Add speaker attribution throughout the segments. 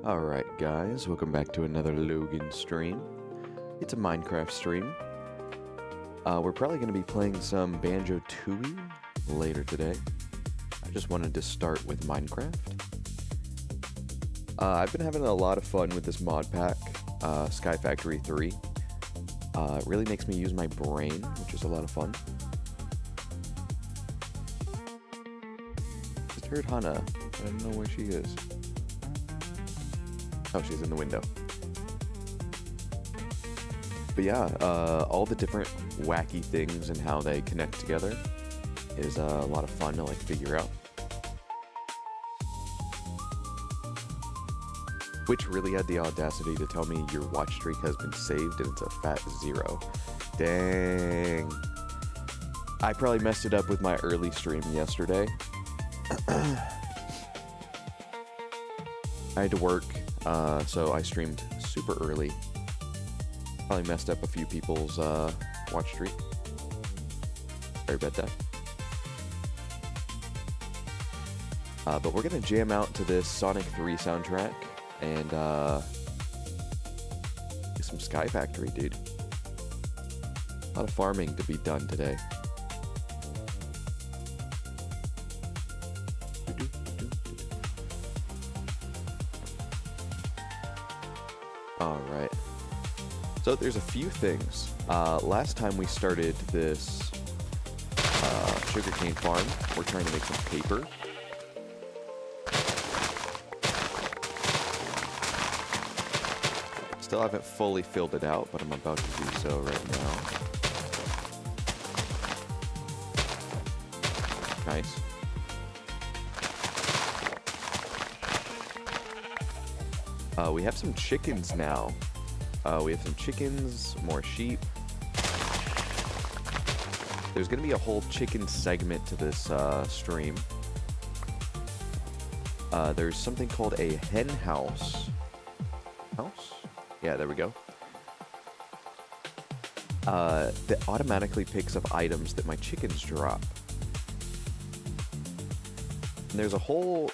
Speaker 1: Alright guys, welcome back to another Logan stream. It's a Minecraft stream. We're probably going to be playing some Banjo-Tooie later today. I just wanted to start with Minecraft. I've been having a lot of fun with this mod pack, SkyFactory 3. It really makes me use my brain, which is a lot of fun. Just heard Hana. I don't know where she is. Oh, she's in the window. But yeah, all the different wacky things and how they connect together is a lot of fun to like figure out. Twitch really had the audacity to tell me your watch streak has been saved and it's a fat 0. Dang. I probably messed it up with my early stream yesterday. I had to work, so I streamed super early. Probably messed up a few people's watch streak. Sorry about that. But we're gonna jam out to this Sonic 3 soundtrack and do some SkyFactory, dude. A lot of farming to be done today. Alright. So there's a few things. Last time we started this sugarcane farm, we're trying to make some paper. Still haven't fully filled it out, but I'm about to do so right now. Nice. We have some chickens now. We have some chickens, more sheep. There's going to be a whole chicken segment to this stream. There's something called a hen house. House? Yeah, there we go. That automatically picks up items that my chickens drop. And there's a whole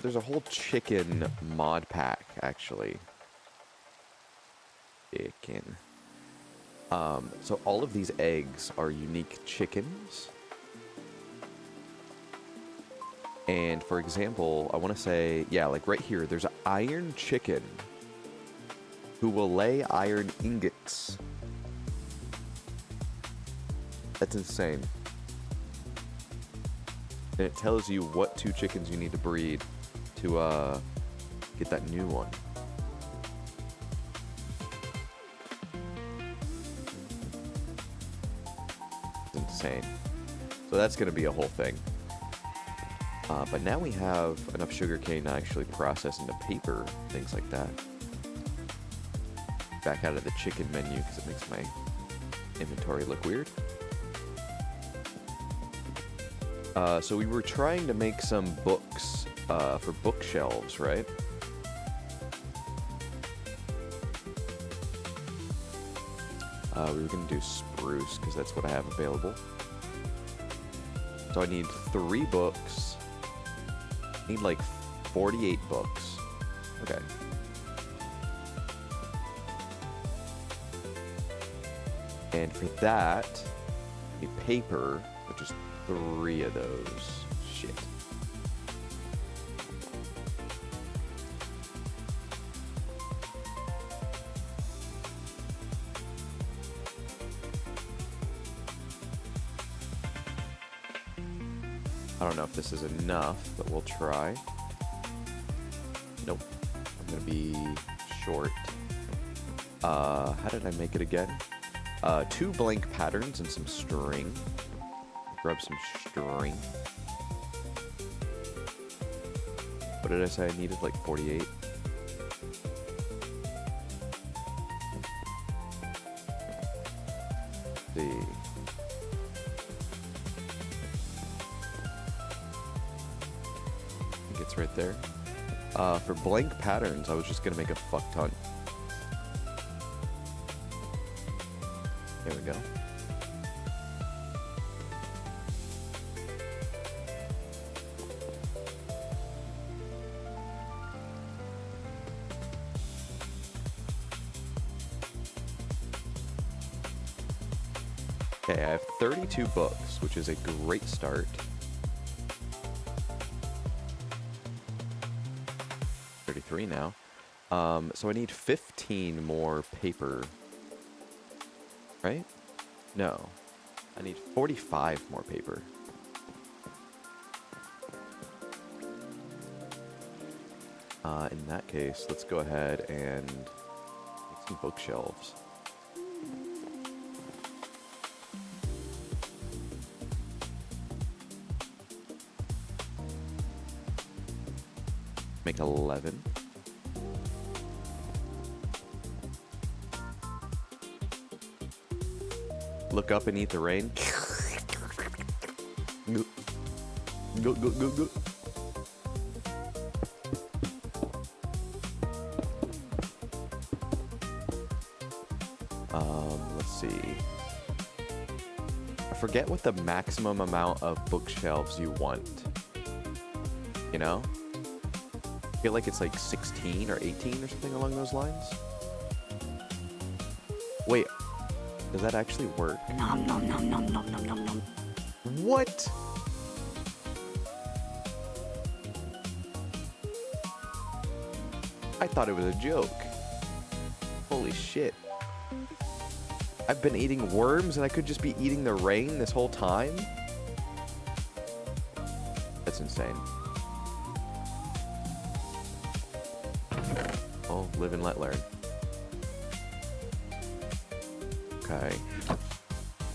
Speaker 1: chicken mod pack actually. Chicken. So all of these eggs are unique chickens. And for example, I want to say, yeah, like right here, there's an iron chicken who will lay iron ingots. That's insane. And it tells you what 2 chickens you need to breed to get that new one. Insane. So that's going to be a whole thing. But now we have enough sugarcane to actually process into paper, things like that. Back out of the chicken menu because it makes my inventory look weird. So we were trying to make some books for bookshelves, right? We were going to do spruce because that's what I have available. So I need 3 books. I need like 48 books. Okay. And for that, I need paper, which is 3 of those. Shit. I don't know if this is enough, but we'll try. Nope. I'm gonna be short. How did I make it again? 2 blank patterns and some string. Grab some string. What did I say I needed? Like 48? Let's see. It's right there. For blank patterns, I was just gonna make a fuck ton. There we go. Okay, I have 32 books, which is a great start. 33 now. So I need 15 more paper. Right? No. I need 45 more paper. In that case, let's go ahead and make some bookshelves. Make 11. Look up and eat the rain. Go, go, go, go, go. Let's see. I forget what the maximum amount of bookshelves you want. You know? I feel like it's like 16 or 18 or something along those lines. Wait, does that actually work?
Speaker 2: Nom nom nom nom nom nom nom nom.
Speaker 1: What? I thought it was a joke. Holy shit. I've been eating worms and I could just be eating the rain this whole time? That's insane. Oh, live and let learn. Okay.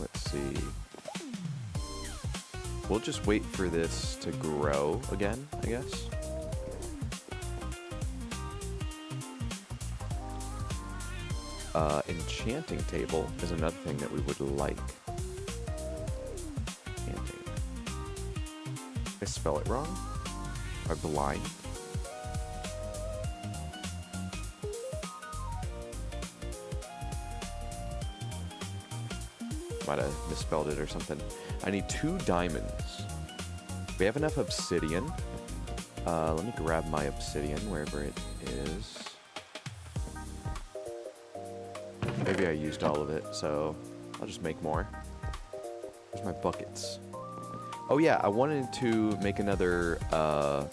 Speaker 1: Let's see. We'll just wait for this to grow again, I guess. Enchanting table is another thing that we would like. Enchanting. Did I spell it wrong? Am I blind? Might have misspelled it or something. I need 2 diamonds. We have enough obsidian. Let me grab my obsidian wherever it is. Maybe I used all of it, so I'll just make more. Where's my buckets? Oh yeah, I wanted to make another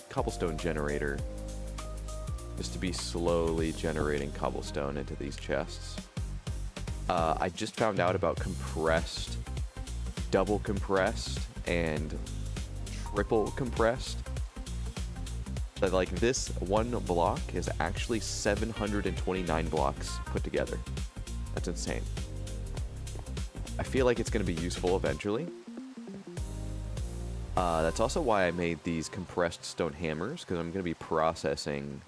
Speaker 1: cobblestone generator. Just to be slowly generating cobblestone into these chests. I just found out about compressed, double compressed, and triple compressed. So like this one block is actually 729 blocks put together. That's insane. I feel like it's going to be useful eventually. That's also why I made these compressed stone hammers, because I'm going to be processing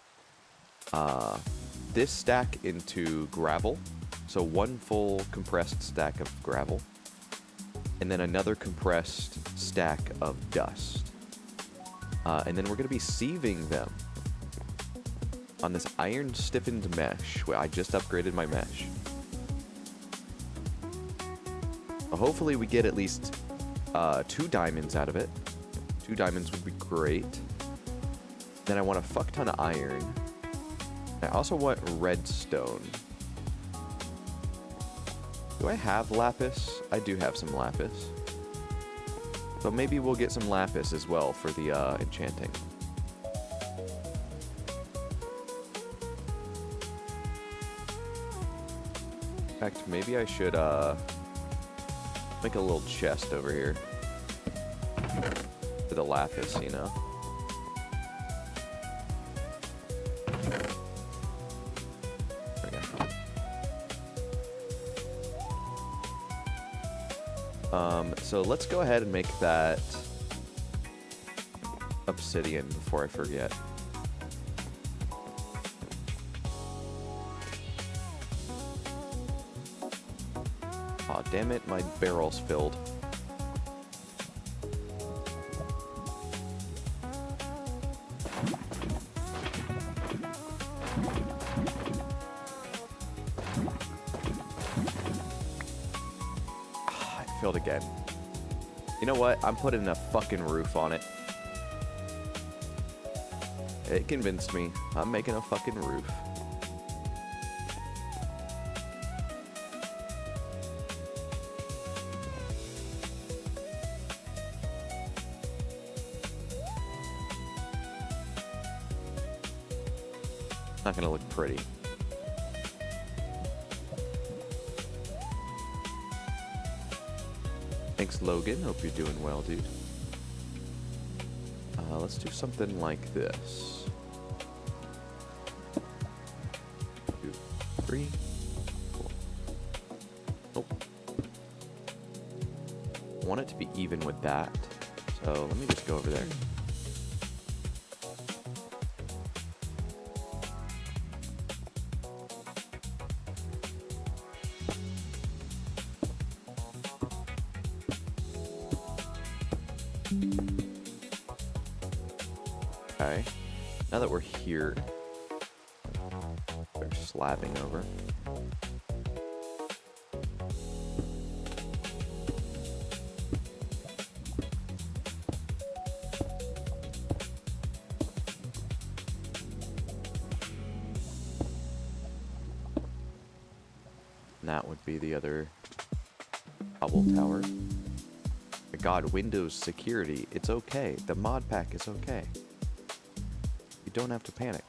Speaker 1: this stack into gravel. So 1 full compressed stack of gravel, and then another compressed stack of dust. And then we're going to be sieving them on this iron stiffened mesh, where I just upgraded my mesh. Hopefully we get at least 2 diamonds out of it. 2 diamonds would be great. Then I want a fuck ton of iron. I also want redstone. Do I have lapis? I do have some lapis. So maybe we'll get some lapis as well for the enchanting. In fact, maybe I should make a little chest over here for the lapis, you know? There we go. So let's go ahead and make that obsidian before I forget. Aw, damn it, my barrel's filled. It filled again. You know what? I'm putting a fucking roof on it. It convinced me. I'm making a fucking roof. Not gonna look pretty. Thanks, Logan. Hope you're doing well, dude. Let's do something like this. 2, 3. Cool. Nope. I want it to be even with that. So let me just go over there. Okay, now that we're here, they're slabbing over. And that would be the other bubble tower. My God, Windows security, it's okay. The mod pack is okay. You don't have to panic.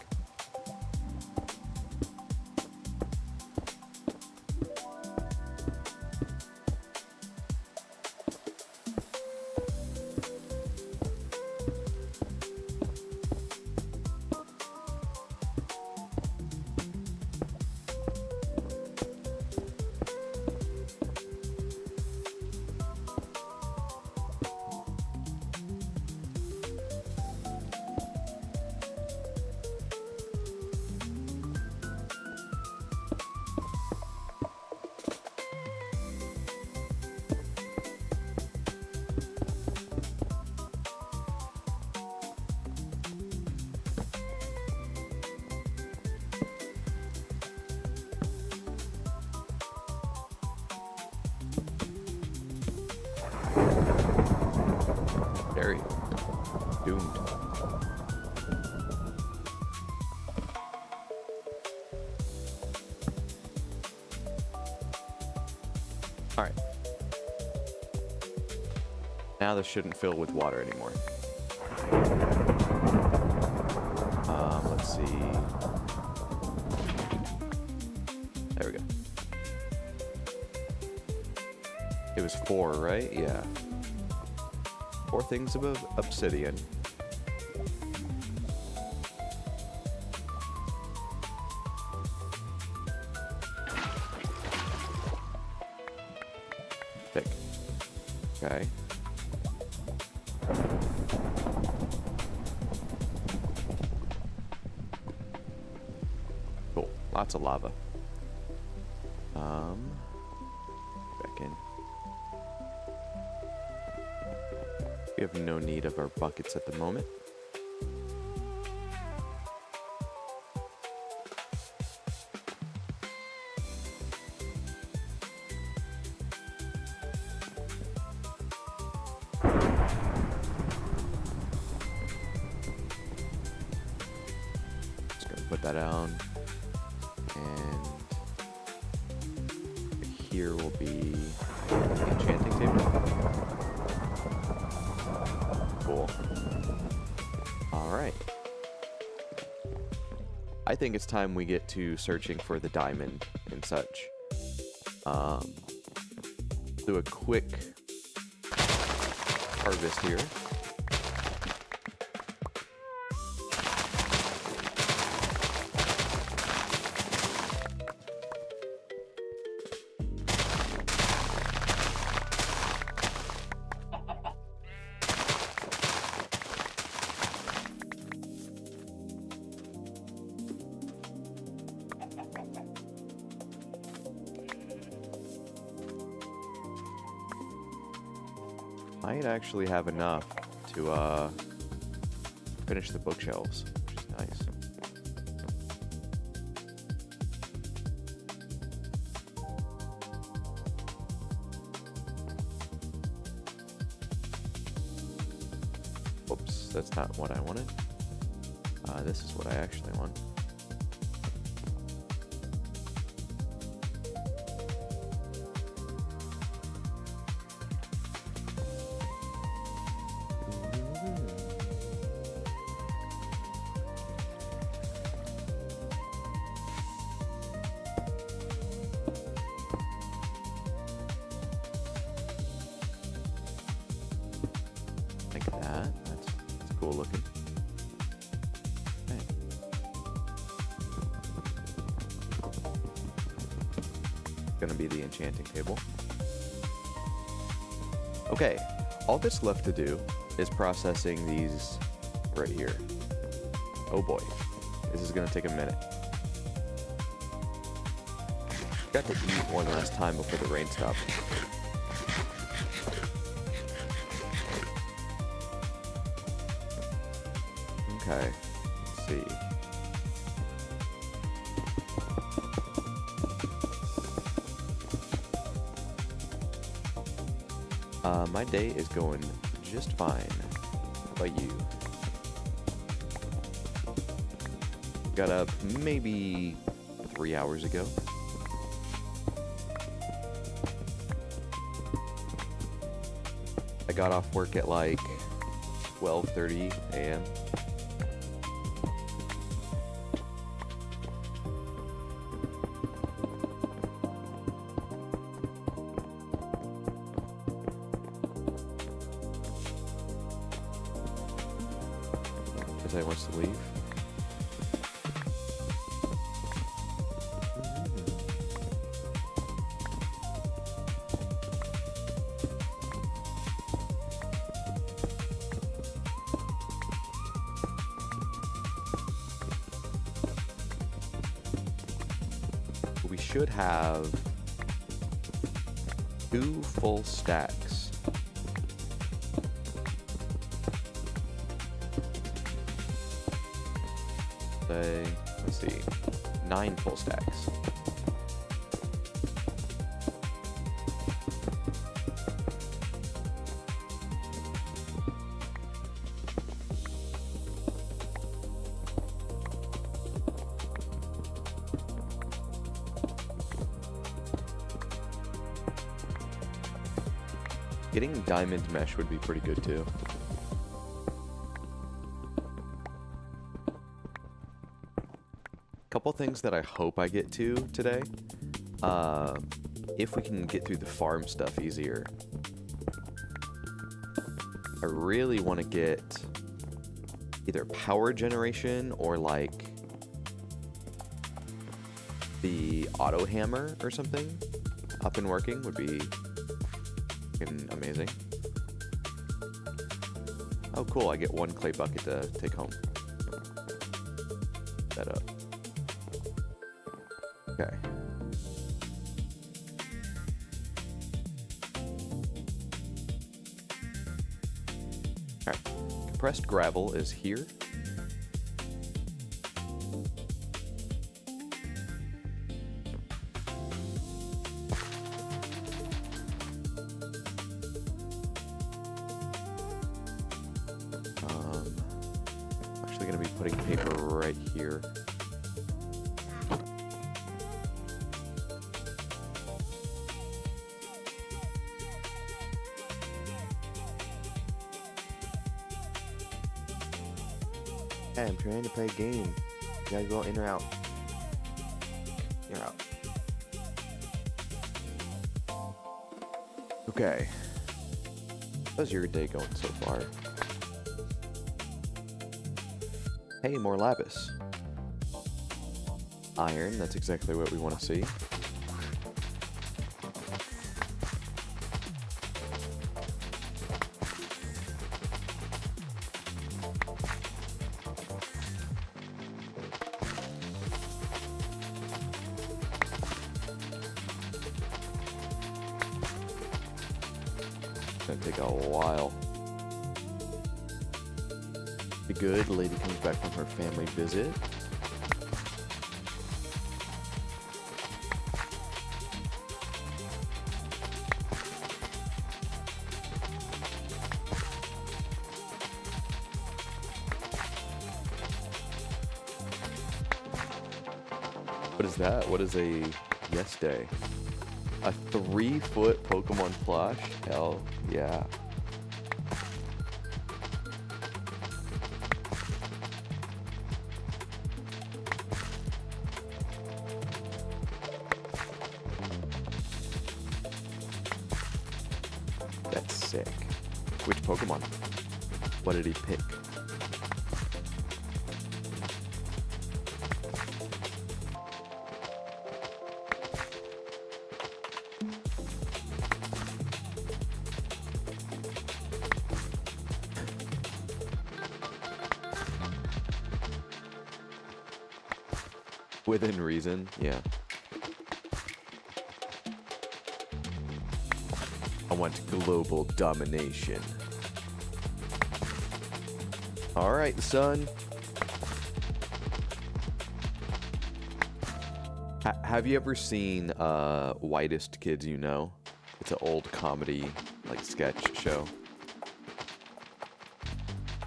Speaker 1: Very doomed. All right. Now this shouldn't fill with water anymore. Let's see. There we go. It was 4, right? Yeah. 4 things of obsidian. Thick. Okay. Cool. Lots of lava. Back in. We have no need of our buckets at the moment. Just gonna put that down. And here will be the enchanting table. Cool. Alright. I think it's time we get to searching for the diamond and such. Do a quick harvest here. Might actually have enough to finish the bookshelves, which is nice. Whoops, that's not what I wanted. This is what I actually want. going to be the enchanting table. Okay, all that's left to do is processing these right here. Oh boy, this is going to take a minute. Got to eat one last time before the rain stopped. Okay, let's see. My day is going just fine. How about you? Got up maybe 3 hours ago. I got off work at like 12:30 a.m. Everybody wants to leave. We should have 2 full stacks. Let's see, 9 full stacks. Getting diamond mesh would be pretty good too. Couple things that I hope I get to today. If we can get through the farm stuff easier. I really want to get either power generation or like the auto hammer or something up and working would be amazing. Oh cool, I get 1 clay bucket to take home. That up. Okay. Alright. Compressed gravel is here. Actually going to be putting paper right here. Hey, I'm trying to play a game. You gotta go in or out. You're out. Okay. How's your day going so far? Hey, more lapis. Iron, that's exactly what we want to see. It's gonna take a while. The good lady comes back from her family visit. What is that? What is a yes day? A 3-foot Pokemon plush? Hell yeah. That's sick. Which Pokemon? What did he pick? Within reason, yeah. I want global domination. Alright, son. Have you ever seen Whitest Kids You Know? It's an old comedy, like, sketch show.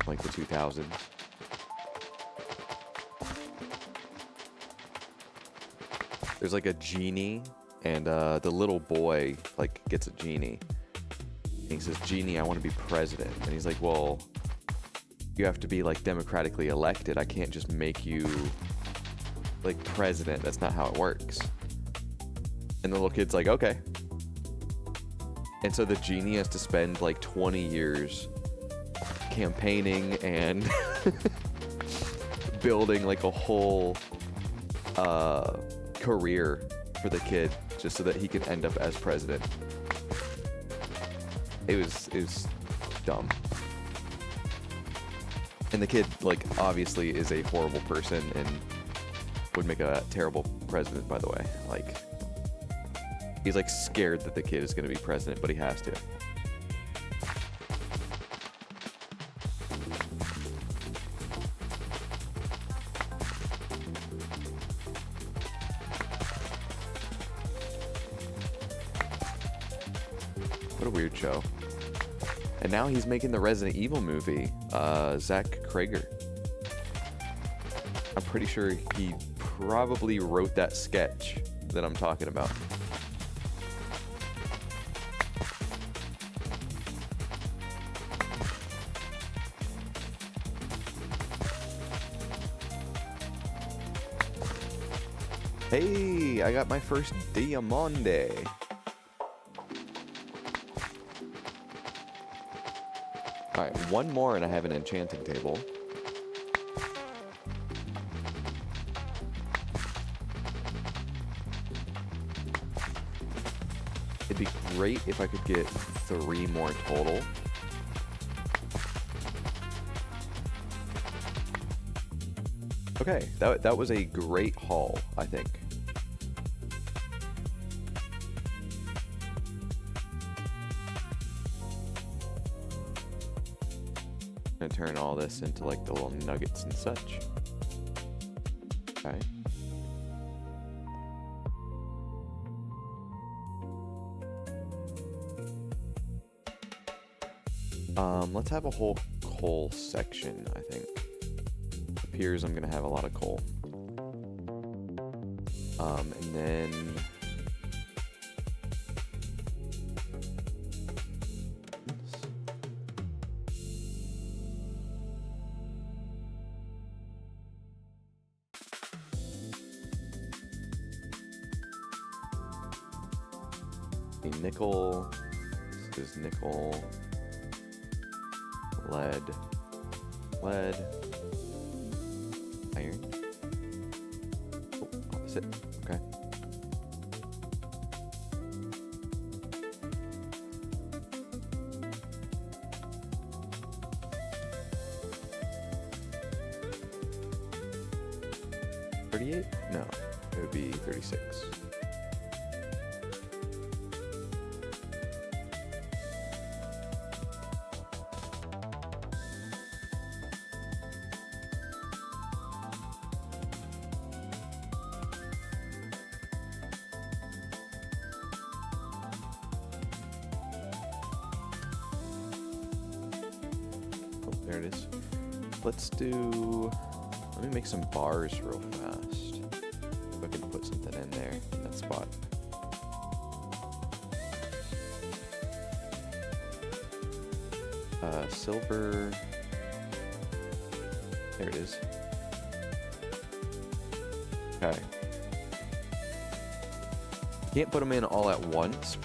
Speaker 1: Like the 2000s. There's like a genie, and the little boy, like, gets a genie. And he says, "Genie, I want to be president." And he's like, "Well, you have to be, like, democratically elected. I can't just make you, like, president. That's not how it works." And the little kid's like, "Okay." And so the genie has to spend, like, 20 years campaigning and building, like, a whole career for the kid just so that he can end up as president. It was dumb. And the kid, like, obviously is a horrible person and would make a terrible president, by the way. Like, he's, like, scared that the kid is going to be president, but he has to. What a weird show. And now he's making the Resident Evil movie, Zach Krager. I'm pretty sure he probably wrote that sketch that I'm talking about. Hey, I got my first Diamante. Alright, one more and I have an enchanting table. It'd be great if I could get 3 more total. Okay, that was a great haul, I think. I'm gonna turn all this into, like, the little nuggets and such. Okay. Let's have a whole coal section, I think. It appears I'm gonna have a lot of coal. And then nickel, this is nickel, lead, iron, oh, opposite, okay. $38? No, it would be 36. There it is. Let me make some bars real fast. If I can put something in there, in that spot. Silver. There it is. Okay. Can't put them in all at once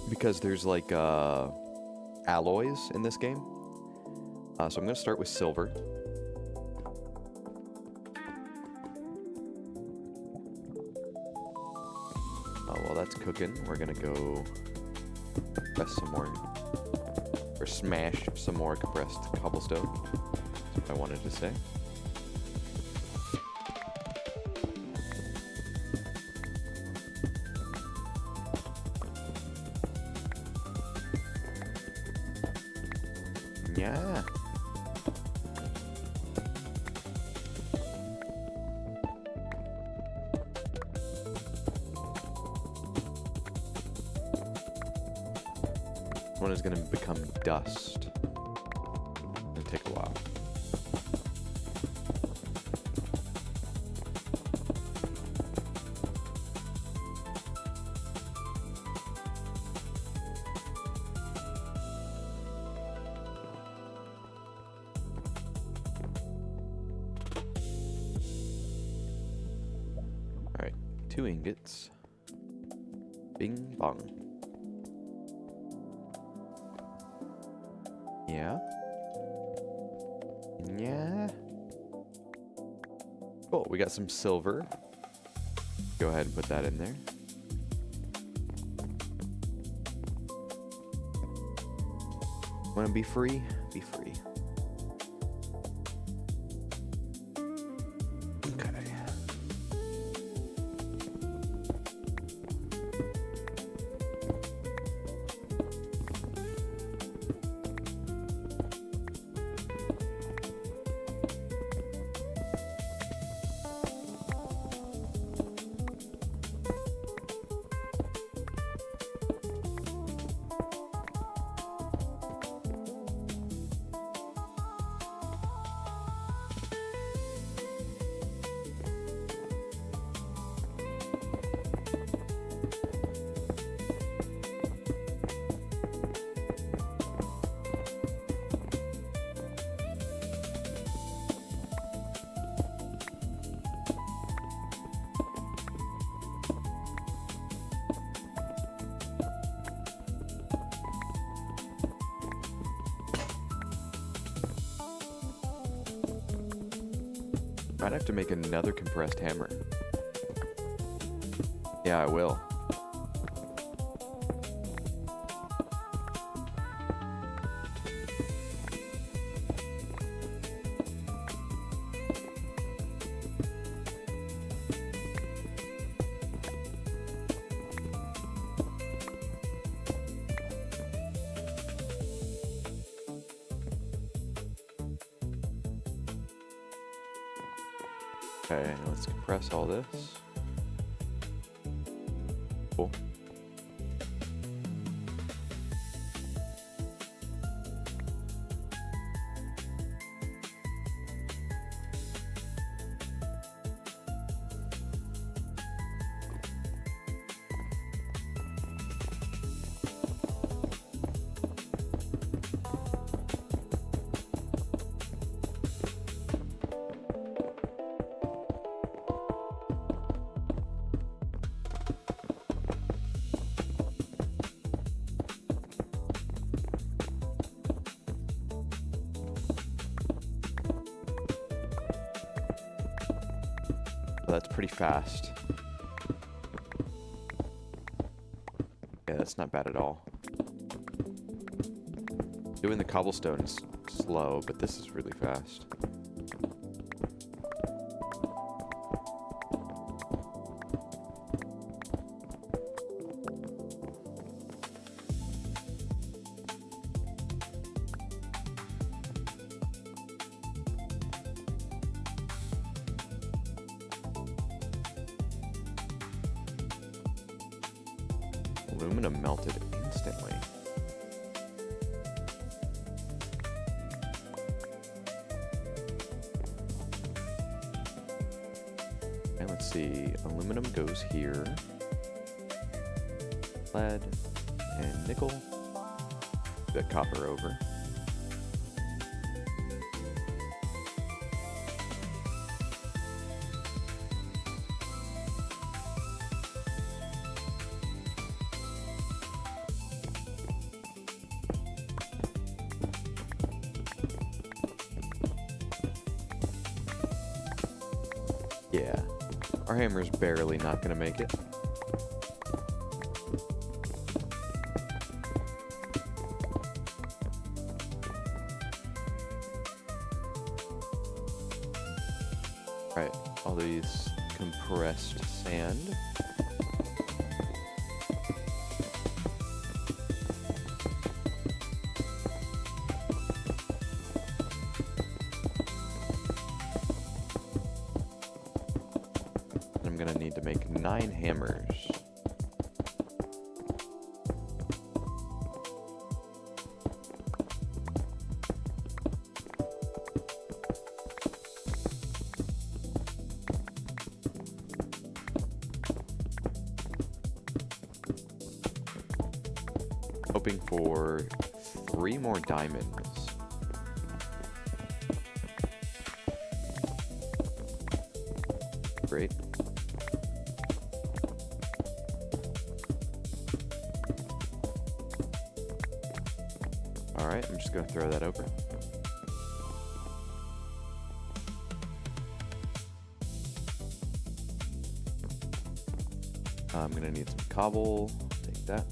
Speaker 1: because there's, like, alloys in this game. So I'm going to start with silver. While that's cooking, we're going to go press some more, or smash some more compressed cobblestone. That's what I wanted to say. Yeah. This one is going to become dust. It'll take a while. Alright, 2 ingots. Bing bong. Yeah. Yeah. Cool, we got some silver. Go ahead and put that in there. Want to be free? Be free. Okay. Might have to make another compressed hammer. Yeah, I will. Okay, let's compress all this. Cool. That's pretty fast. Yeah, that's not bad at all. Doing the cobblestone's slow, but this is really fast. Aluminum melted instantly. And let's see, aluminum goes here. Lead and nickel. Put copper over. Yeah, our hammer's barely not gonna make it. Right, all these compressed sand. gonna need to make 9 hammers. Hoping for 3 more diamonds. Great. Alright, I'm just gonna throw that over. I'm gonna need some cobble. Take that.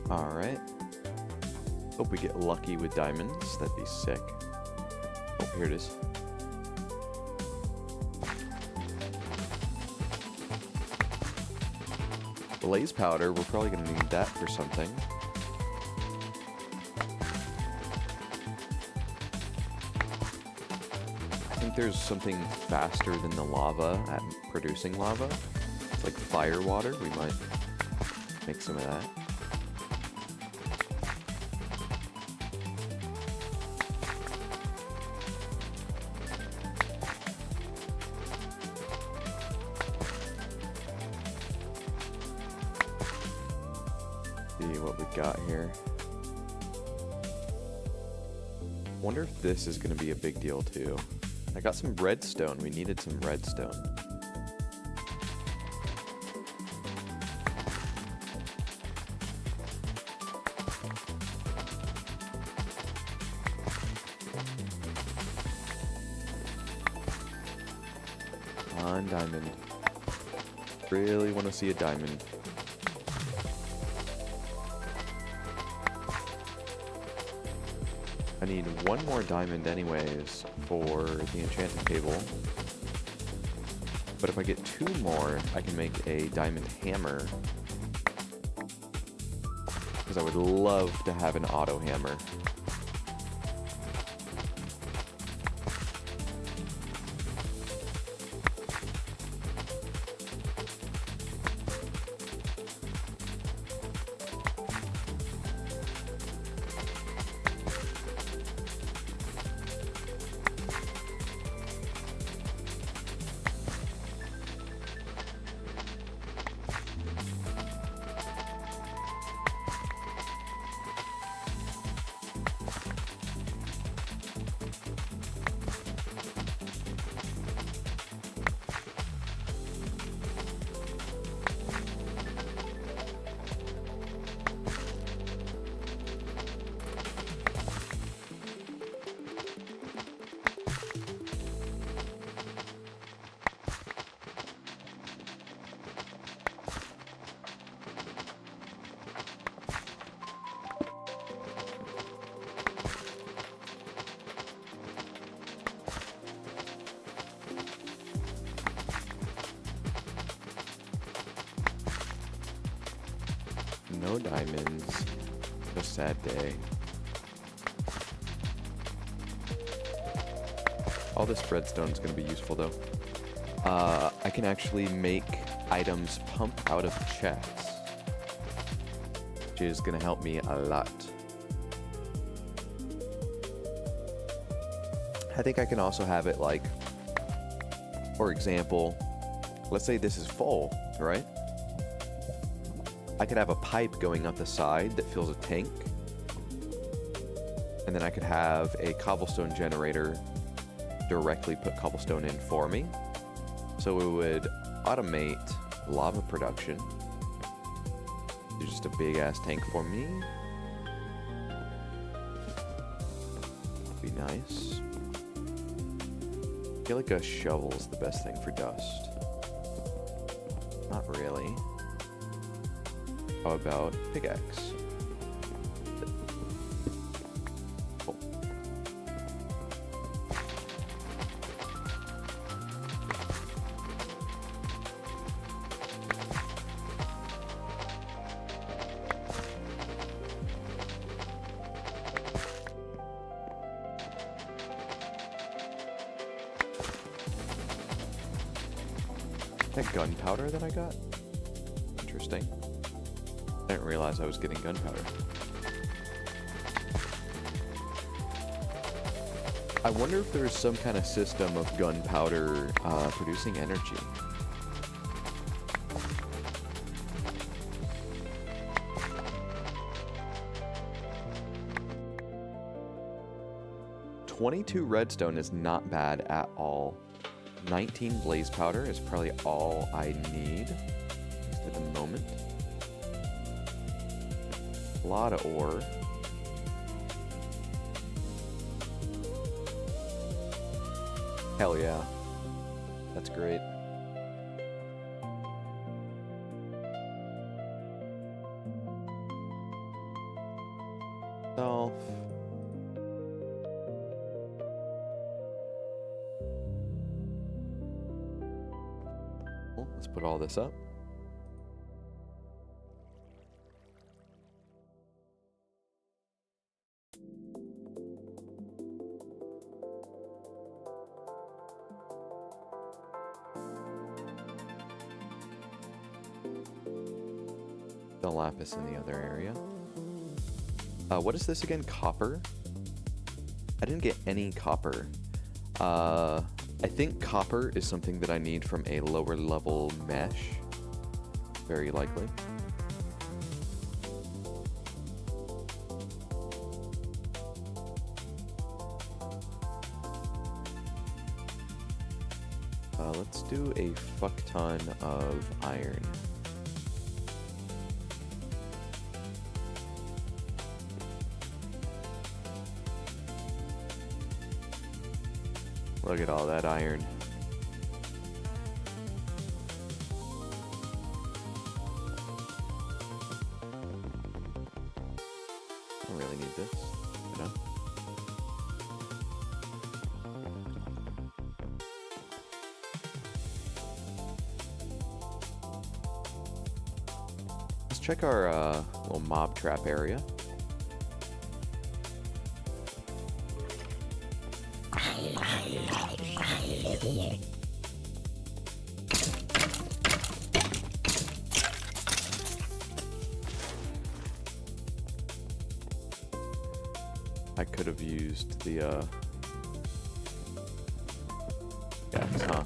Speaker 1: Alright. Hope we get lucky with diamonds. That'd be sick. Oh, here it is. Blaze powder, we're probably going to need that for something. I think there's something faster than the lava at producing lava. It's like fire water. We might make some of that. See what we got here. Wonder if this is going to be a big deal too. I got some redstone. We needed some redstone. On diamond. Really want to see a diamond. I need 1 more diamond anyways for the enchanting table. But if I get 2 more, I can make a diamond hammer. Because I would love to have an auto hammer. No diamonds. A sad day. All this redstone's going to be useful though. I can actually make items pump out of chests, which is going to help me a lot. I think I can also have it like, for example, let's say this is full, right? I could have a pipe going up the side that fills a tank. And then I could have a cobblestone generator directly put cobblestone in for me. So it would automate lava production. There's just a big ass tank for me. Be nice. I feel like a shovel is the best thing for dust. Not really. How about pickaxe? Cool. That gunpowder that I got? Interesting. I didn't realize I was getting gunpowder. I wonder if there's some kind of system of gunpowder producing energy. $22 redstone is not bad at all. 19 blaze powder is probably all I need at the moment. A lot of ore. Hell yeah. That's great. Self. Well, let's put all this up. The lapis in the other area. What is this again? Copper? I didn't get any copper. I think copper is something that I need from a lower level mesh. Very likely. Let's do a fuck ton of iron. Look at all that iron. I don't really need this, you know? Let's check our little mob trap area. I could have used the, yes, huh?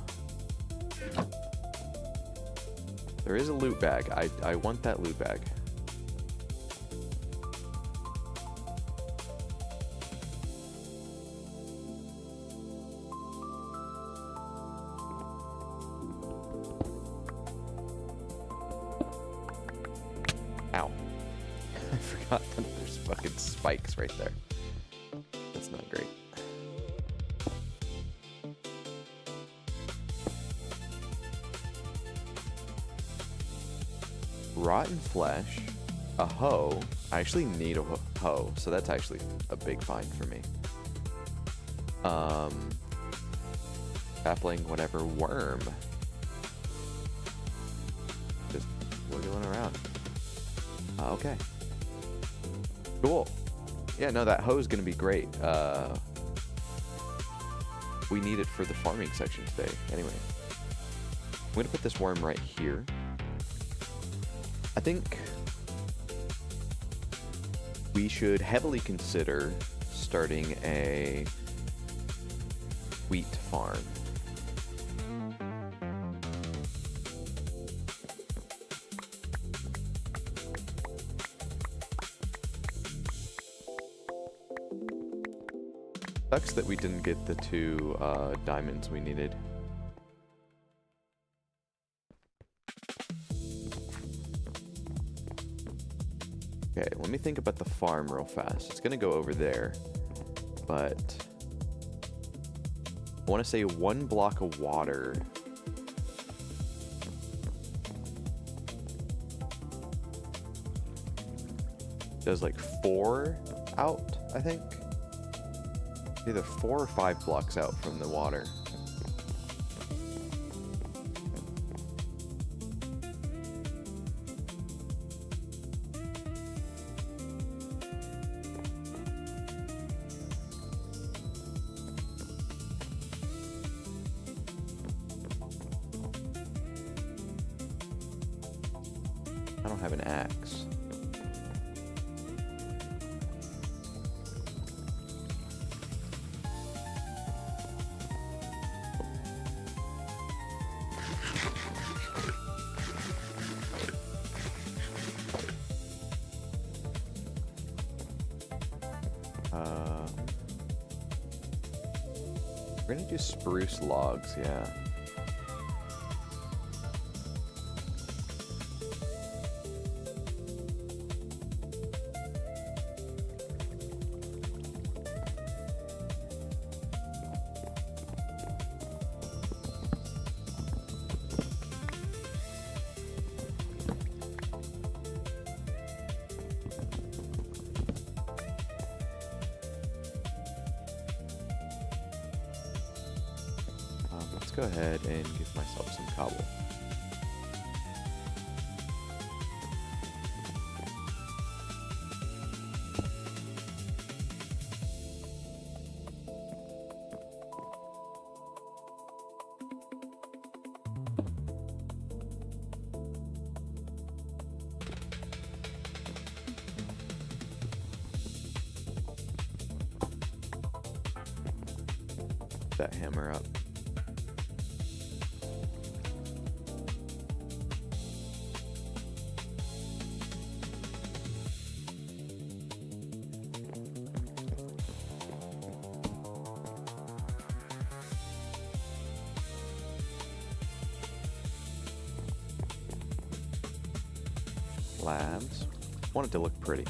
Speaker 1: There is a loot bag. I want that loot bag. Ow. I forgot that there's fucking spikes right there. That's not great. Rotten flesh, a hoe. I actually need a hoe, so that's actually a big find for me. Sapling, whatever, worm. Just wiggling around. Okay. Cool. Yeah, no, that hoe is gonna be great. We need it for the farming section today. Anyway, I'm gonna put this worm right here. I think we should heavily consider starting a wheat farm. Sucks that we didn't get the 2 diamonds we needed. Okay, let me think about the farm real fast. It's gonna go over there, but I want to say 1 block of water. Does like 4 out, I think. Either 4 or 5 blocks out from the water. I don't have an axe. We're gonna do spruce logs, yeah. Let's go ahead and give myself some cobble. That hammer up. Slabs. Want it to look pretty.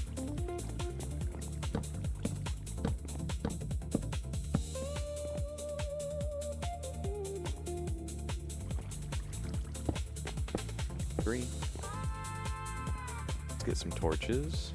Speaker 1: Three. Let's get some torches.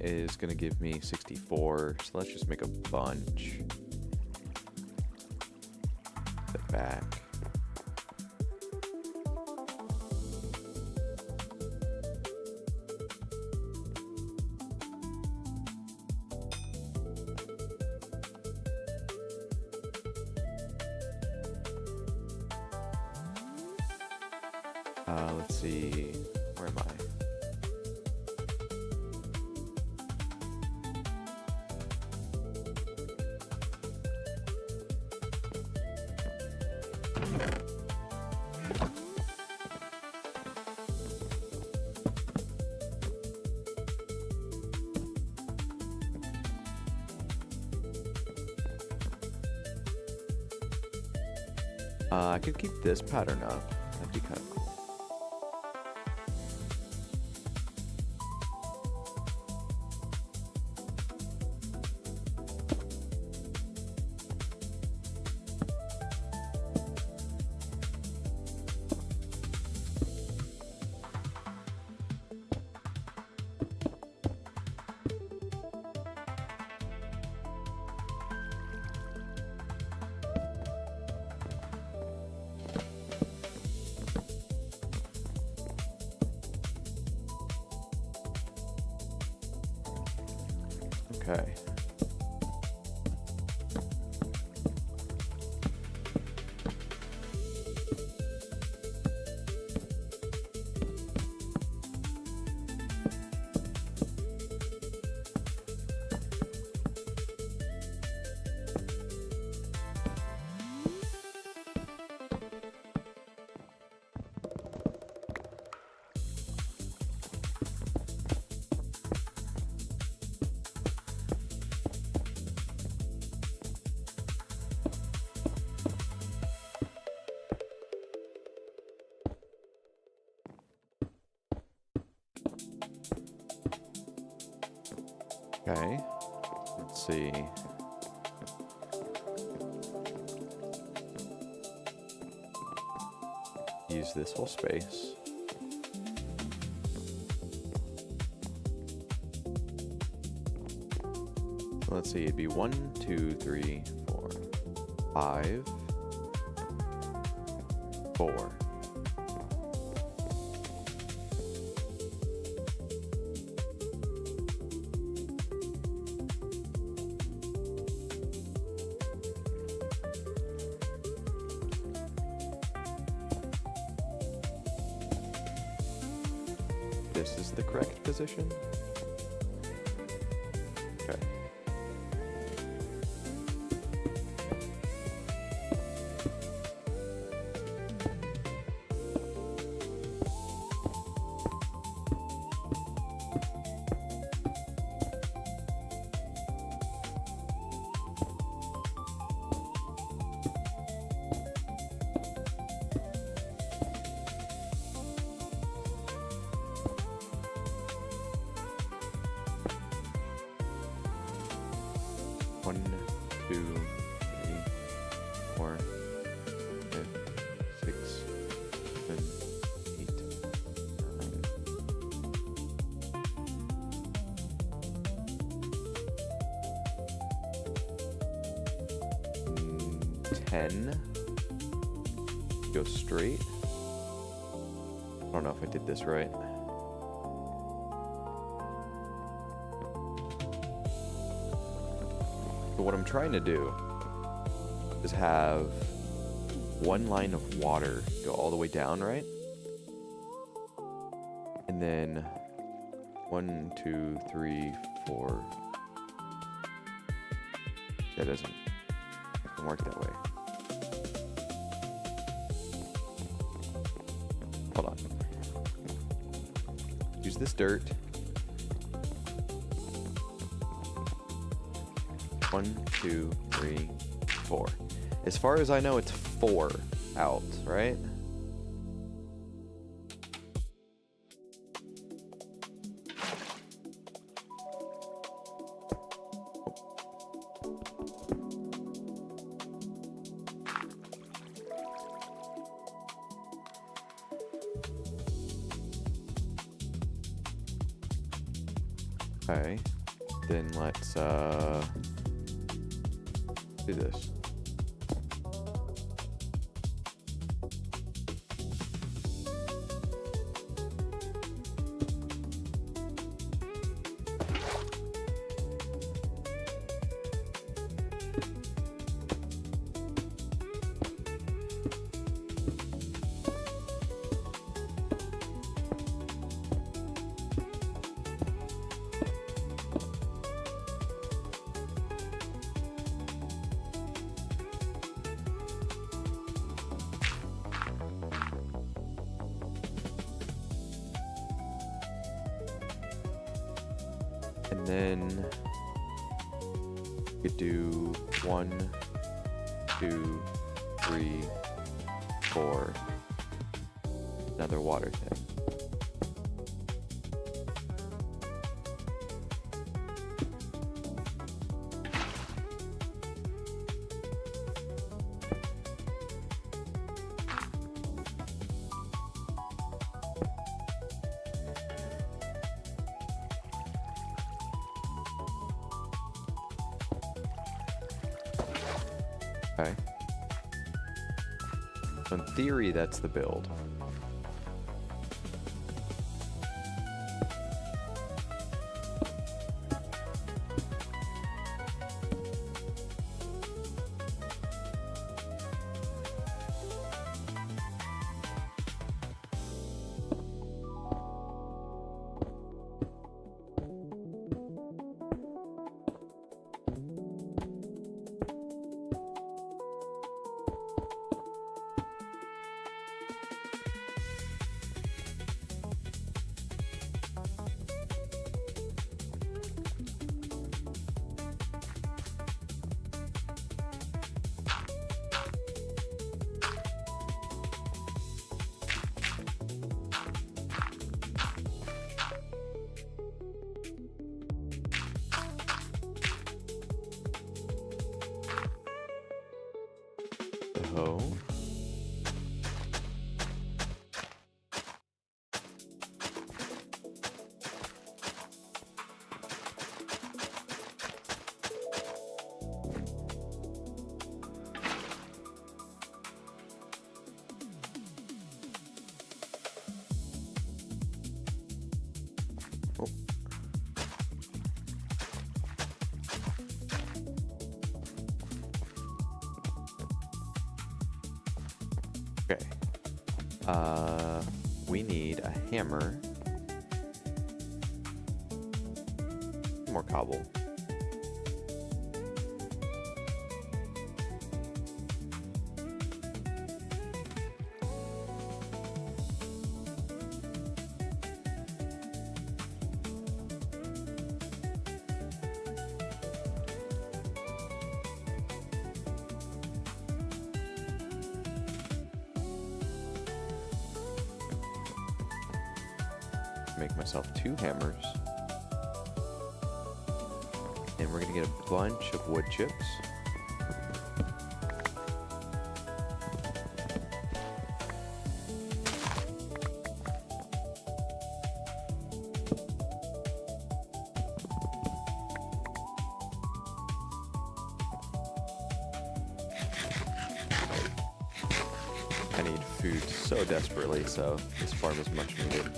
Speaker 1: Is going to give me 64, so let's just make a bunch. Step back. Let's see, where am I? I could keep this pattern up. That'd be kind of cool. Okay. Okay. Let's see. Use this whole space. So let's see, it'd be 1, 2, 3, 4, 5, 4. This is the correct position? Okay. One, two, three, 4, 5, 6, 7, 8, 9, 10. Go straight. I don't know if I did this right. But what I'm trying to do is have one line of water go all the way down, right? And then 1, 2, 3, 4. That doesn't work that way. Hold on. Use this dirt. 1, 2, 3, 4. As far as I know, it's 4 out, right? Okay. Then let's do this. And then you could do 1, 2, 3, 4. Another water thing. Okay. So in theory, that's the build. hoe. Oh. Okay. We need a hammer. More cobble. Make myself 2 hammers. And we're gonna get a bunch of wood chips. I need food so desperately, so this farm is much needed.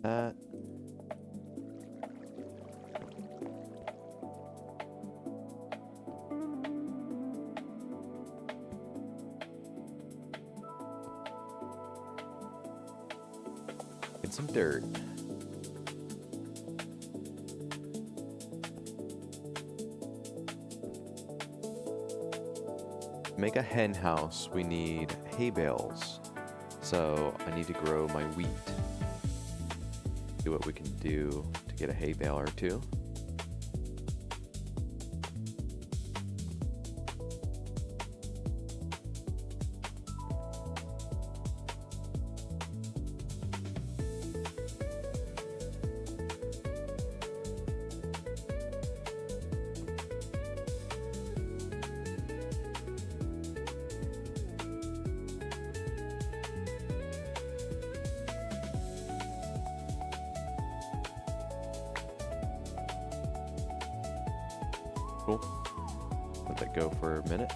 Speaker 1: That. Get some dirt. To make a hen house, we need hay bales. So I need to grow my wheat. See what we can do to get a hay bale or 2. Cool. Let that go for a minute.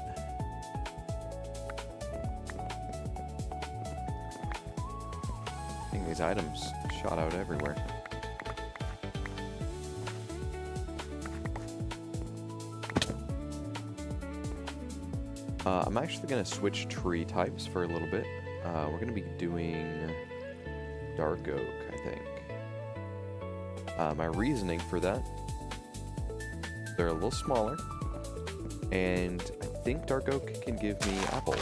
Speaker 1: I think these items shot out everywhere. I'm actually going to switch tree types for a little bit. We're going to be doing dark oak, I think. My reasoning for that: they're a little smaller, and I think dark oak can give me apples.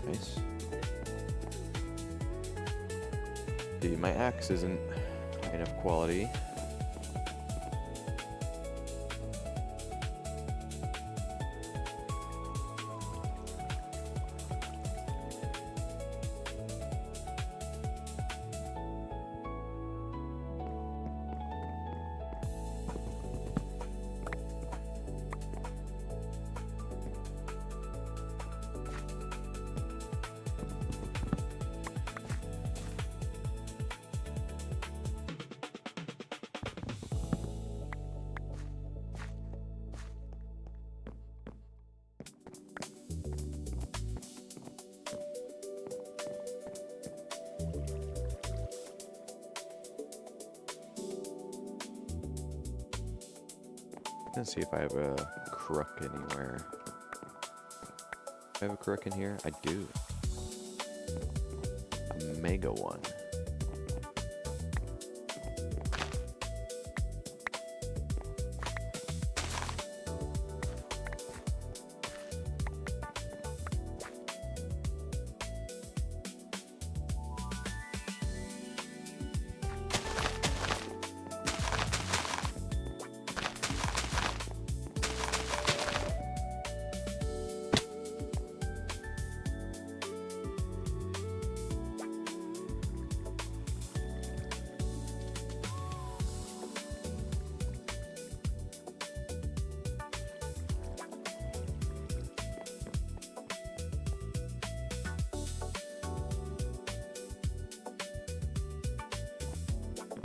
Speaker 1: Nice. See, my axe isn't high enough quality. Let's see if I have a crook anywhere. Do I have a crook in here? I do. A mega one.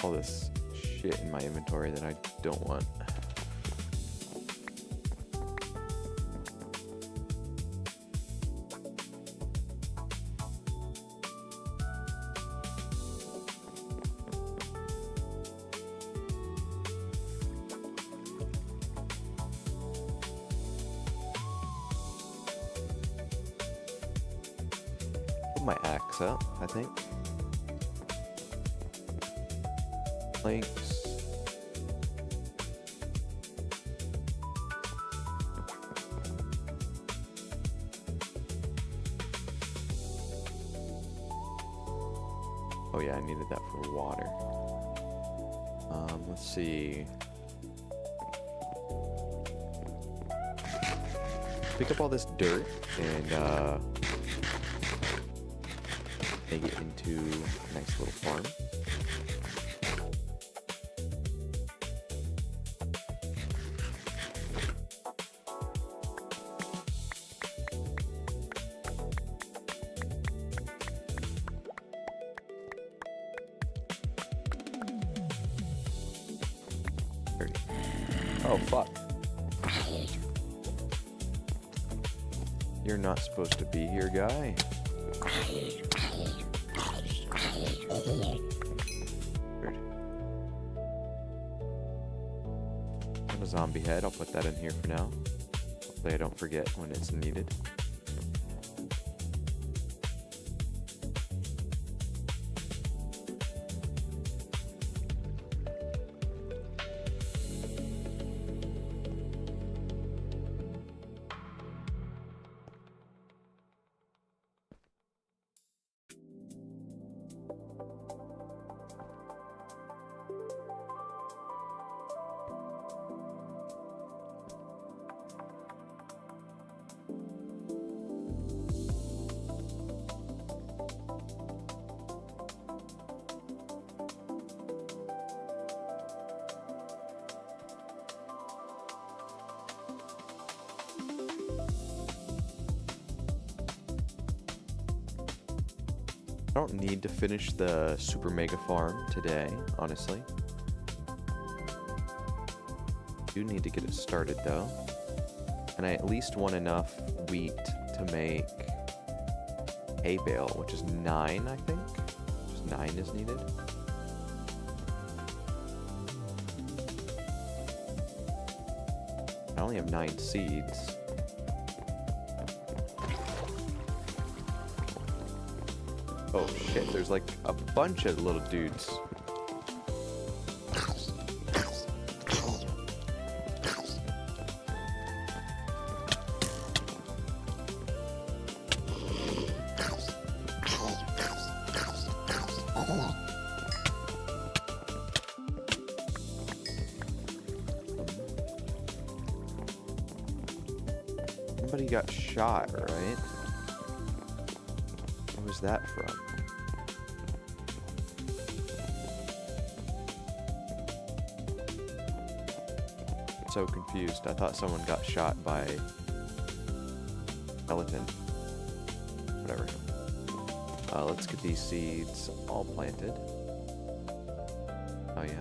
Speaker 1: All this shit in my inventory that I don't want. Put my axe up, I think. Planks. Oh yeah, I needed that for water. Let's see. Pick up all this dirt and make it into a nice little farm. Oh, fuck. You're not supposed to be here, guy. Weird. And a zombie head. I'll put that in here for now. Hopefully I don't forget when it's needed. I don't need to finish the super mega farm today, honestly. Do need to get it started though. And I at least want enough wheat to make hay bale, which is 9, I think. Just 9 is needed. I only have 9 seeds. Oh shit, there's like a bunch of little dudes. Somebody got shot, right? Where was that from? So confused. I thought someone got shot by skeleton. Whatever. Let's get these seeds all planted. Oh yeah.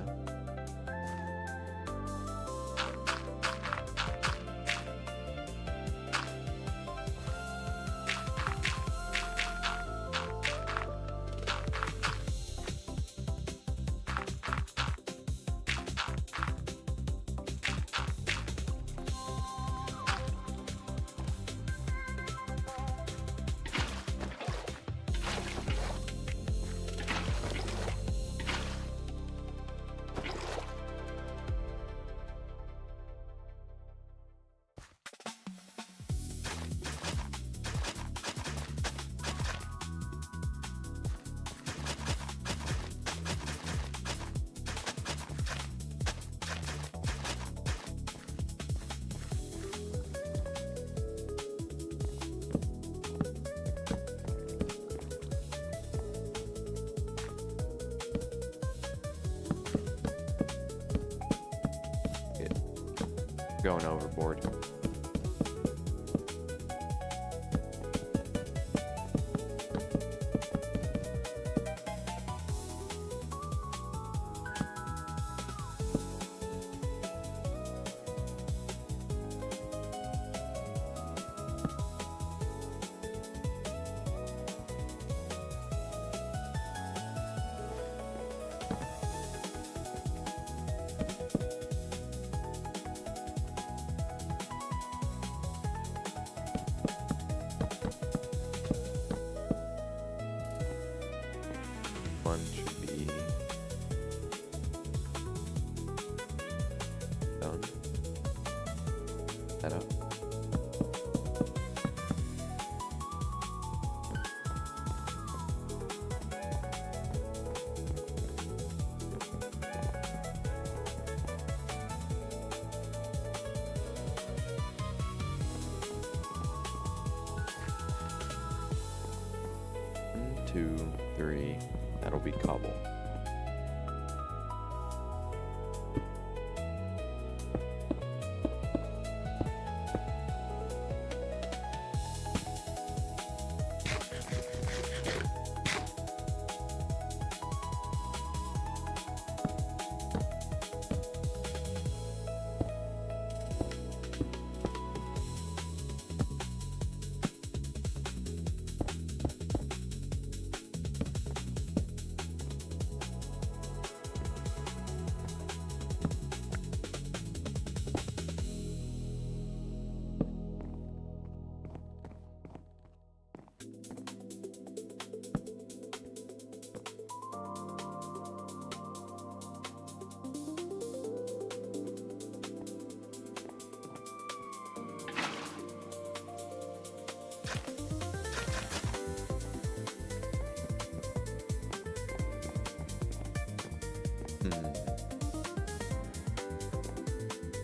Speaker 1: Going overboard. One should be done. That up. One, two, three. That'll be cobble.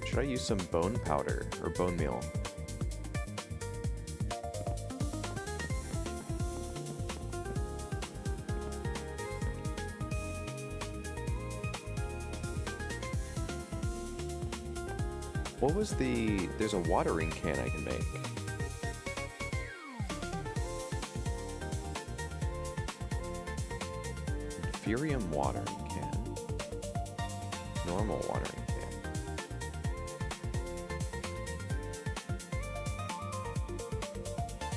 Speaker 1: Should I use some bone powder or bone meal? What was there's a watering can I can make. Inferium watering can. Normal watering can.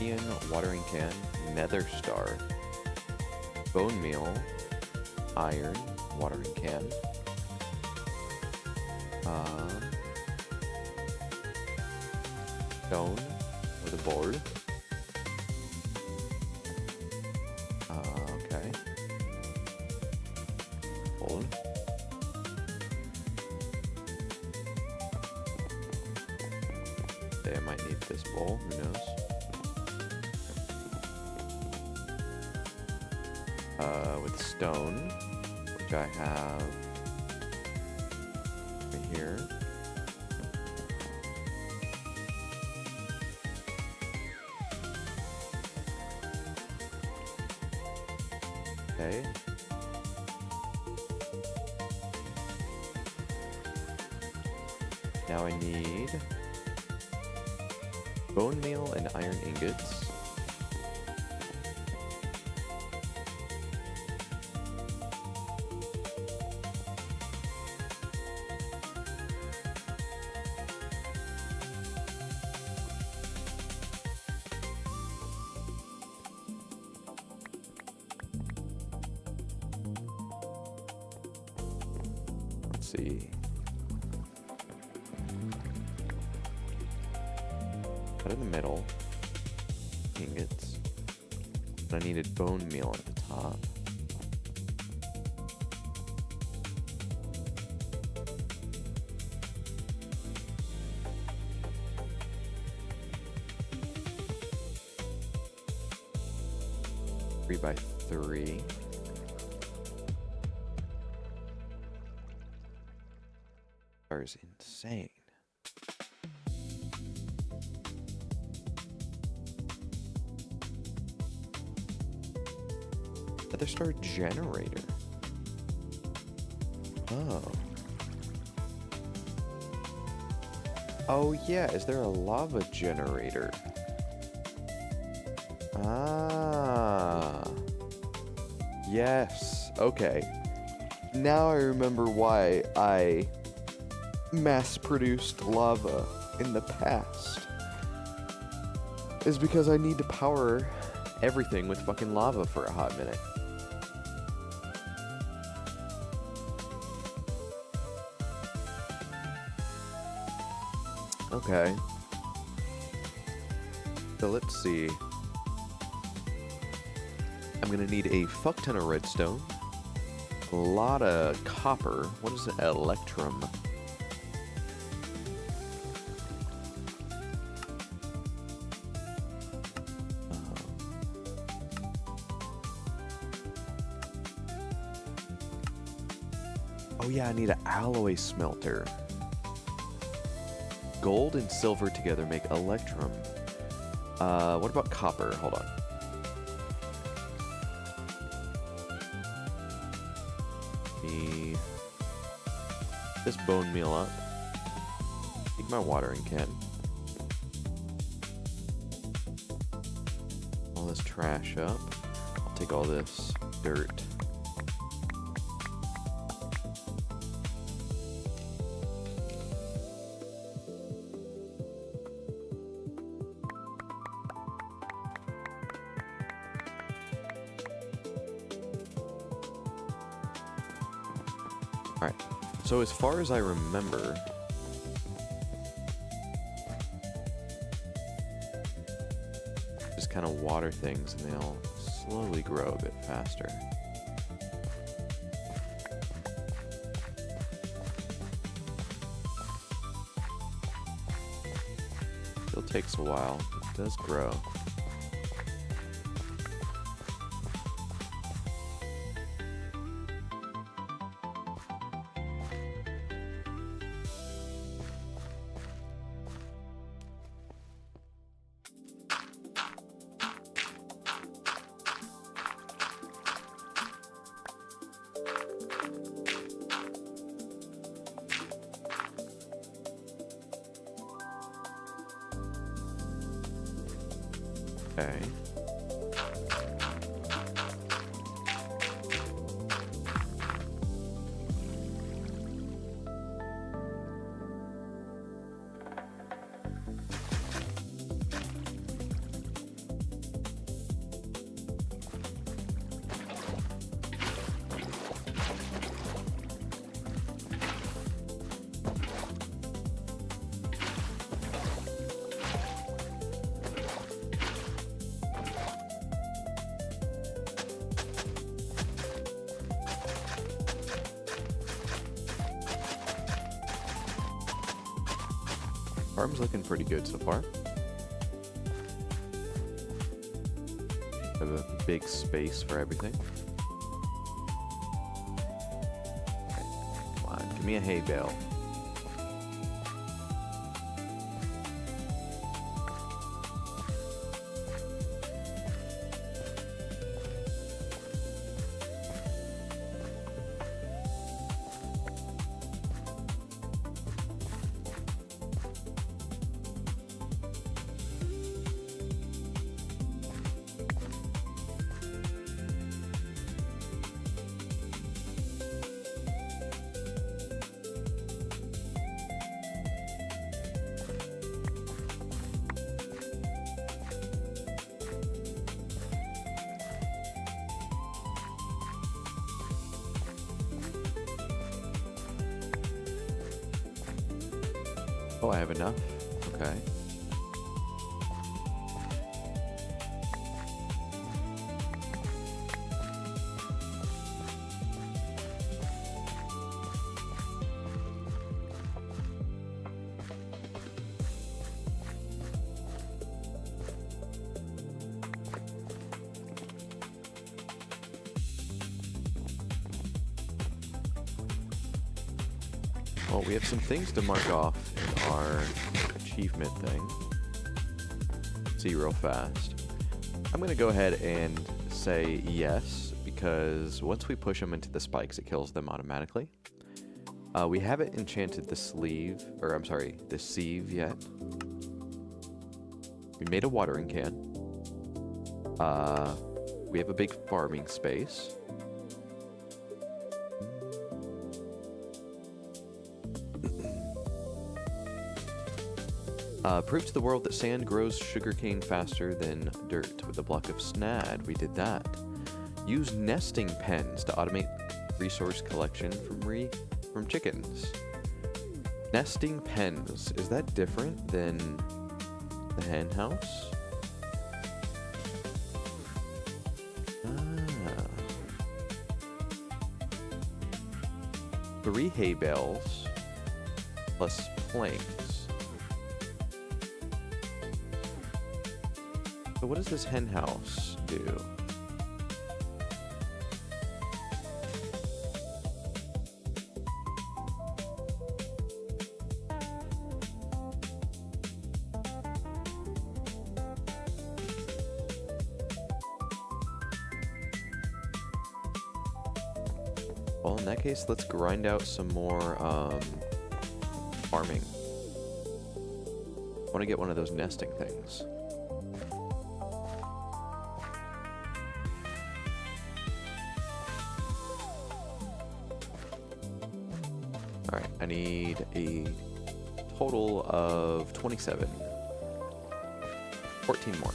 Speaker 1: Ian watering can. Nether star. Bone meal. Iron watering can. Stone with a board. Okay. Hold. Okay, I might need this bowl, who knows? With stone, which I have right here. Okay. Now I need bone meal and iron ingots. See. Put in the middle. Ingots. I needed bone meal at the top. Three by three. Is insane. Nether star generator. Oh. Oh yeah, is there a lava generator? Ah. Yes. Okay. Now I remember why I mass-produced lava in the past. Is because I need to power everything with fucking lava for a hot minute. Okay. So let's see. I'm gonna need a fuck ton of redstone, a lot of copper. What is it? Electrum. Oh yeah, I need an alloy smelter. Gold and silver together make electrum. What about copper? Hold on. This bone meal up. Take my watering can. All this trash up. I'll take all this dirt. Alright, so as far as I remember, just kind of water things and they'll slowly grow a bit faster. Still takes a while, it does grow. Okay. Farm's looking pretty good so far. Have a big space for everything. Okay, come on, give me a hay bale. Oh, I have enough? Okay. Well, we have some things to mark off in our achievement thing. See real fast. I'm going to go ahead and say yes, because once we push them into the spikes, it kills them automatically. We haven't enchanted the sleeve, or I'm sorry, the sieve yet. We made a watering can. We have a big farming space. Prove to the world that sand grows sugarcane faster than dirt with a block of snad. We did that. Use nesting pens to automate resource collection from chickens. Nesting pens, is that different than the hen house? Ah. 3 hay bales plus planks. So what does this hen house do? Well, in that case, let's grind out some more farming. I want to get one of those nesting things. Alright, I need a total of 27. 14 more.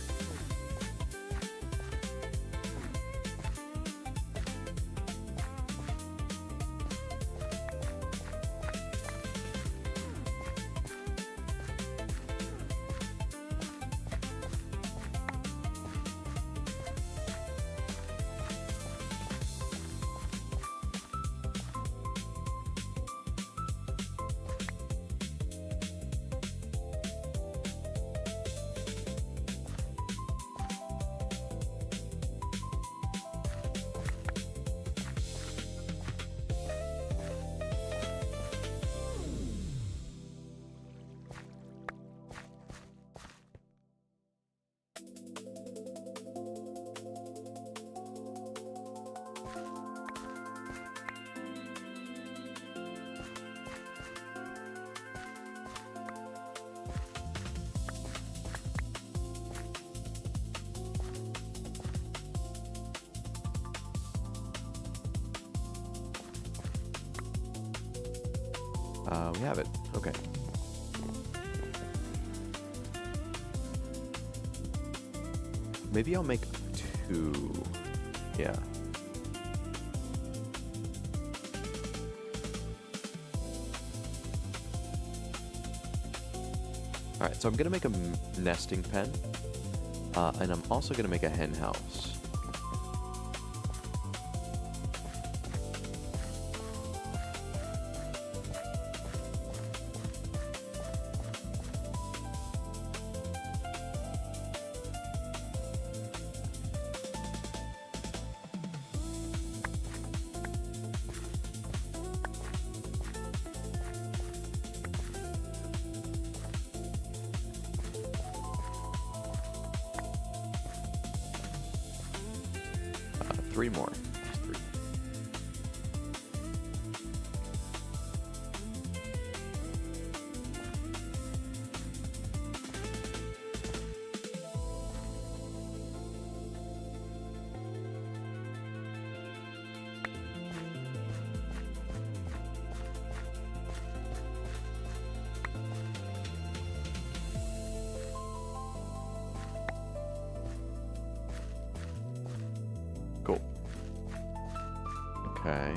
Speaker 1: We have it. Okay. Maybe I'll make 2. Yeah. Alright, so I'm gonna make a nesting pen. And I'm also gonna make a hen house. Three more. 3. Cool. Okay.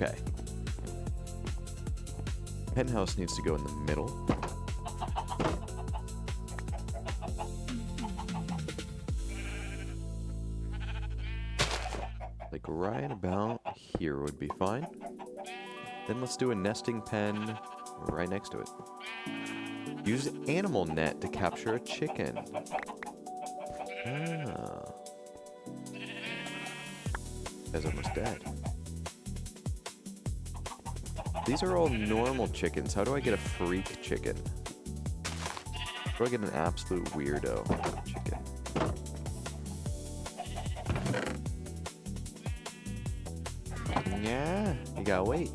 Speaker 1: Okay. Penthouse needs to go in the middle. Like right about here would be fine. Then let's do a nesting pen right next to it. Use animal net to capture a chicken. Ah. Guy's almost dead. These are all normal chickens. How do I get a freak chicken? How do I get an absolute weirdo chicken? Yeah, you gotta wait.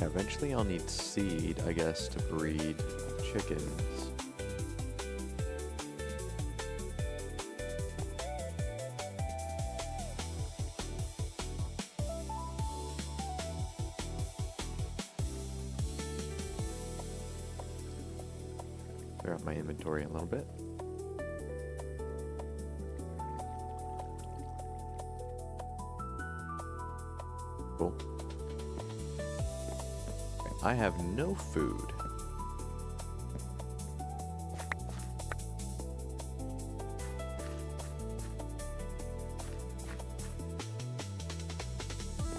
Speaker 1: Eventually I'll need seed, I guess, to breed chickens. Clear out my inventory a little bit. Cool. I have no food.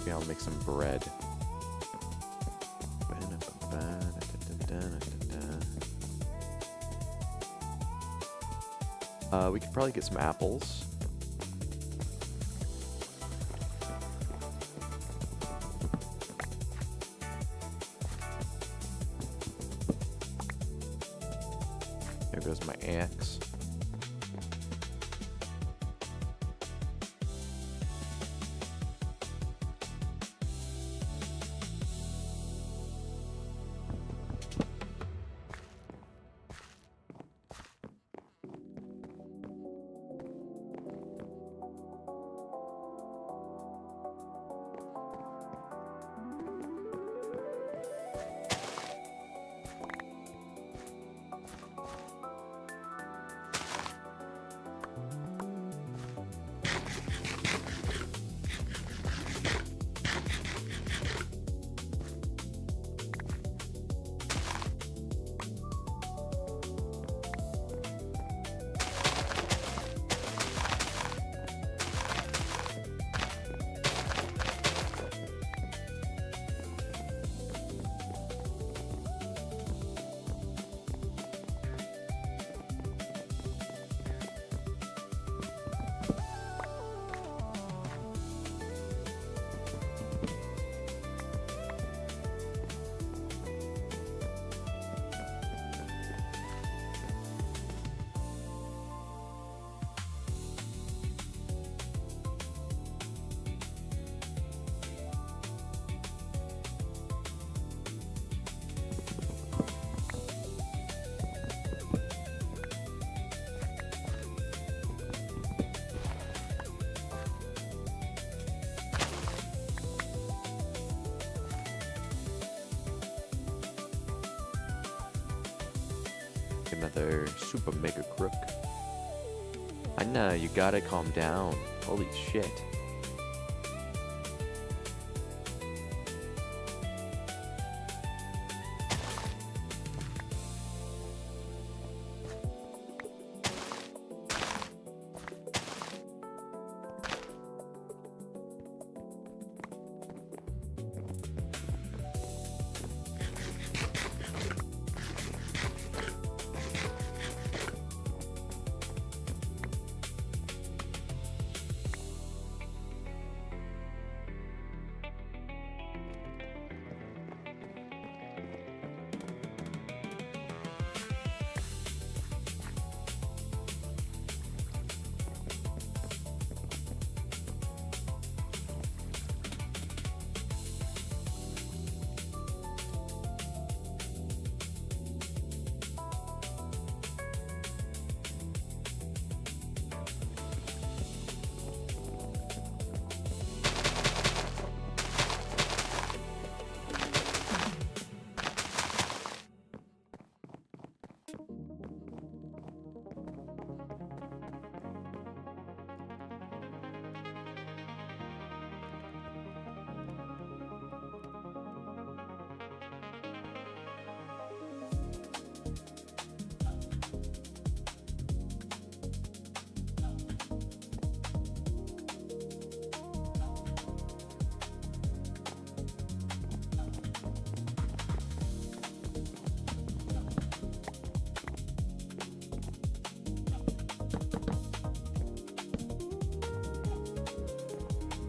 Speaker 1: Okay, I'll make some bread. We could probably get some apples. There goes my axe. Another super mega crook. I know, you gotta calm down. Holy shit.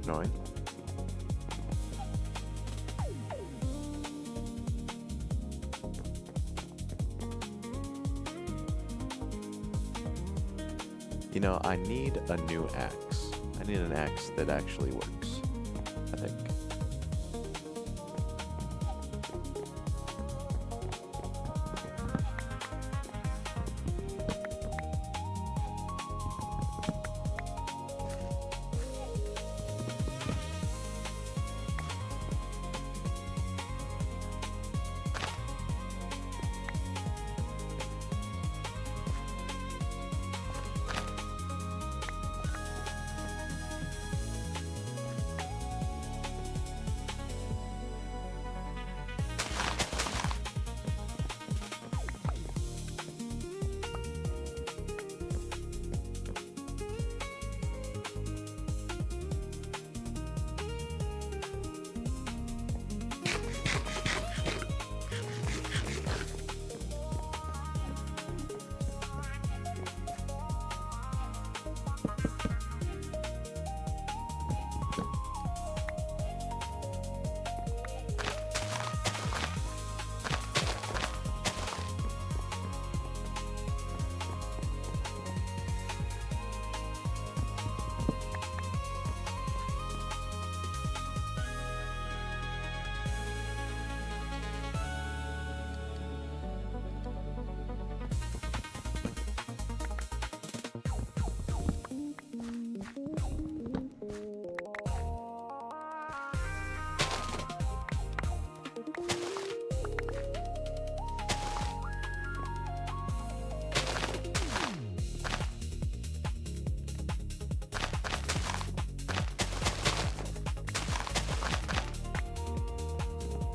Speaker 1: annoying. You know, I need a new axe. I need an axe that actually works, I think.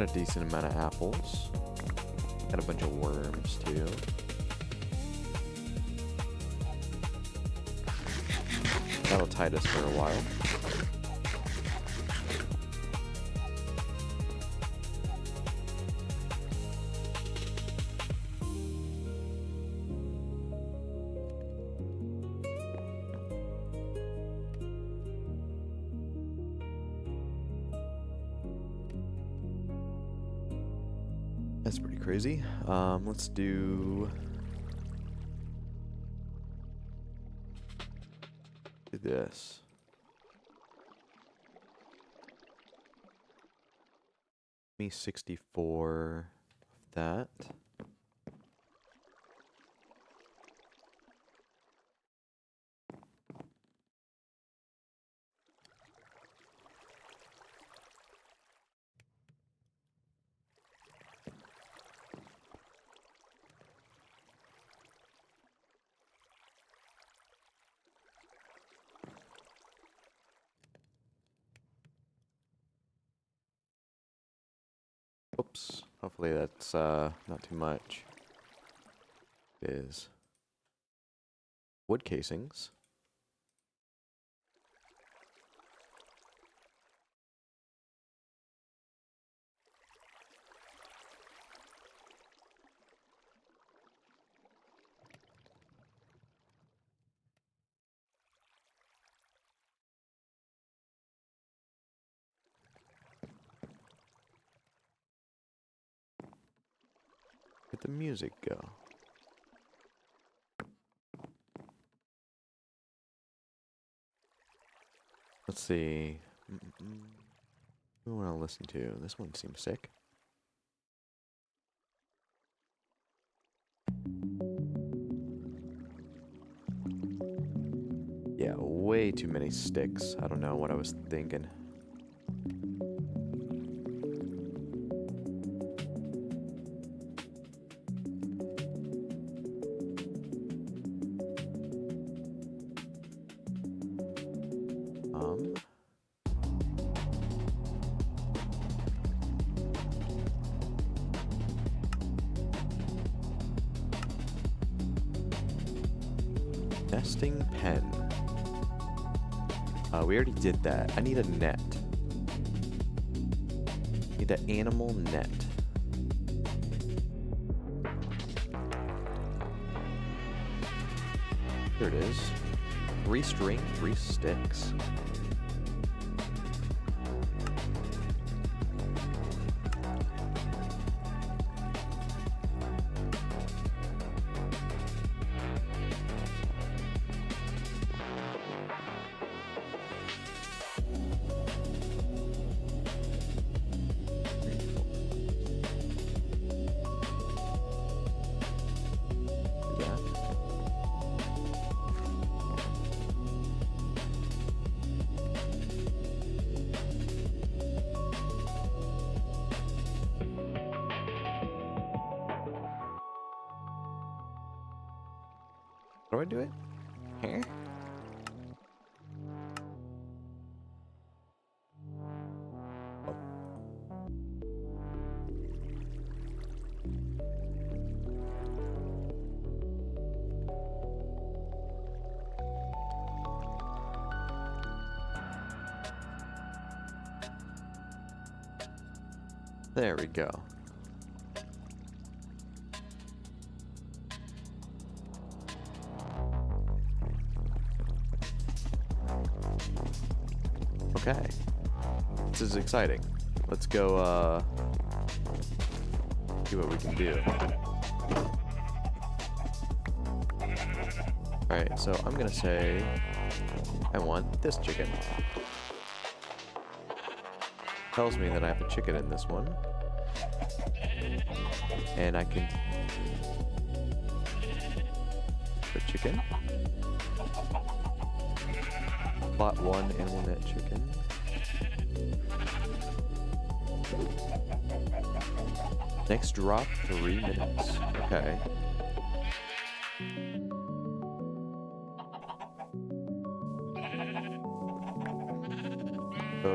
Speaker 1: A decent amount of apples. Got a bunch of worms too. That'll tide us for a while. That's pretty crazy. Let's do this. Me 64 of that. Oops. Hopefully that's not too much. It is. Wood casings. Let the music go. Let's see. What do I want to listen to? This one seems sick. Yeah, way too many sticks. I don't know what I was thinking. Nesting pen. We already did that. I need a net. Need an animal net. Here it is. 3 string, 3 sticks. How do I do it? Here? Oh. There we go. Okay. This is exciting. Let's go, see what we can do. Alright, so I'm gonna say I want this chicken. Tells me that I have a chicken in this one. And I can put chicken. Plot 1 animal net chicken. Next drop 3 minutes. Okay. So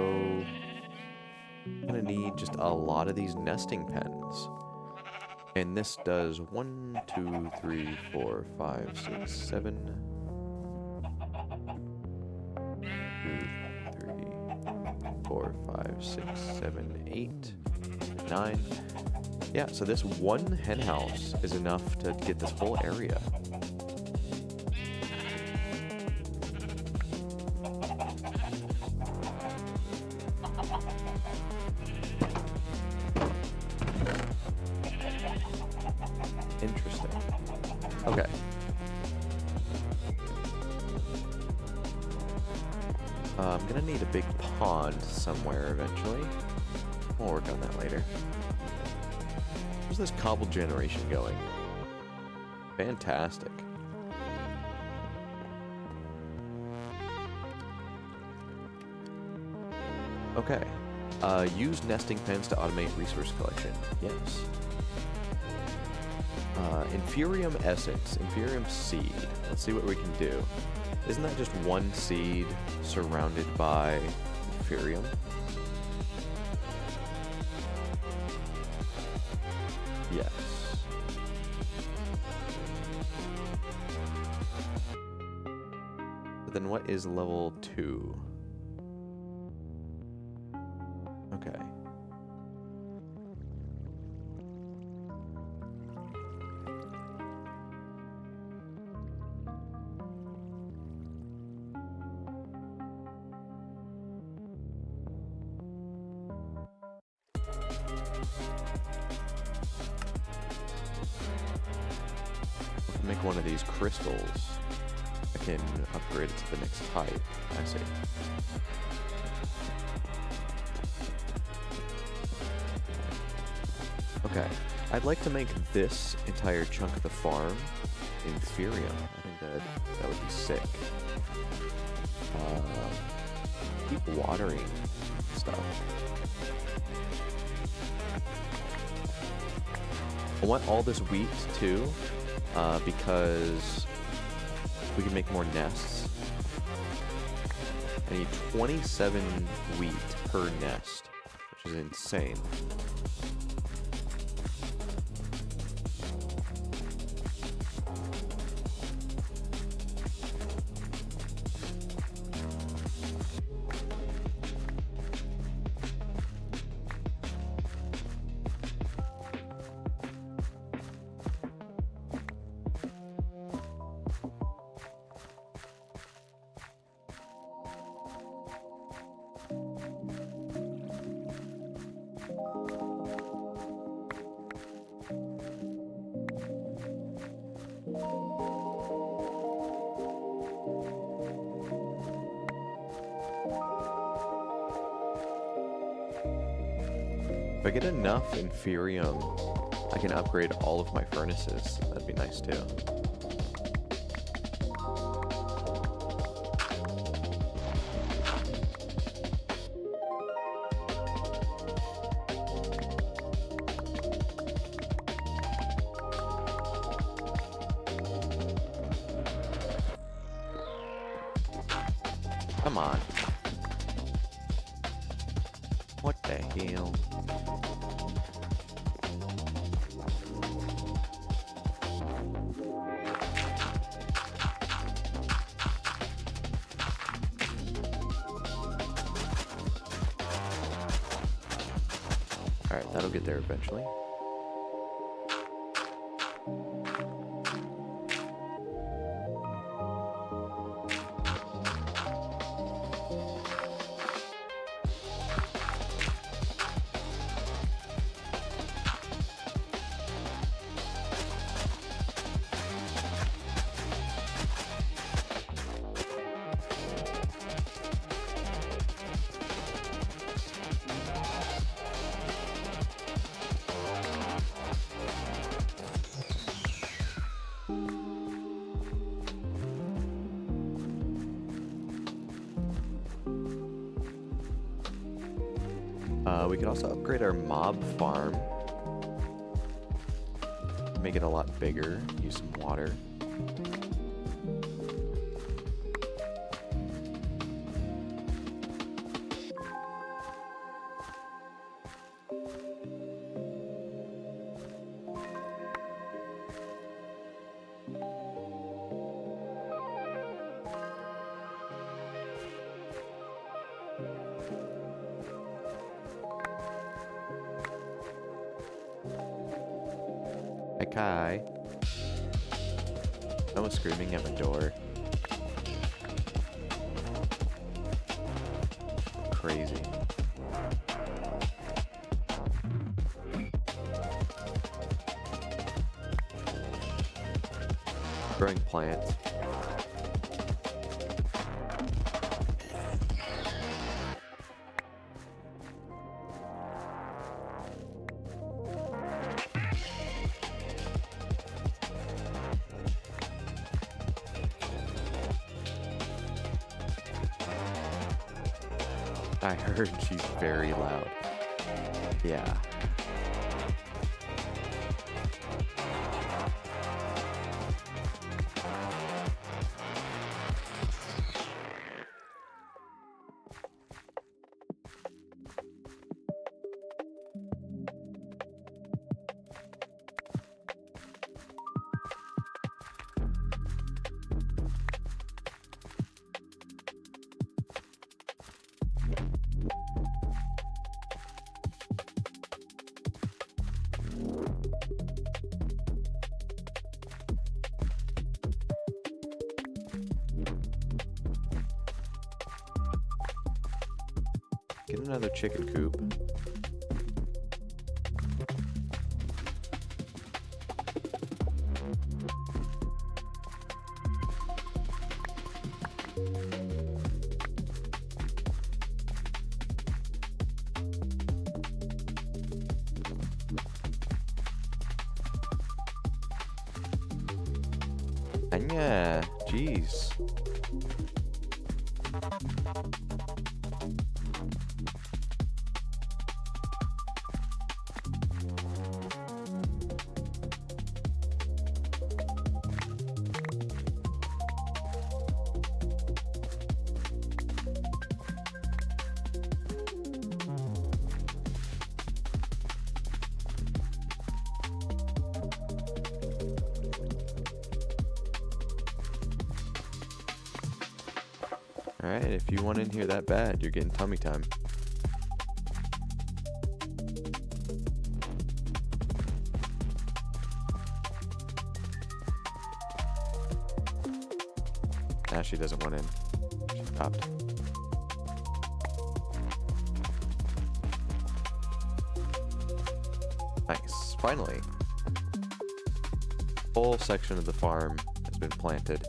Speaker 1: I'm gonna need just a lot of these nesting pens. And this does 1, 2, 3, 4, 5, 6, 7. 2, 3, 4, 5, 6, 7, 8, 9. Yeah, so this one hen house is enough to get this whole area. Interesting. Okay. I'm gonna need a big pond somewhere eventually. We'll work on that later. Where's this cobble generation going? Fantastic. Okay. Use nesting pens to automate resource collection. Yes. Inferium essence, inferium seed. Let's see what we can do. Isn't that just one seed surrounded by inferium? Yes. But then what is level 2? Okay. Make one of these crystals. I can upgrade it to the next type. I see. Okay. I'd like to make this entire chunk of the farm inferium. I think that would be sick. Keep watering stuff. I want all this wheat too. Because we can make more nests. I need 27 wheat per nest, which is insane. If I get enough inferium, I can upgrade all of my furnaces. That'd be nice too. Come on. What the hell? Alright, that'll get there eventually. We could also upgrade our mob farm. Make it a lot bigger. Use some water. Hi, Kai. Someone's screaming at my door. Crazy. Growing plants. I heard she's very loud. Yeah. Get another chicken coop. Anya, jeez. Alright, if you want in here that bad, you're getting tummy time. Nah, she doesn't want in. She stopped. Nice. Finally. Whole section of the farm has been planted.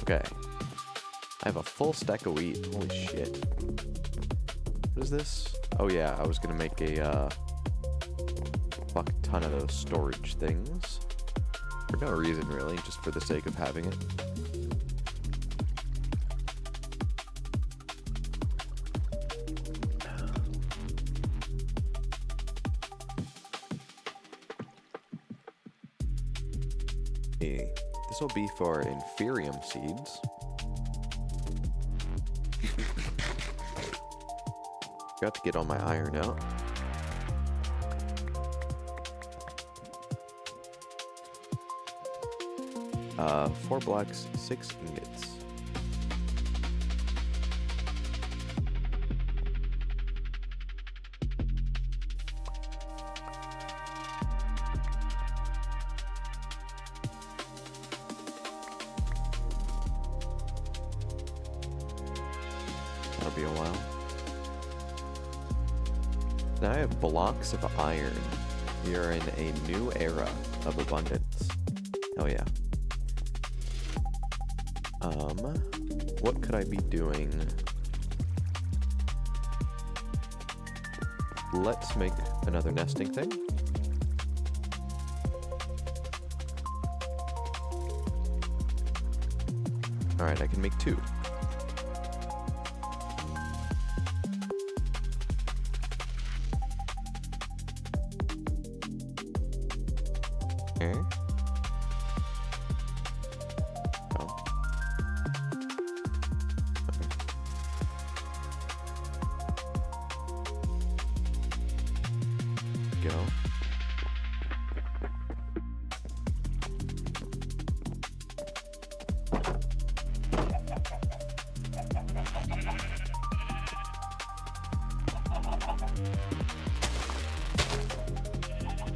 Speaker 1: Okay. I have a full stack of wheat. Holy shit. What is this? Oh yeah, I was gonna make a fuck ton of those storage things. For no reason really, just for the sake of having it. This will be for inferium seeds. Got to get all my iron out. Uh, 4 blocks, 6 ingots. That'll be a while. Now I have blocks of iron. We are in a new era of abundance. Hell yeah. What could I be doing? Let's make another nesting thing. Alright, I can make 2. Okay. Oh. Okay. Go.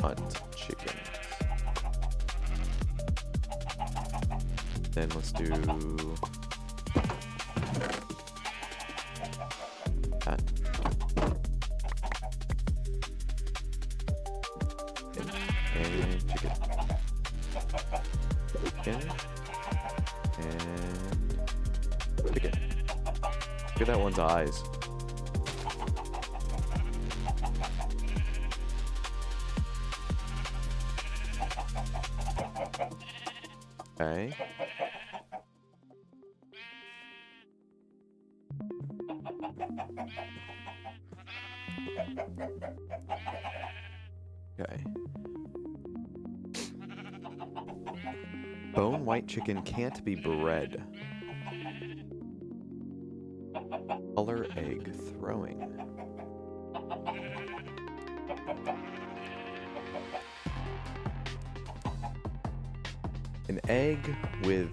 Speaker 1: Hunt chickens. Then let's do that. And chicken. Chicken. And chicken. Look at that one's eyes. Okay. Okay. Bone white chicken can't be bred. Color egg throwing. An egg with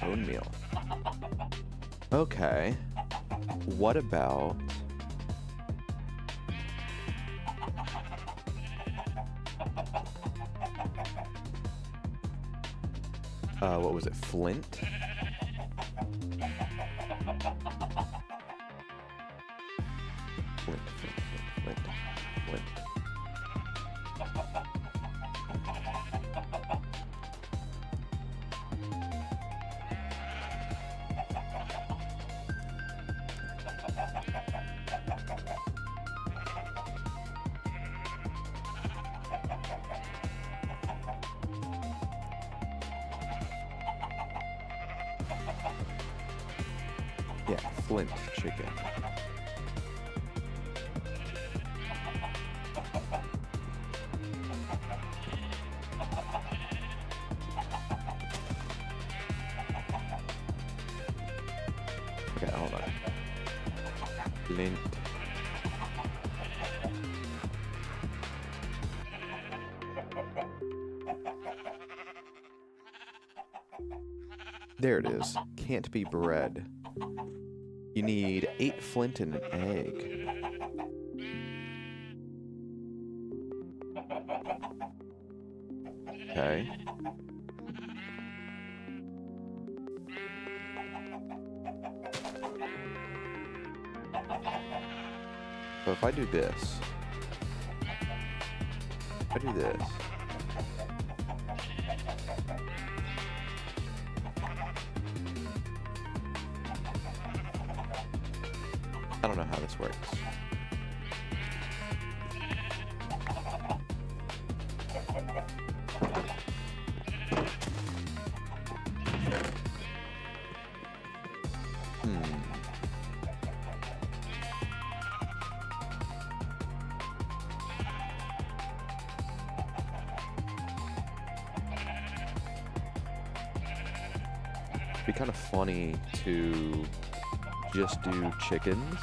Speaker 1: bone meal. Okay. What about what was it? Flint? Flint. Yeah, flint chicken. Okay, hold on. Flint. There it is. Can't be bred. You need 8 flint and an egg. Okay. So if I do this, if I do this, I don't know how this works. Be kind of funny to just do chickens.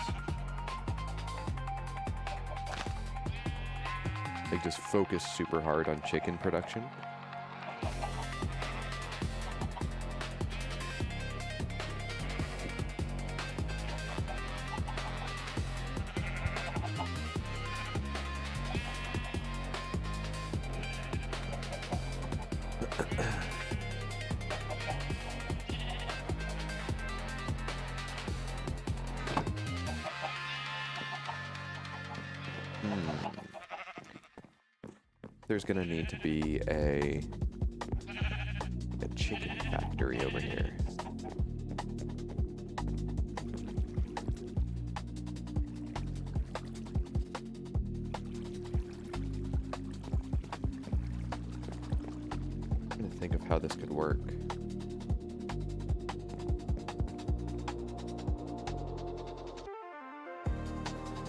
Speaker 1: Like just focus super hard on chicken production. There's gonna need to be a chicken factory over here. I'm trying to think of how this could work.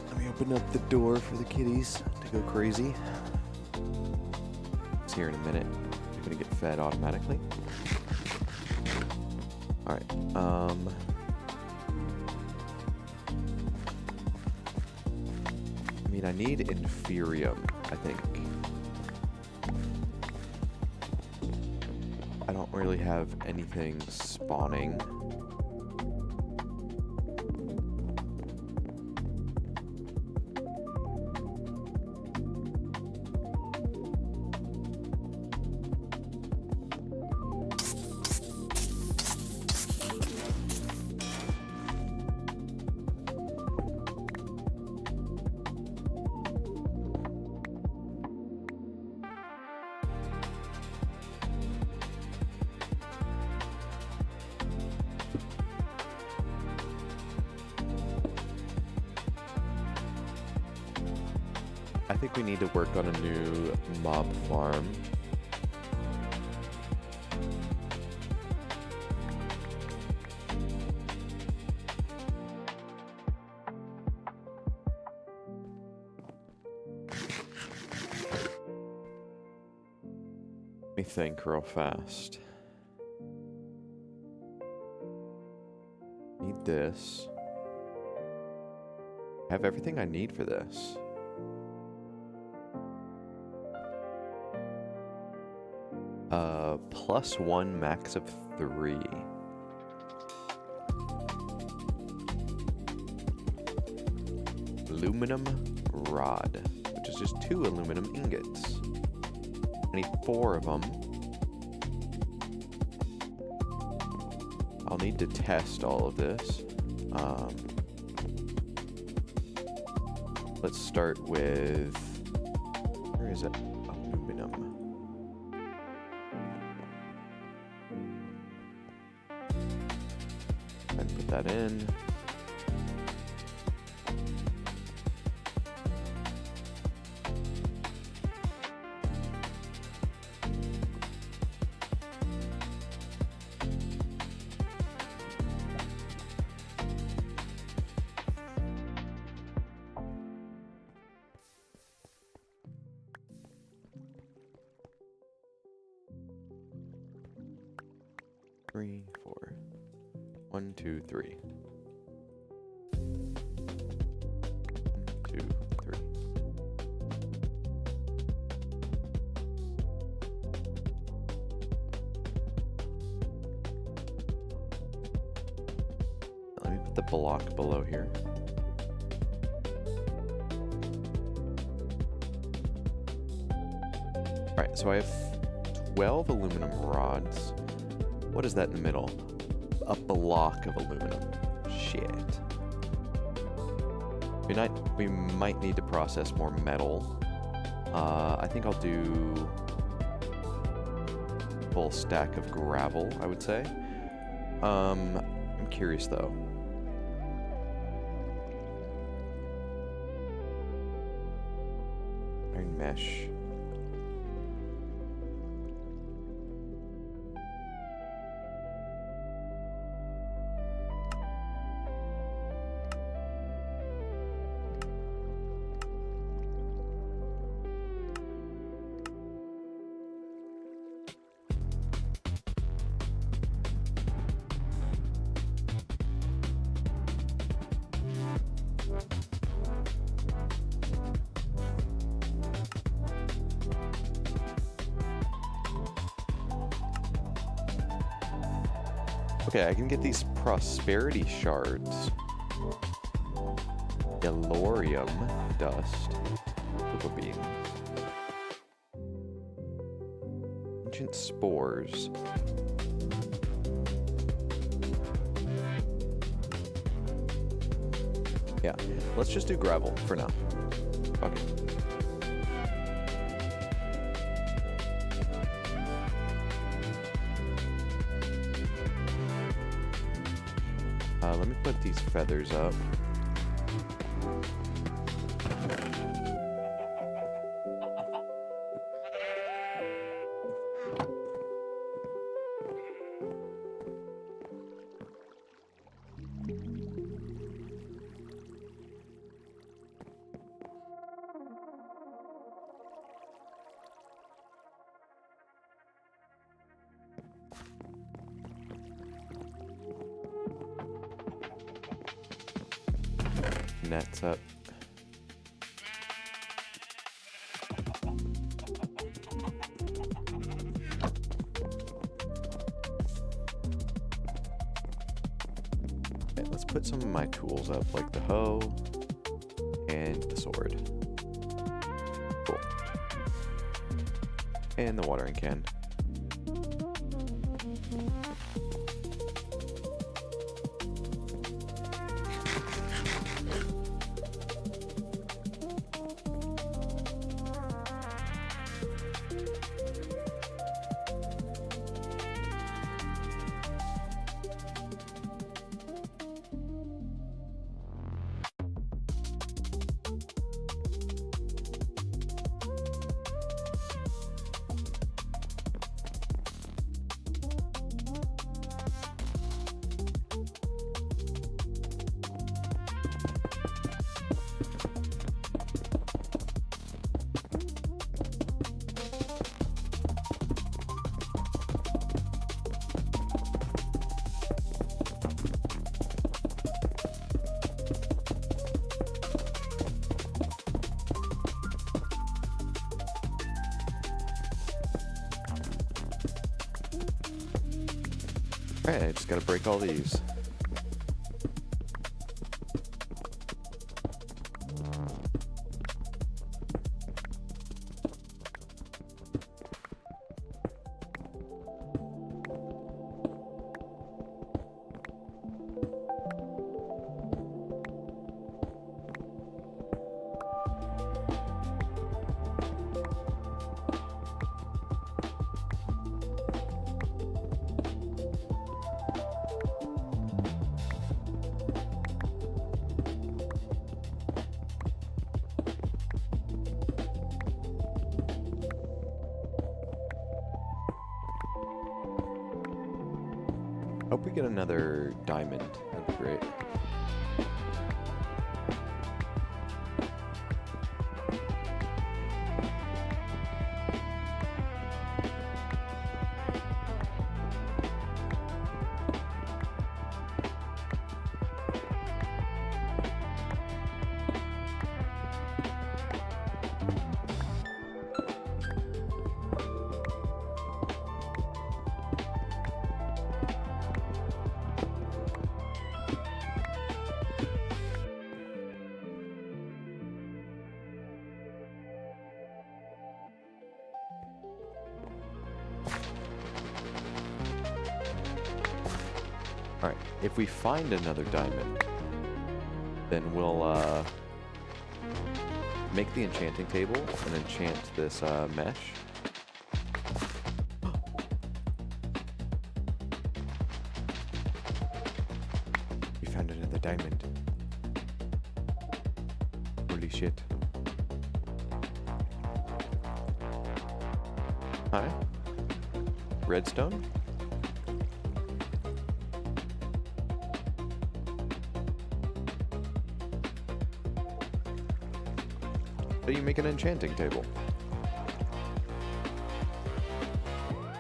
Speaker 1: Let me open up the door for the kitties to go crazy. Here in a minute. You're gonna get fed automatically. Alright, I mean, I need inferium, I think. I don't really have anything spawning. I think we need to work on a new mob farm. Let me think real fast. Need this. I have everything I need for this. +1 max of 3. Aluminum rod, which is just 2 aluminum ingots. I need 4 of them. I'll need to test all of this. Let's start with, where is it? Aluminum. And put that in. Three, 4. 1, 2, 3. 1, 2, 3. Let me put the block below here. Alright, so I have 12 aluminum rods. What is that in the middle? A block of aluminum. Shit. We might need to process more metal. I think I'll do a full stack of gravel, I would say. I'm curious though. mesh. Okay, I can get these prosperity shards. Delorium dust. Purple beans. Ancient spores. Yeah, let's just do gravel for now. Okay. Let me put these feathers up. Nets up. Okay, let's put some of my tools up, like the hoe and the sword. Cool. And the watering can. Alright, I just gotta break all these. Hope we get another diamond. That'd be great. Alright, if we find another diamond, then we'll make the enchanting table and enchant this mesh. We found another diamond. Holy shit. redstone. So you make an enchanting table.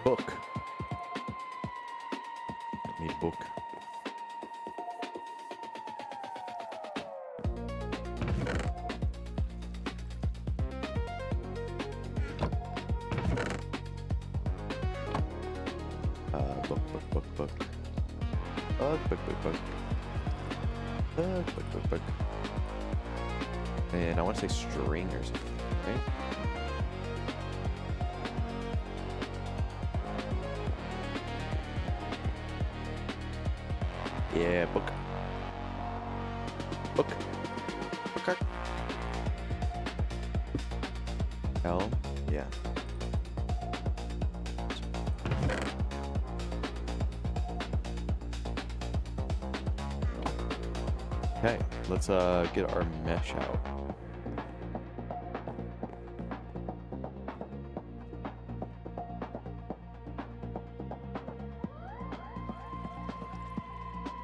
Speaker 1: Book. Need book. Book. Book. And I want to say string or something, right? Yeah, book. Okay. L, yeah. Okay, let's get our mesh out.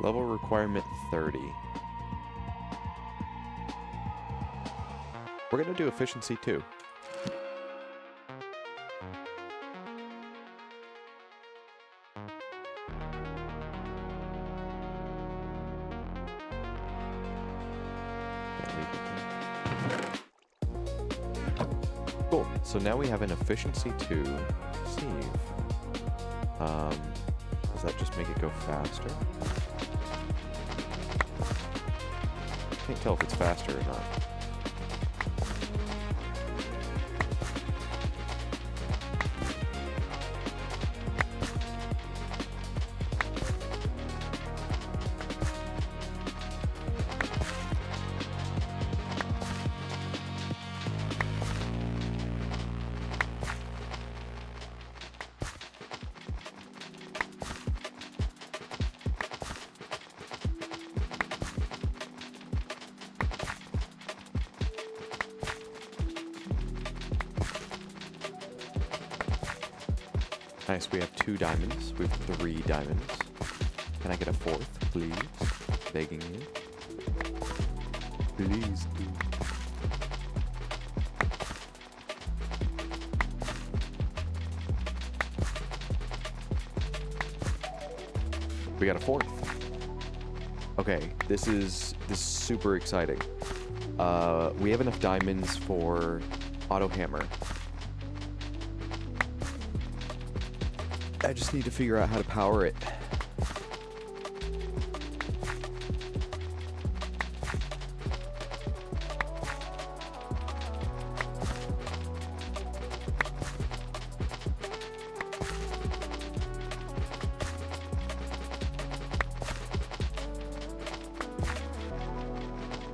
Speaker 1: Level requirement 30. We're gonna do efficiency too. Cool. So now we have an efficiency 2 sieve. Does that just make it go faster? Can't tell if it's faster or not. Nice, we have 2 diamonds. We have 3 diamonds. Can I get a 4th, please? Begging you. Please do. We got a 4th. Okay, this is super exciting. We have enough diamonds for auto hammer. I just need to figure out how to power it.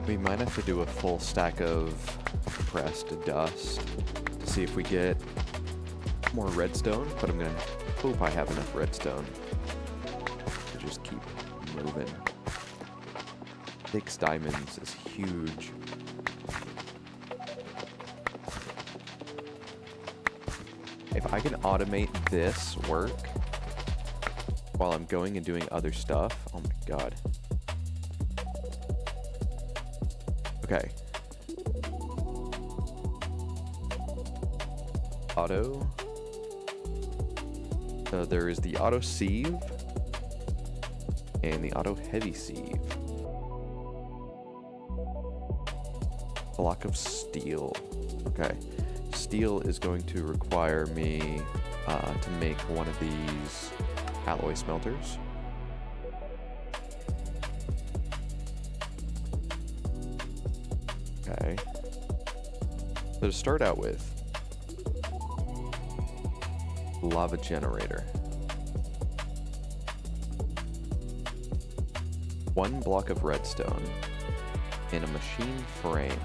Speaker 1: We might have to do a full stack of compressed dust to see if we get more redstone, but I'm gonna hope I have enough redstone to just keep moving. 6 diamonds is huge. If I can automate this work while I'm going and doing other stuff, oh my god. Okay. Auto. There is the auto sieve and the auto heavy sieve. Block of steel. Okay. Steel is going to require me to make one of these alloy smelters. Okay. So to start out with, lava generator. 1 block of redstone in a machine frame.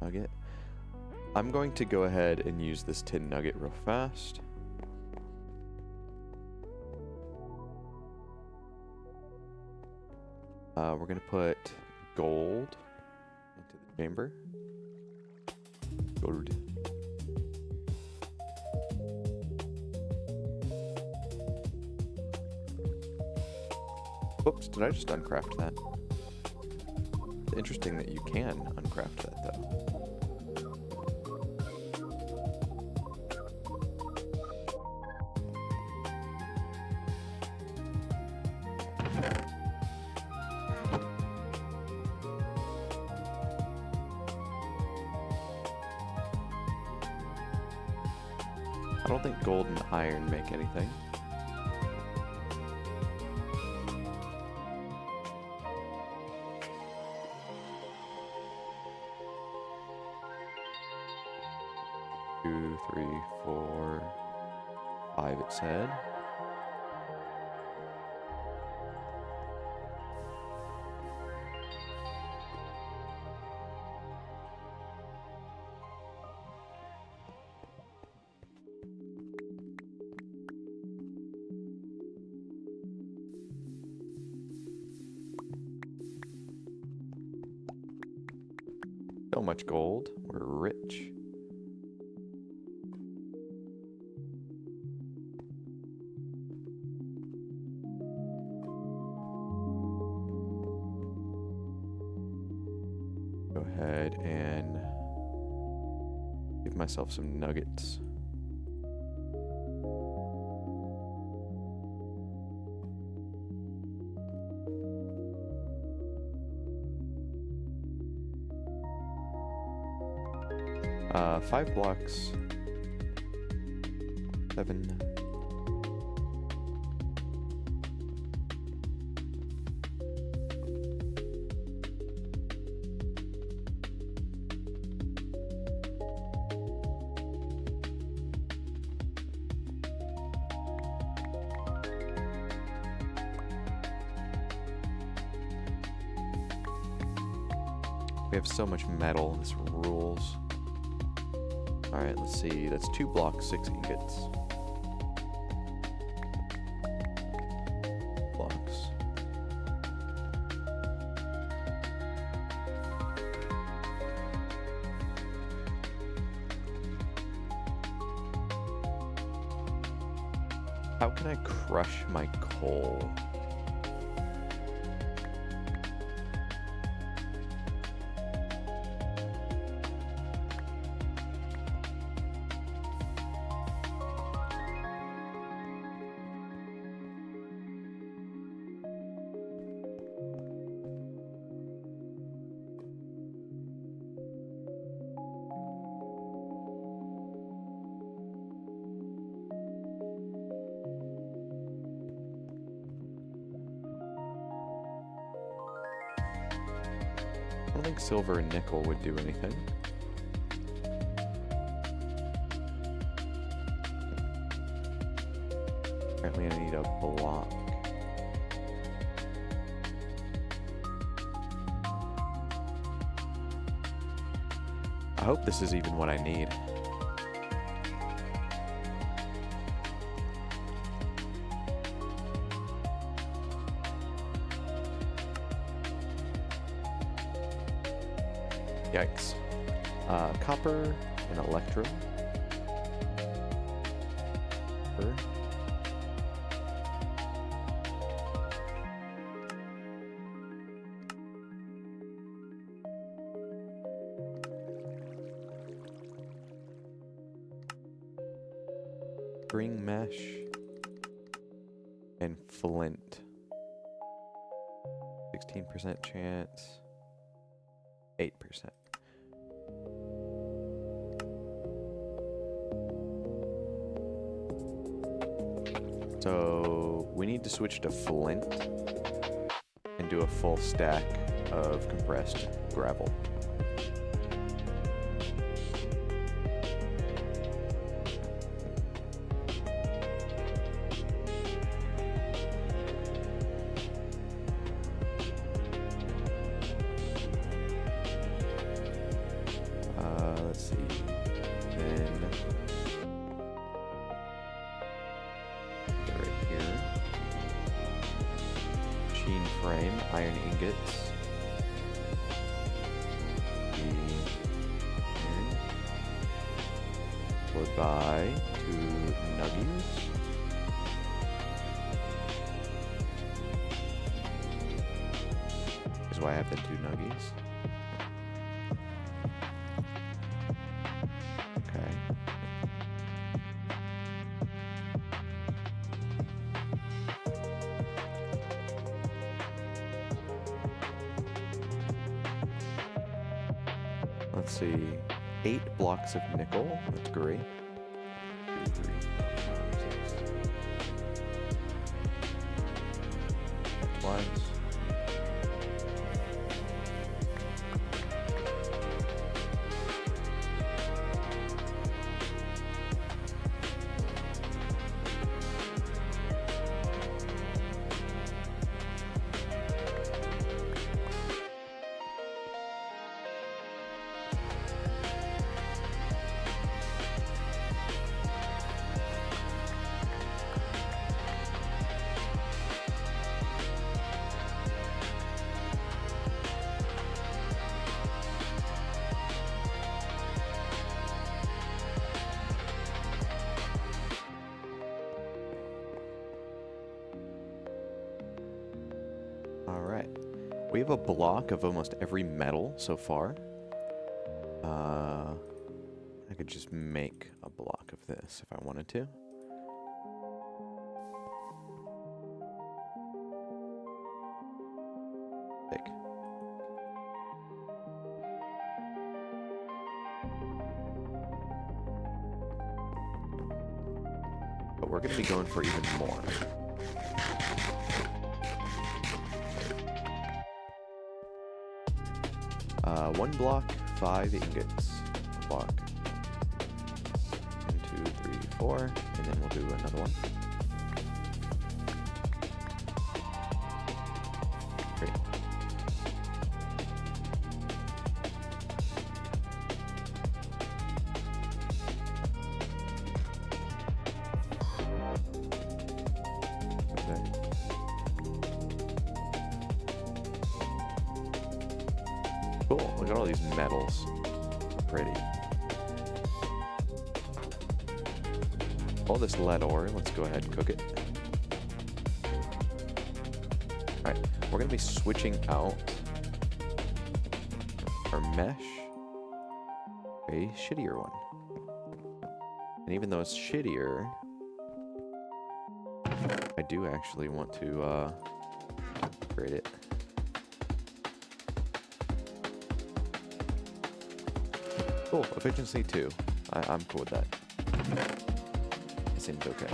Speaker 1: Nugget. I'm going to go ahead and use this tin nugget real fast. We're going to put gold into the chamber. Gold. Whoops, did I just uncraft that? It's interesting that you can uncraft that, though. I don't think gold and iron make anything. Two, three, four, five, it said. So much gold. We're rich. Go ahead and give myself some nuggets. Five blocks. 7. We have so much metal, this rules. Alright, let's see. That's 2 blocks, 6 ingots. Blocks. How can I crush my coal? I don't think silver and nickel would do anything. Apparently I need a block. I hope this is even what I need. Yikes. Copper and electrum. Copper. String mesh and flint. 16% chance. 8%. So we need to switch to flint and do a full stack of compressed gravel. Let's see. Then right here. Machine frame, iron ingots. Followed by 2 nuggies. why I have the 2 nuggies. Okay. Let's see. 8 blocks of nickel. That's great. 2, 3, 4, 5, 6. Twice. Alright. We have a block of almost every metal so far. I could just make a block of this if I wanted to. Thick. But we're going to be going for even more. One block, 5 ingots. A block. 1, 2, 3, 4, and then we'll do another one. Great. Okay. Cool, look at all these metals. Pretty. All this lead ore, let's go ahead and cook it. Alright, we're going to be switching out our mesh for a shittier one. And even though it's shittier, I do actually want to upgrade it. Cool, efficiency 2. I'm cool with that. It seems okay.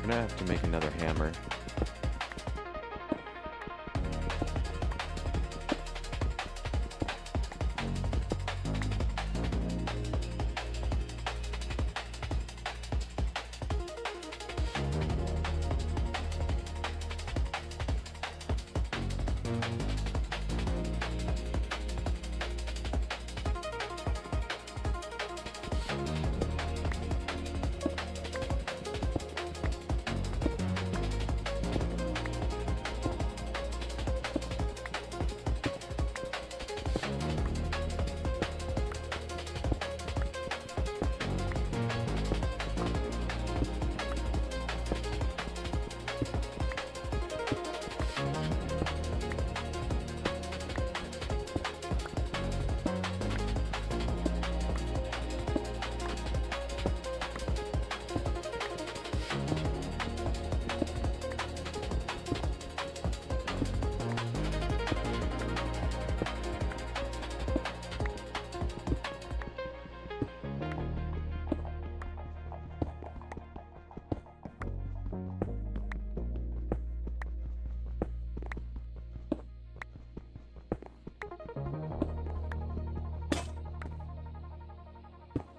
Speaker 1: I'm gonna have to make another hammer.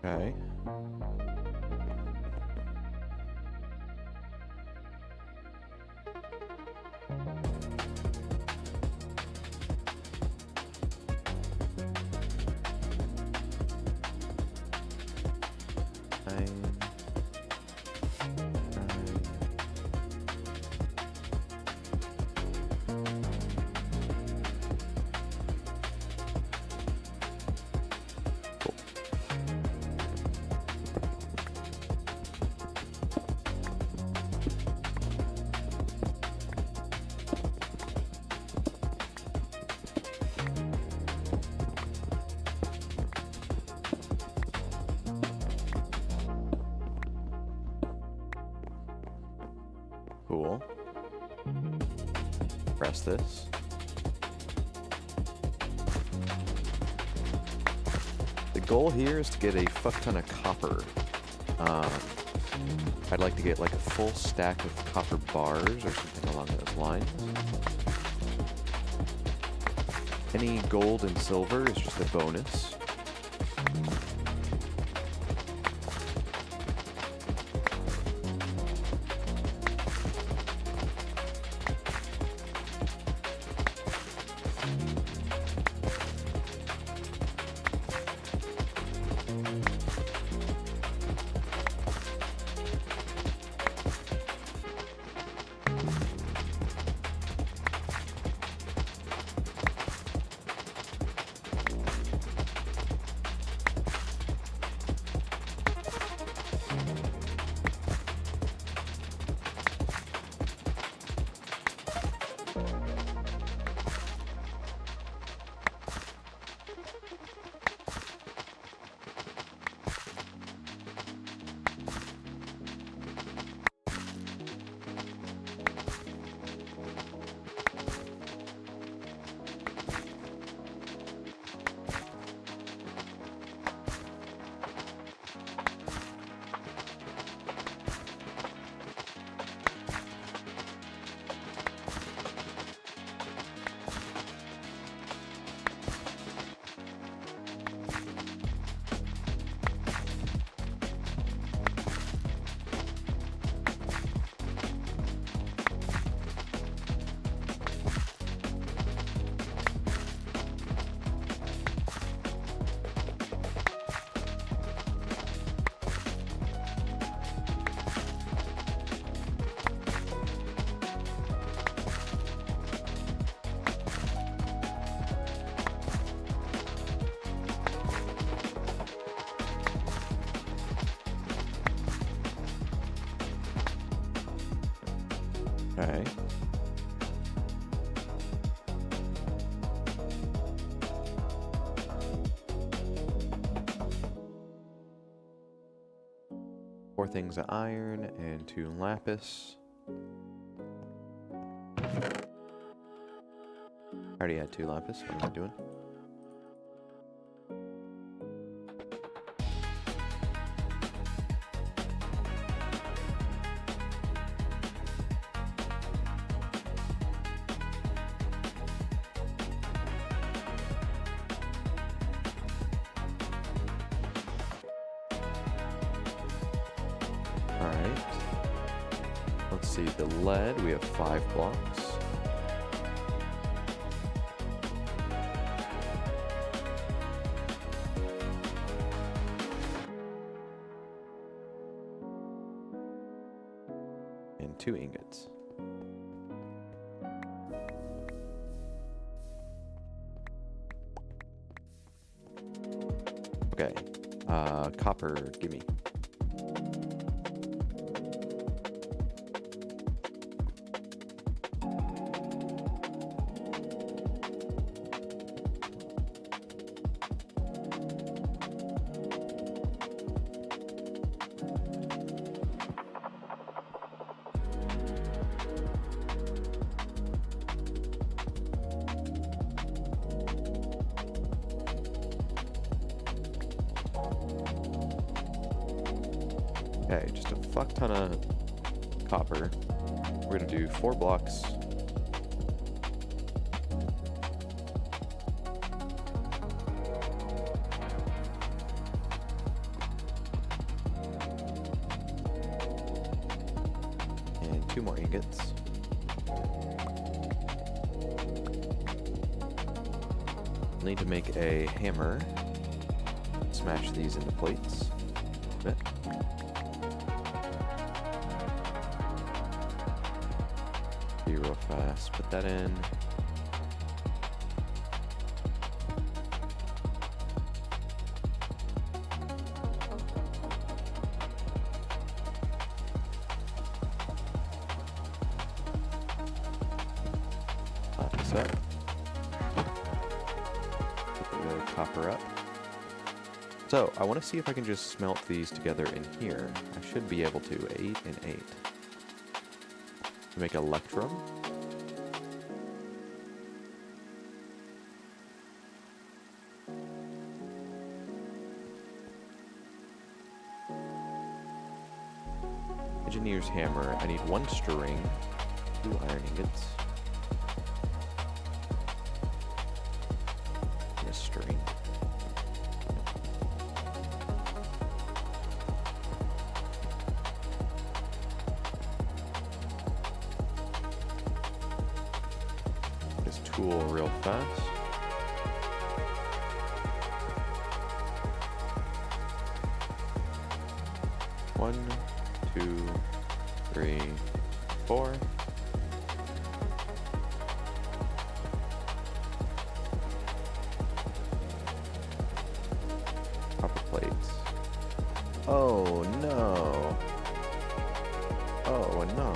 Speaker 1: Okay. Cool. Press this. The goal here is to get a fuck ton of copper. I'd like to get like a full stack of copper bars or something along those lines. Any gold and silver is just a bonus. Okay. Four things of iron and 2 lapis. I already had 2 lapis. What am I doing? Alright. Let's see, the lead, we have 5 blocks. And 2 ingots. Okay. Copper, gimme. Okay, just a fuck ton of copper. We're gonna do 4 blocks. And 2 more ingots. Need to make a hammer. Smash these into plates. Bit. Be real fast. Put that in. Lock this up. Put the copper up. So, I want to see if I can just smelt these together in here. I should be able to. 8 and 8. to make electrum. Engineer's hammer. I need 1 string, 2 iron ingots, and a string. This tool real fast. One, 2, 3, 4. Copper plates. Oh no. Oh no.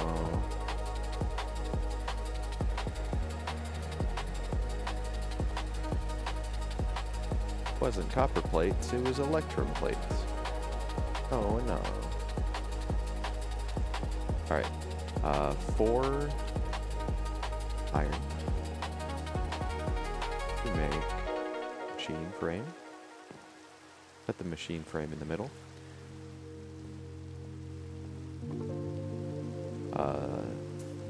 Speaker 1: It wasn't copper plates, it was electrum plates. Oh no. Alright, 4 iron to make machine frame. Put the machine frame in the middle.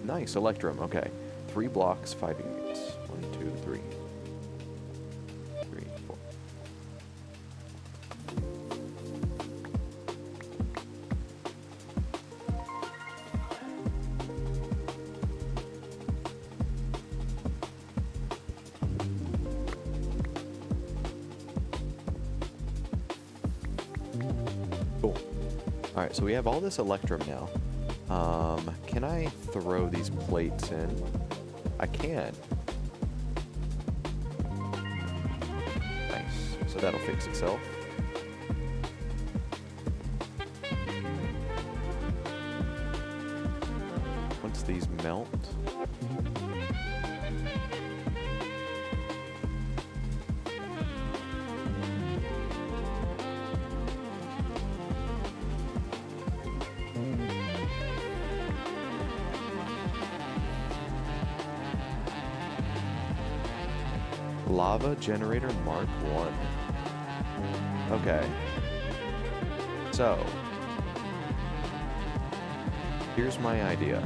Speaker 1: Nice, electrum, okay. 3 blocks, 5 ingots. 1, 2, 3. 3, 4. Cool. Alright, so we have all this electrum now. Can I throw these plates in? I can. Nice. So that'll fix itself. Once these melt, Lava generator Mark 1. Okay. So, here's my idea.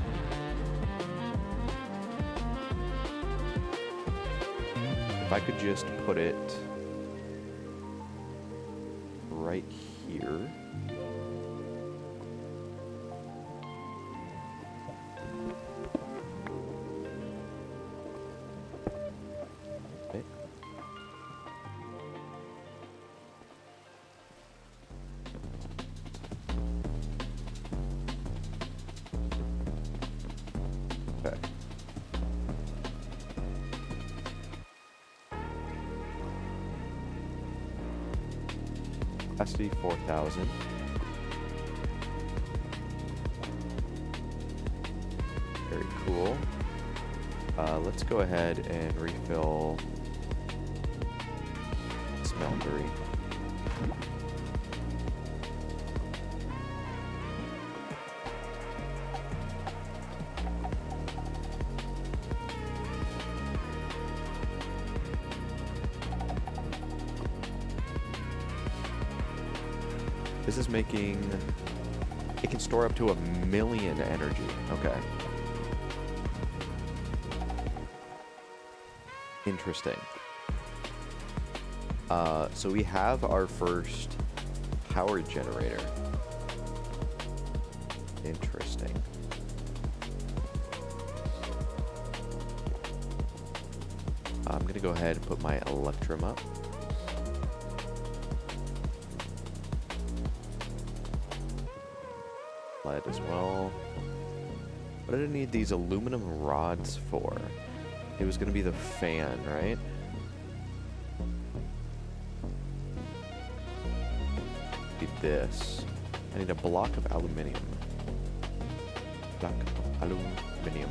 Speaker 1: If I could just put it right here. Okay. Capacity 4,000. Very cool. Let's go ahead and refill smeltery. This is making... It can store up to 1,000,000 energy. Okay. Interesting. So we have our first power generator. Interesting. I'm gonna go ahead and put my electrum up. Lead as well. What did I need these aluminum rods for? It was gonna be the fan, right? Need this. I need a block of aluminium. Block of aluminium.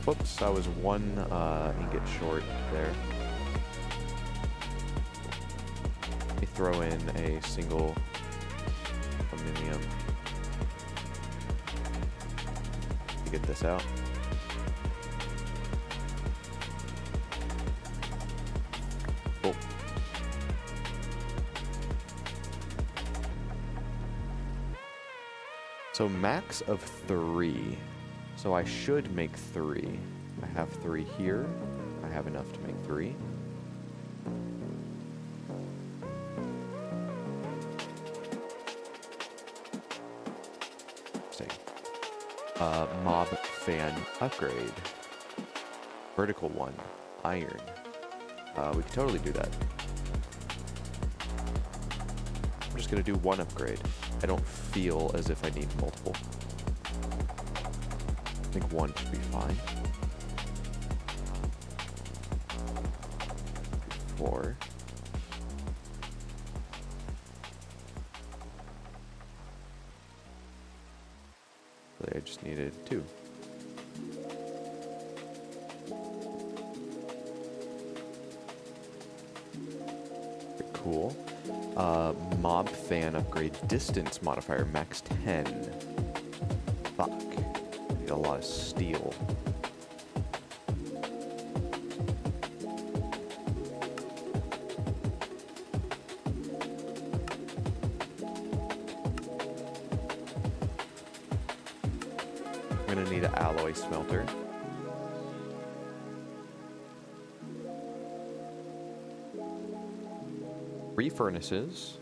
Speaker 1: Whoops, I was one ingot short there. Let me throw in a single aluminum to get this out. Cool. So max of 3. So I should make 3. I have 3 here. I have enough to make 3. Interesting. Mob fan upgrade. Vertical 1. Iron. We could totally do that. I'm just gonna do 1 upgrade. I don't feel as if I need multiple. I think 1 should be fine. 4. Really, I just needed 2. Cool. Mob fan upgrade distance modifier max 10. Fuck. Need a lot of steel. I'm gonna need an alloy smelter. Three furnaces.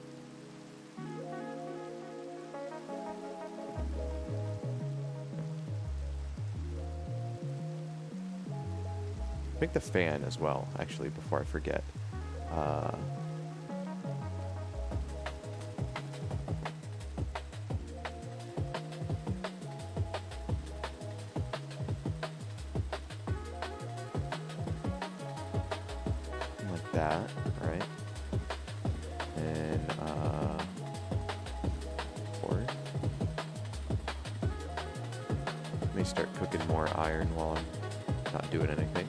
Speaker 1: Make the fan as well, actually, before I forget. Like that, right? And, 4. Let me start cooking more iron while I'm not doing anything.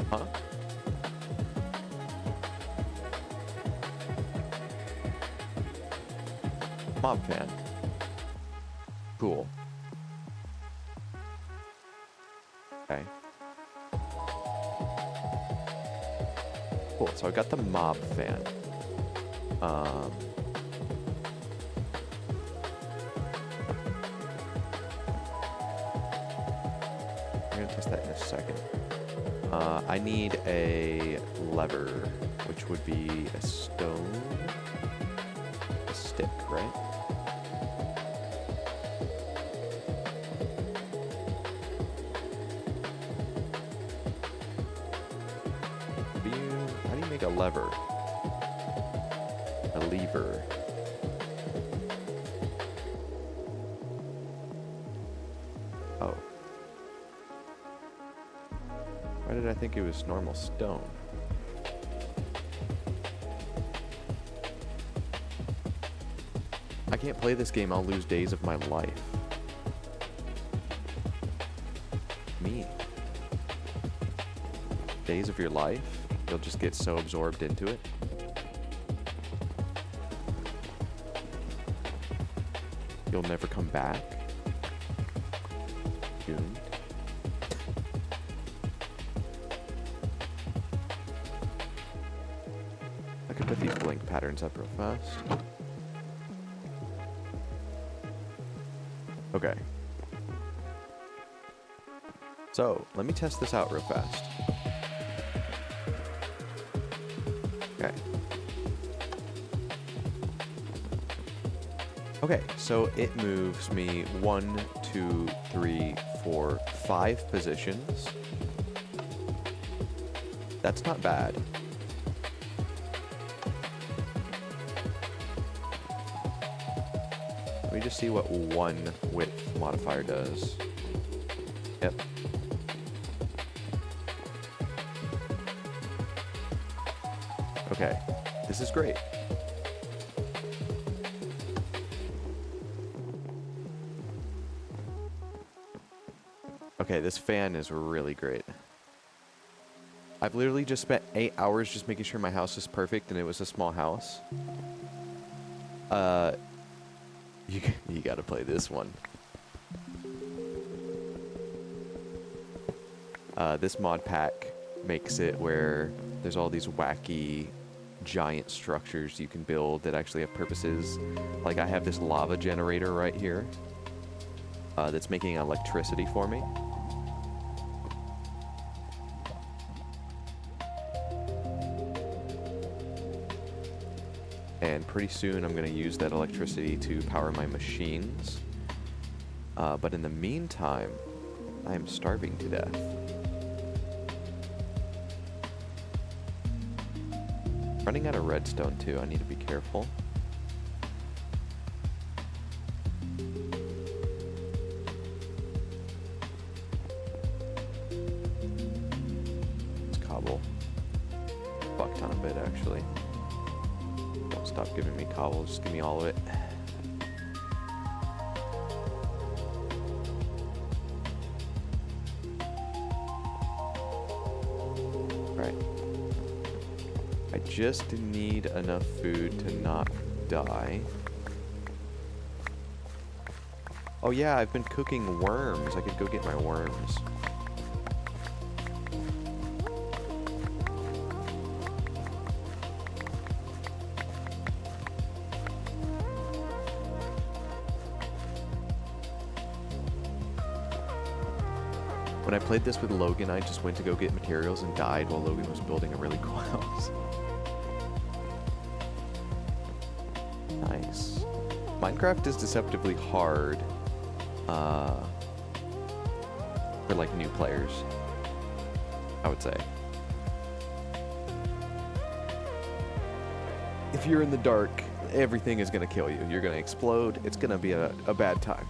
Speaker 1: Huh? Mob fan. Cool. Okay. Cool, so I got the mob fan. I'm gonna test that in a second. I need a lever, which would be a stone, a stick, right? How do you make a lever? A lever. Oh. Why did I think it was normal stone? I can't play this game, I'll lose days of my life. Me. Days of your life? You'll just get so absorbed into it. You'll never come back. Doomed. I could put these blink patterns up real fast. Okay. So, let me test this out real fast. Okay. Okay, so it moves me 1, 2, 3, 4, 5 positions. That's not bad. Let me just see what 1 width modifier does. Yep. Okay, this is great. Okay, this fan is really great. I've literally just spent 8 hours just making sure my house is perfect, and it was a small house. You gotta play this one. This mod pack makes it where there's all these wacky giant structures you can build that actually have purposes. Like I have this lava generator right here that's making electricity for me. And pretty soon I'm going to use that electricity to power my machines. But in the meantime, I am starving to death. Running out of redstone too, I need to be careful. Let's cobble. Fuck ton of it actually. Don't stop giving me cobble, just give me all of it. Alright. I just need enough food to not die. Oh yeah, I've been cooking worms. I could go get my worms. When I played this with Logan, I just went to go get materials and died while Logan was building a really cool house. Nice. Minecraft is deceptively hard for like new players, I would say. If you're in the dark, everything is gonna kill you. You're gonna explode. It's gonna be a bad time.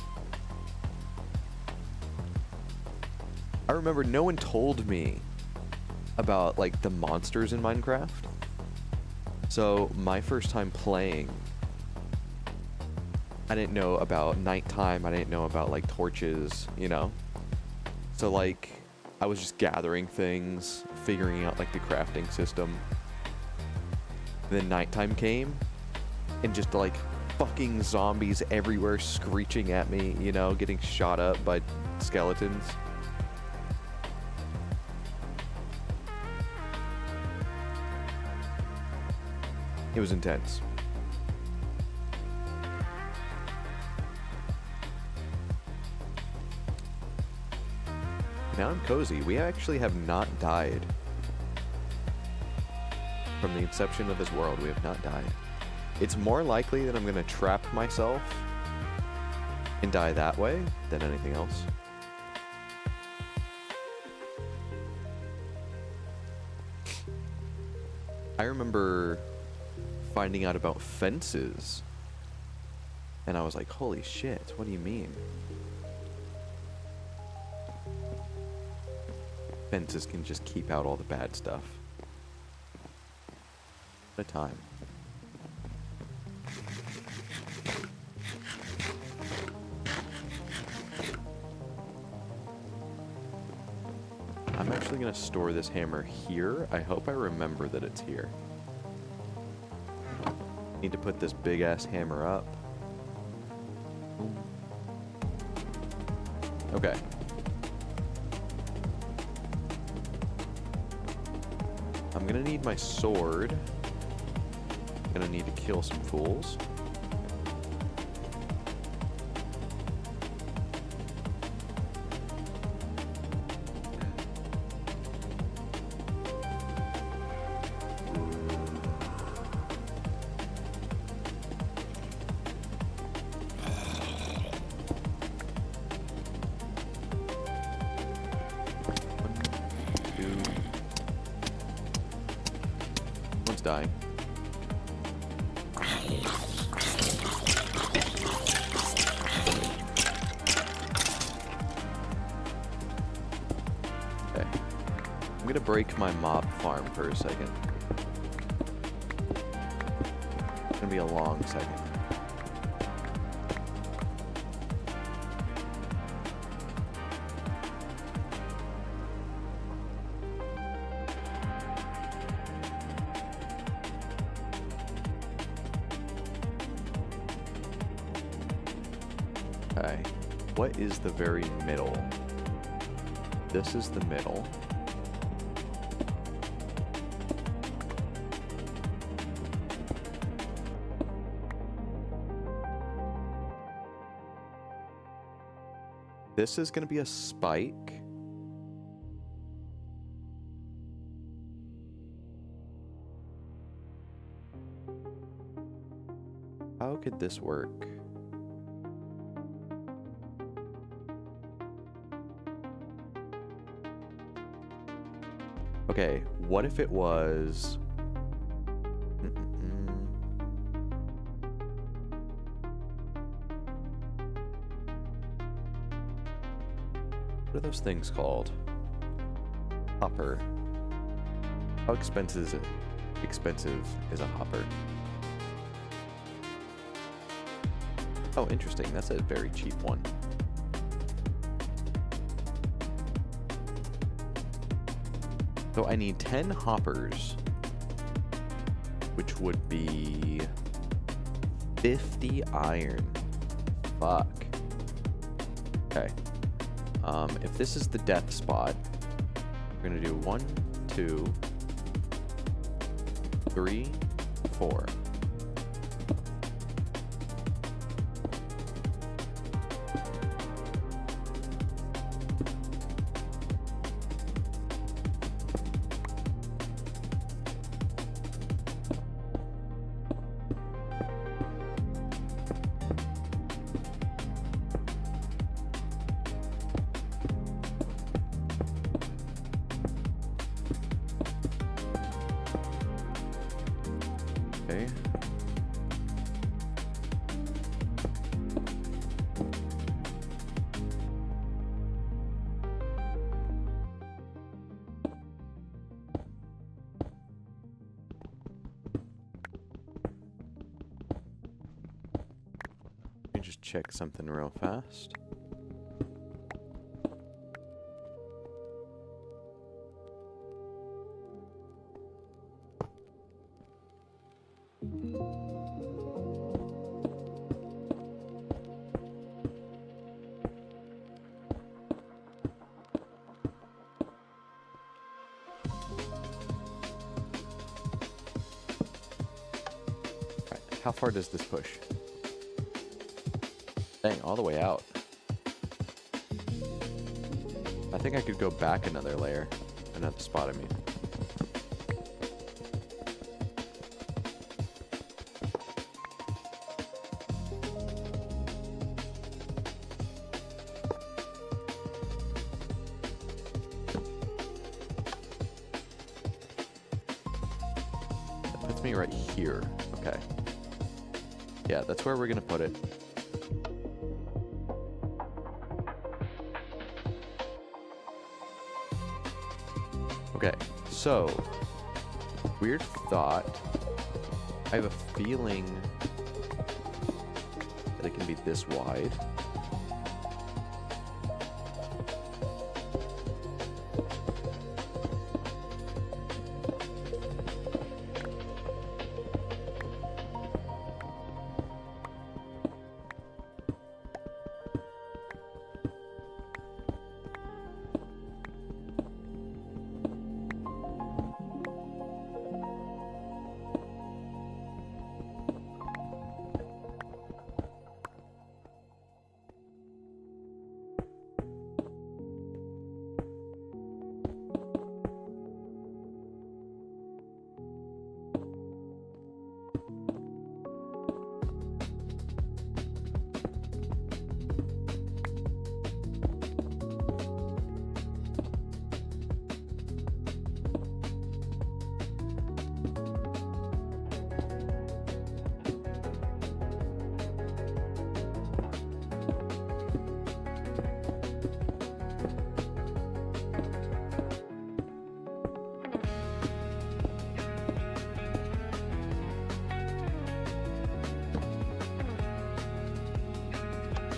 Speaker 1: I remember no one told me about like the monsters in Minecraft. So my first time playing, I didn't know about nighttime. I didn't know about like torches, you know? So like I was just gathering things, figuring out like the crafting system. Then nighttime came and just like fucking zombies everywhere screeching at me, you know, getting shot up by skeletons. It was intense. Now I'm cozy. We actually have not died. From the inception of this world, we have not died. It's more likely that I'm going to trap myself and die that way than anything else. I remember finding out about fences, and I was like, holy shit, what do you mean? Fences can just keep out all the bad stuff. What a time. I'm actually gonna store this hammer here. I hope I remember that it's here. Need to put this big ass hammer up. Okay. I'm gonna need my sword. I'm gonna need to kill some fools. Dying. Okay. I'm gonna break my mob farm for a second. It's gonna be a long second. Okay. What is the very middle? This is the middle. This is going to be a spike. How could this work? Okay, what if it was... What are those things called? Hopper. How expensive is it? Expensive is a hopper. Oh, interesting. That's a very cheap one. So I need 10 hoppers, which would be 50 iron. Fuck. Okay. If this is the death spot, we're gonna do 1, 2, 3, 4. Okay. Let me just check something real fast. How far does this push? Dang, all the way out. I think I could go back another layer. Another spot, I mean. That puts me right here. Okay. Yeah, that's where we're gonna put it. Okay, so weird thought. I have a feeling that it can be this wide.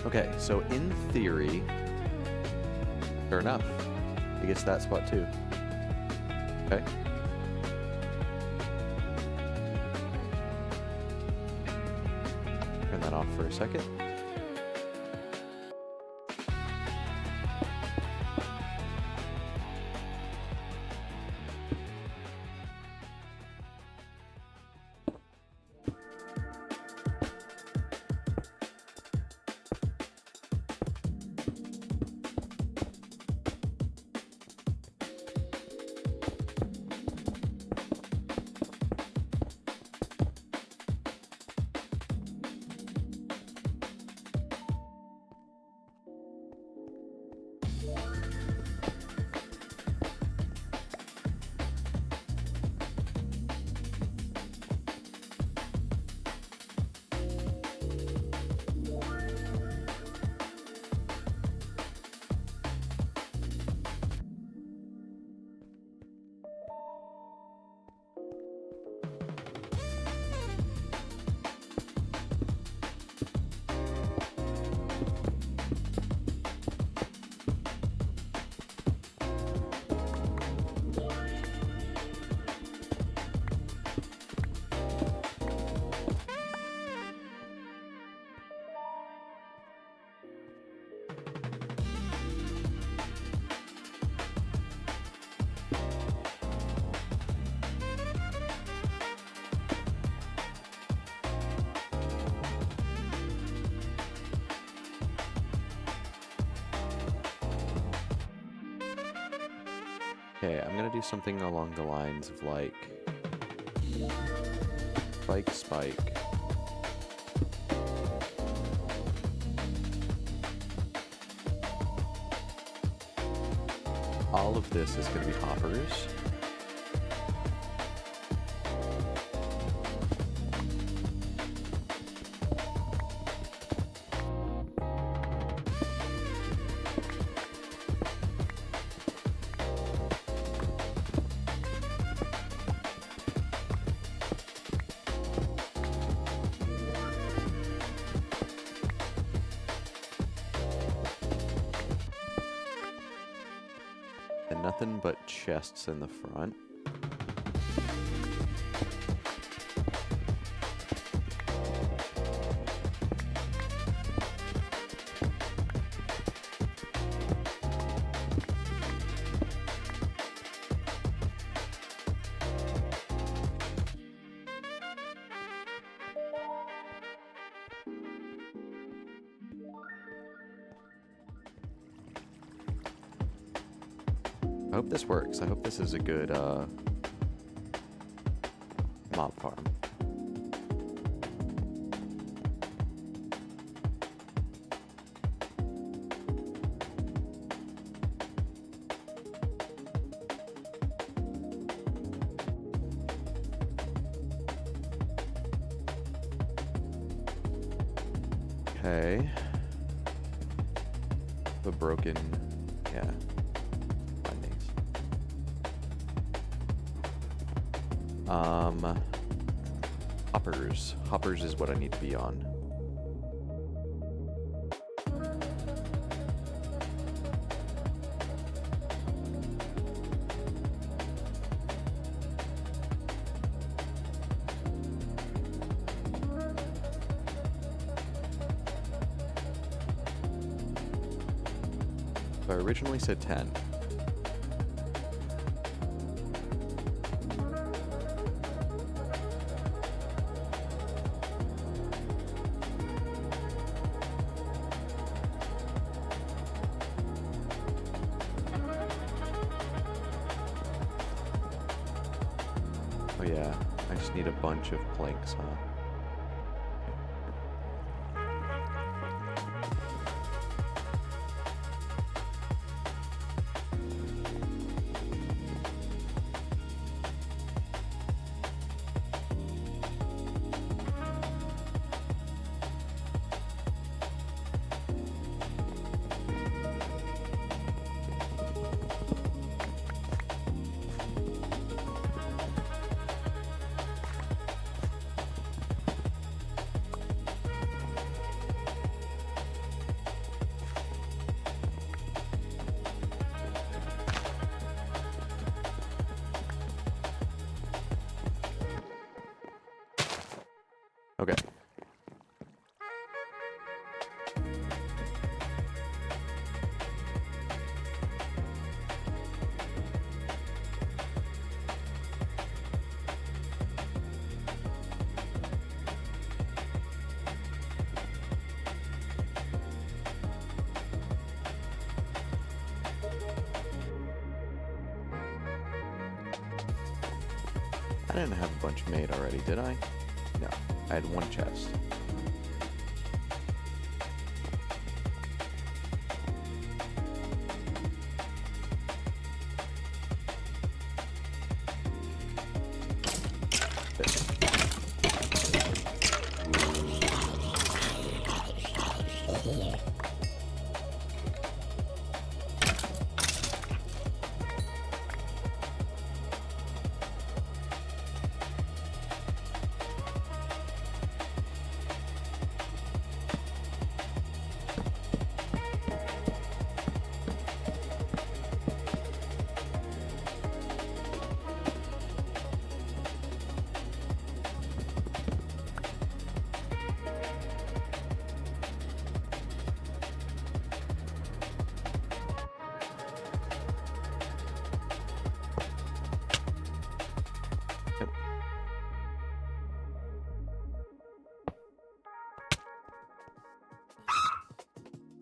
Speaker 1: Okay, so in theory, fair enough. I guess that spot too. Okay. Turn that off for a second. Okay, I'm gonna do something along the lines of like spike, spike. All of this is gonna be hoppers. And nothing but chests in the front. I hope this works. I hope this is a good mob farm. Okay. The broken, yeah. Hoppers. Hoppers is what I need to be on. So I originally said 10. Oh yeah, I just need a bunch of planks, huh? Okay. I didn't have a bunch made already, did I? No, I had one chest.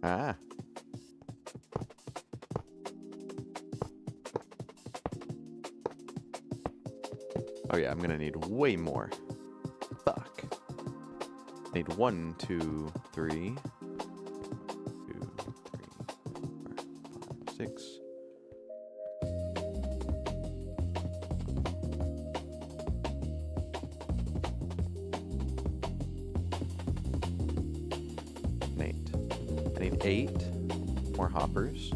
Speaker 1: Ah. Oh yeah, I'm gonna need way more. Fuck. Need 1, 2, 3. 2, 3, 4, 5, 6. And 8. I need 8 more hoppers.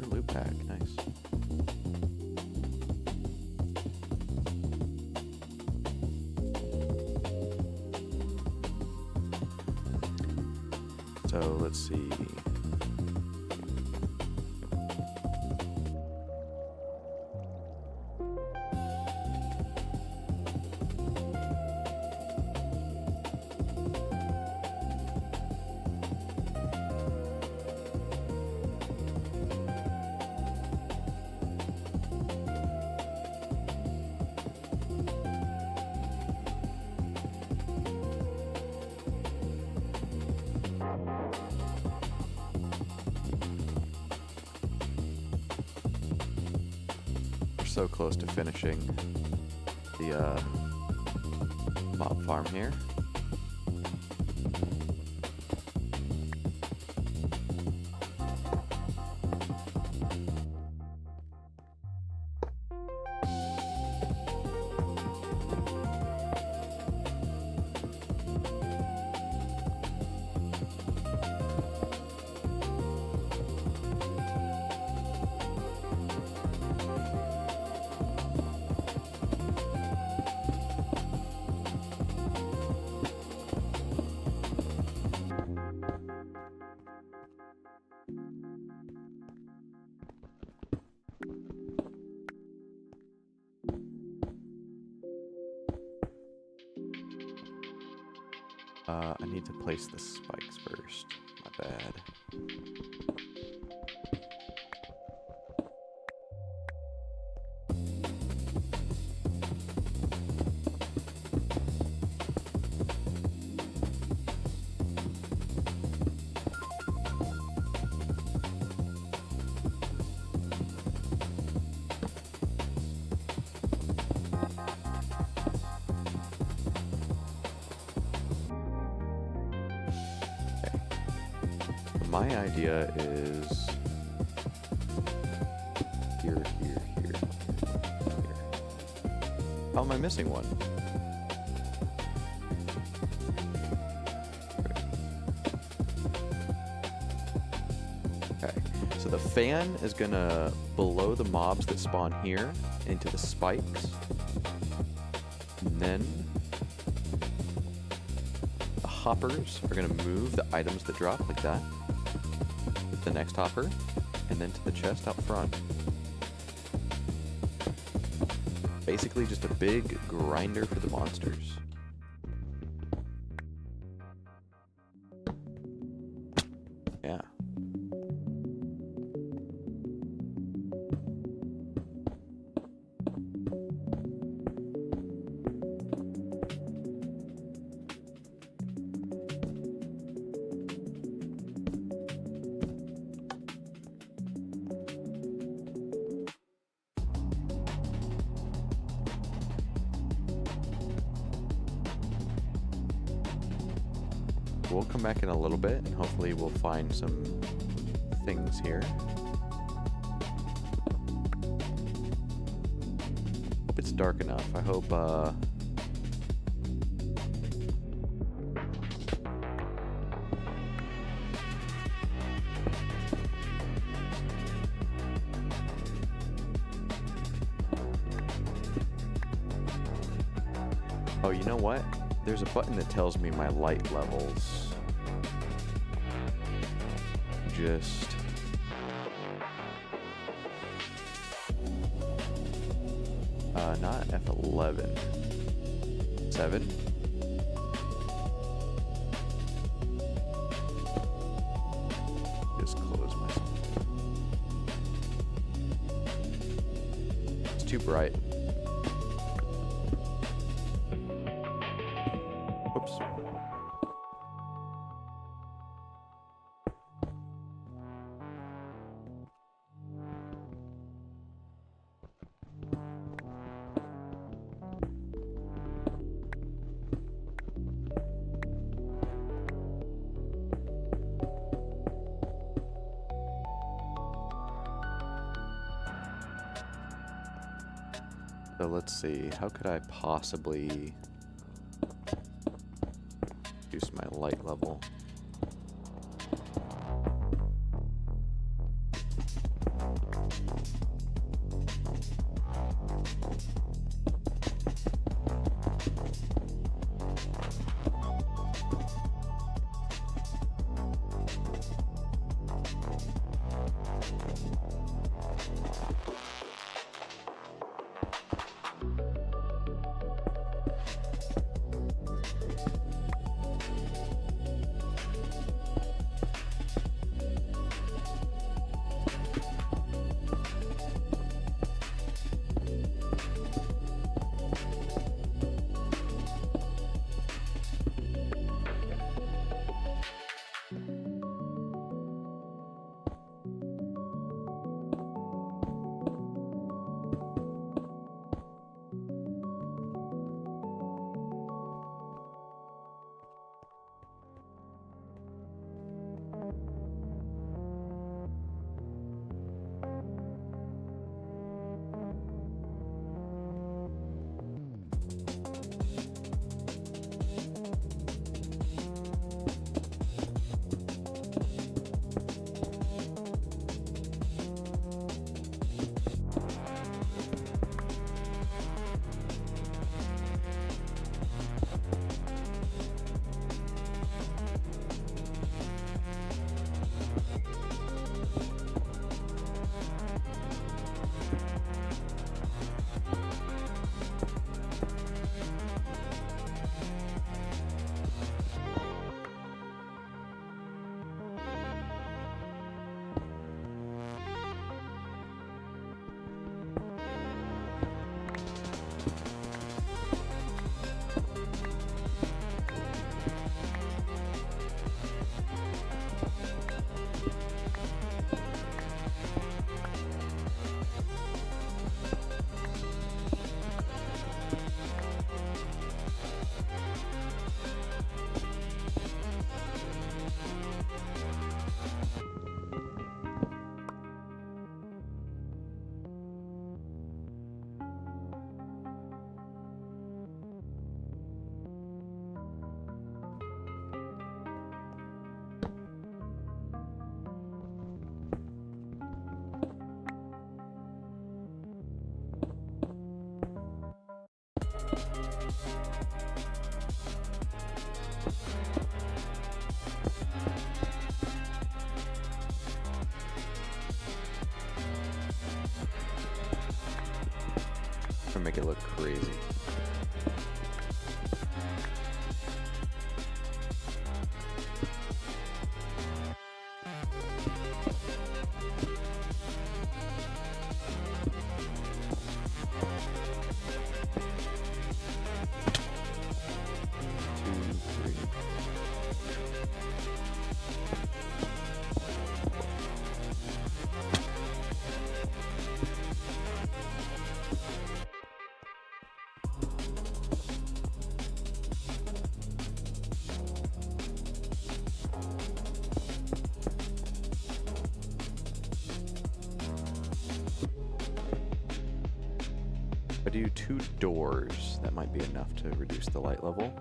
Speaker 1: Loot pack, nice. So let's see. So close to finishing the mob farm here. I need to place the spikes first. My bad. My idea is here. How am I missing one? Okay, so the fan is gonna blow the mobs that spawn here into the spikes, and then the hoppers are gonna move the items that drop like that. The next hopper, and then to the chest out front. Basically just a big grinder for the monsters. Yeah. We'll come back in a little bit and hopefully we'll find some things here. Hope it's dark enough. I hope oh, you know what? There's a button that tells me my light levels. Just not F11. 7. Just close my. It's too bright. Whoops. So let's see, how could I possibly reduce my light level? To make it look crazy. If I do 2 doors, that might be enough to reduce the light level.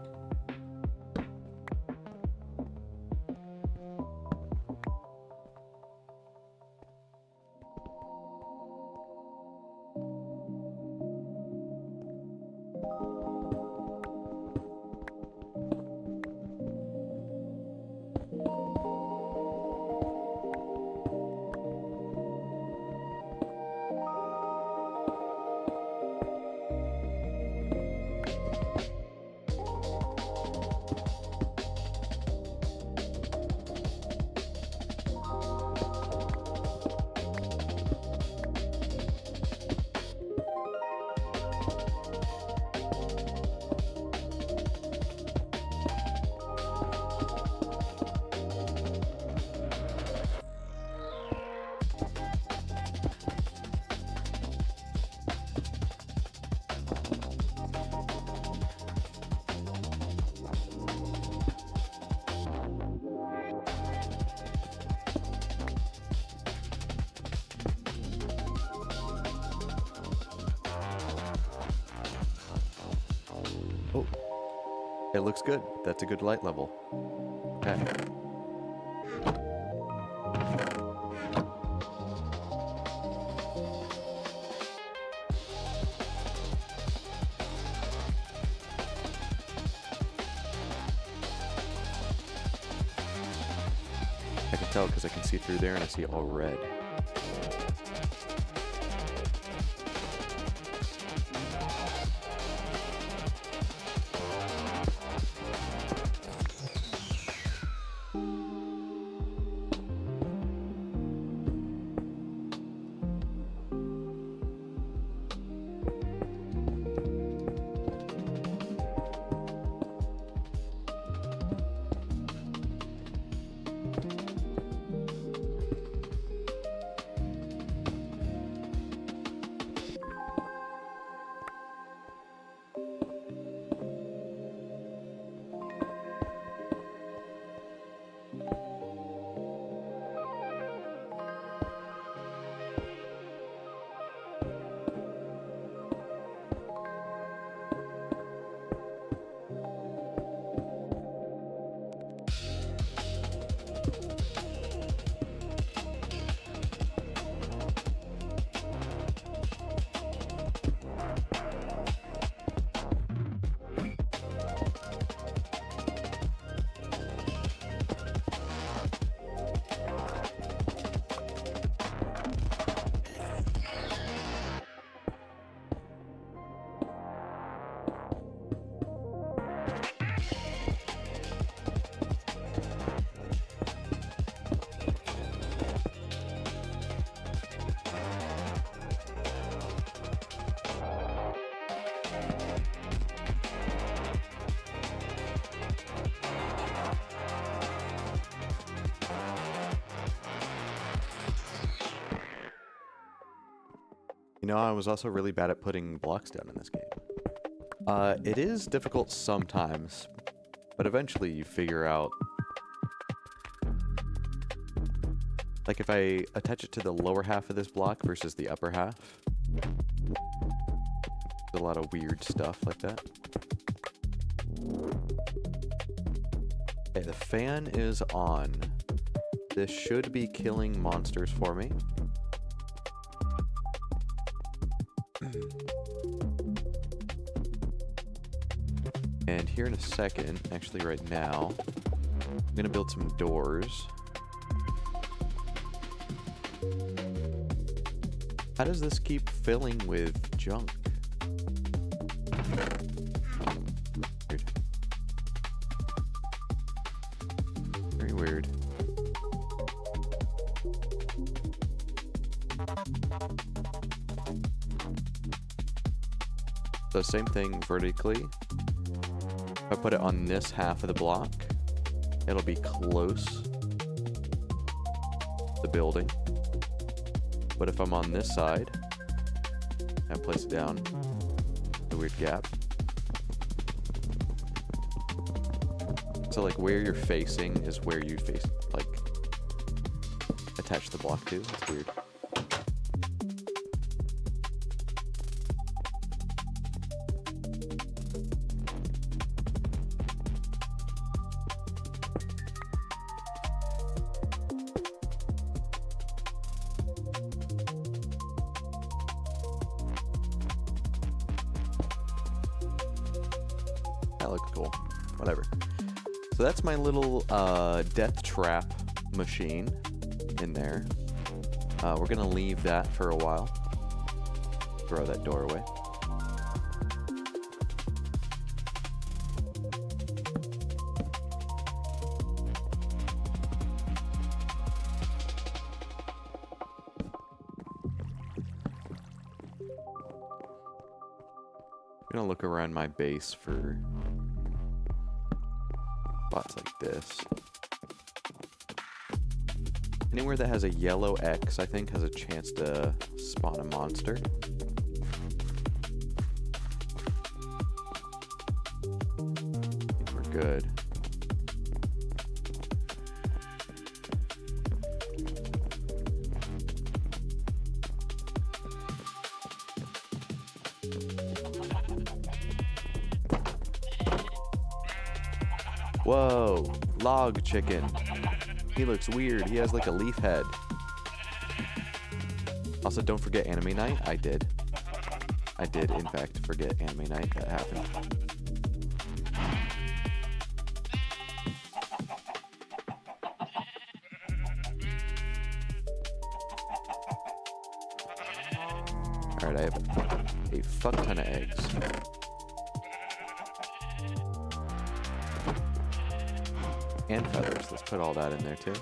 Speaker 1: It looks good. That's a good light level. Okay. I can tell because I can see through there and I see all red. You know, I was also really bad at putting blocks down in this game. It is difficult sometimes, but eventually you figure out... Like if I attach it to the lower half of this block versus the upper half, there's a lot of weird stuff like that. Okay, the fan is on. This should be killing monsters for me. And here in a second, actually right now, I'm gonna build some doors. How does this keep filling with junk? Weird. Very weird. So same thing vertically. If I put it on this half of the block, it'll be close to the building. But if I'm on this side, and place it down, the weird gap. So like where you're facing is where you face, like, attach the block to. It's weird. That looks cool. Whatever. So that's my little death trap machine in there. We're gonna leave that for a while. Throw that door away. I'm gonna look around my base for spots like this. Anywhere that has a yellow X, I think, has a chance to spawn a monster. I think we're good. Whoa, log chicken. He looks weird. He has like a leaf head. Also, don't forget anime night. I did, in fact, forget anime night. That happened. Alright, I have a fuck ton of eggs. And feathers. Let's put all that in there too.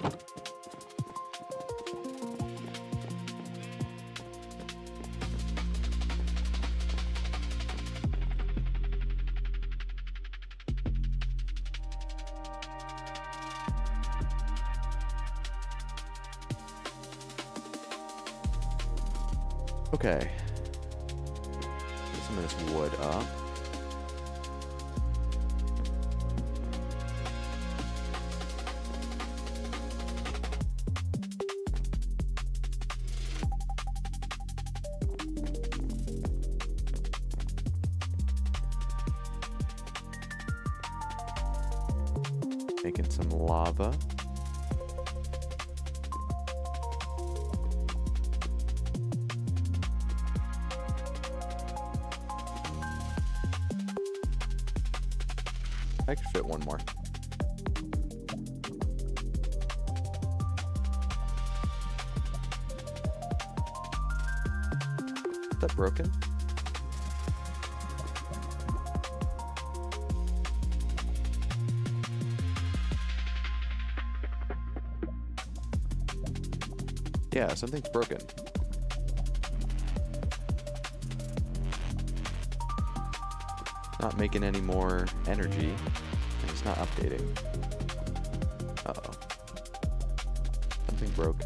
Speaker 1: Okay. Get some of this wood up. Making some lava. I could fit one more. Is that broken? Yeah, something's broken. Not making any more energy, and it's not updating. Uh-oh. Something broke.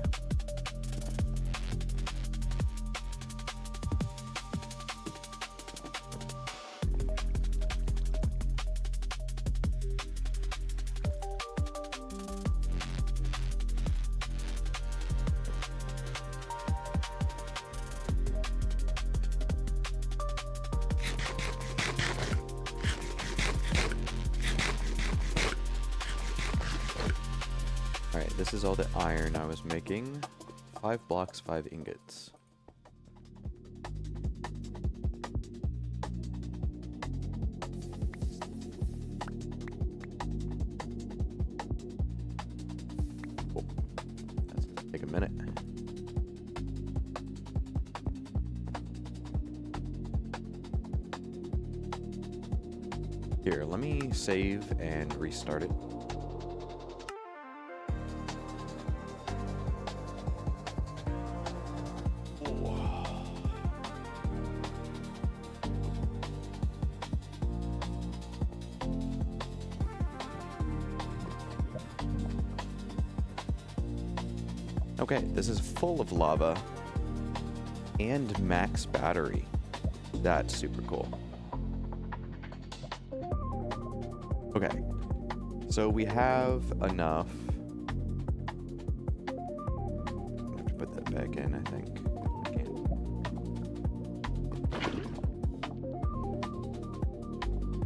Speaker 1: Alright, this is all the iron I was making. 5 blocks, 5 ingots. Oh, that's gonna take a minute. Here, let me save and restart it. Okay, this is full of lava and max battery. That's super cool. Okay, so we have enough. I have to put that back in, I think. I can't.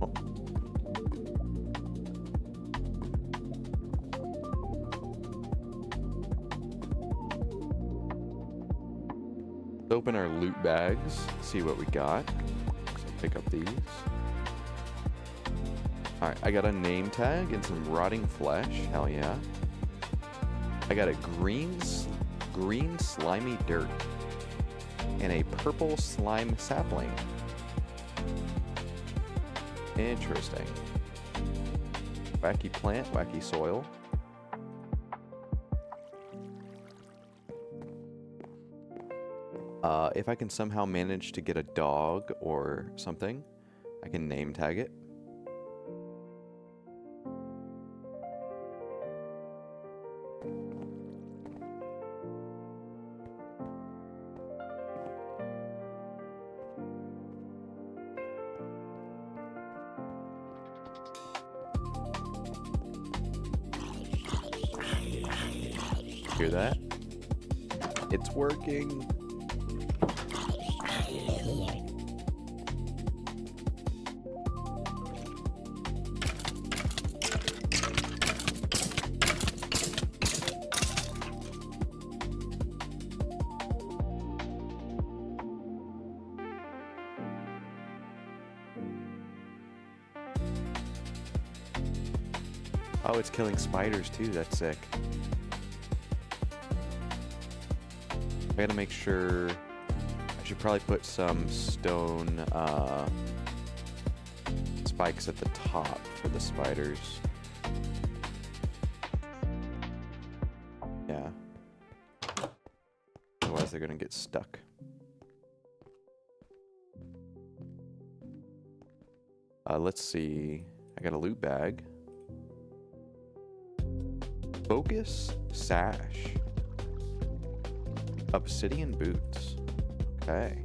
Speaker 1: Oh. Let's open our loot bags, see what we got. So pick up these. Alright, I got a name tag and some rotting flesh. Hell yeah. I got a green slimy dirt and a purple slime sapling. Interesting. Wacky plant, wacky soil. If I can somehow manage to get a dog or something, I can name tag it. Hear that? It's working. Oh, it's killing spiders too. That's sick. I gotta make sure. I should probably put some stone spikes at the top for the spiders. Yeah. Otherwise they're gonna get stuck. Let's see. I got a loot bag. Focus sash. Obsidian boots. Okay.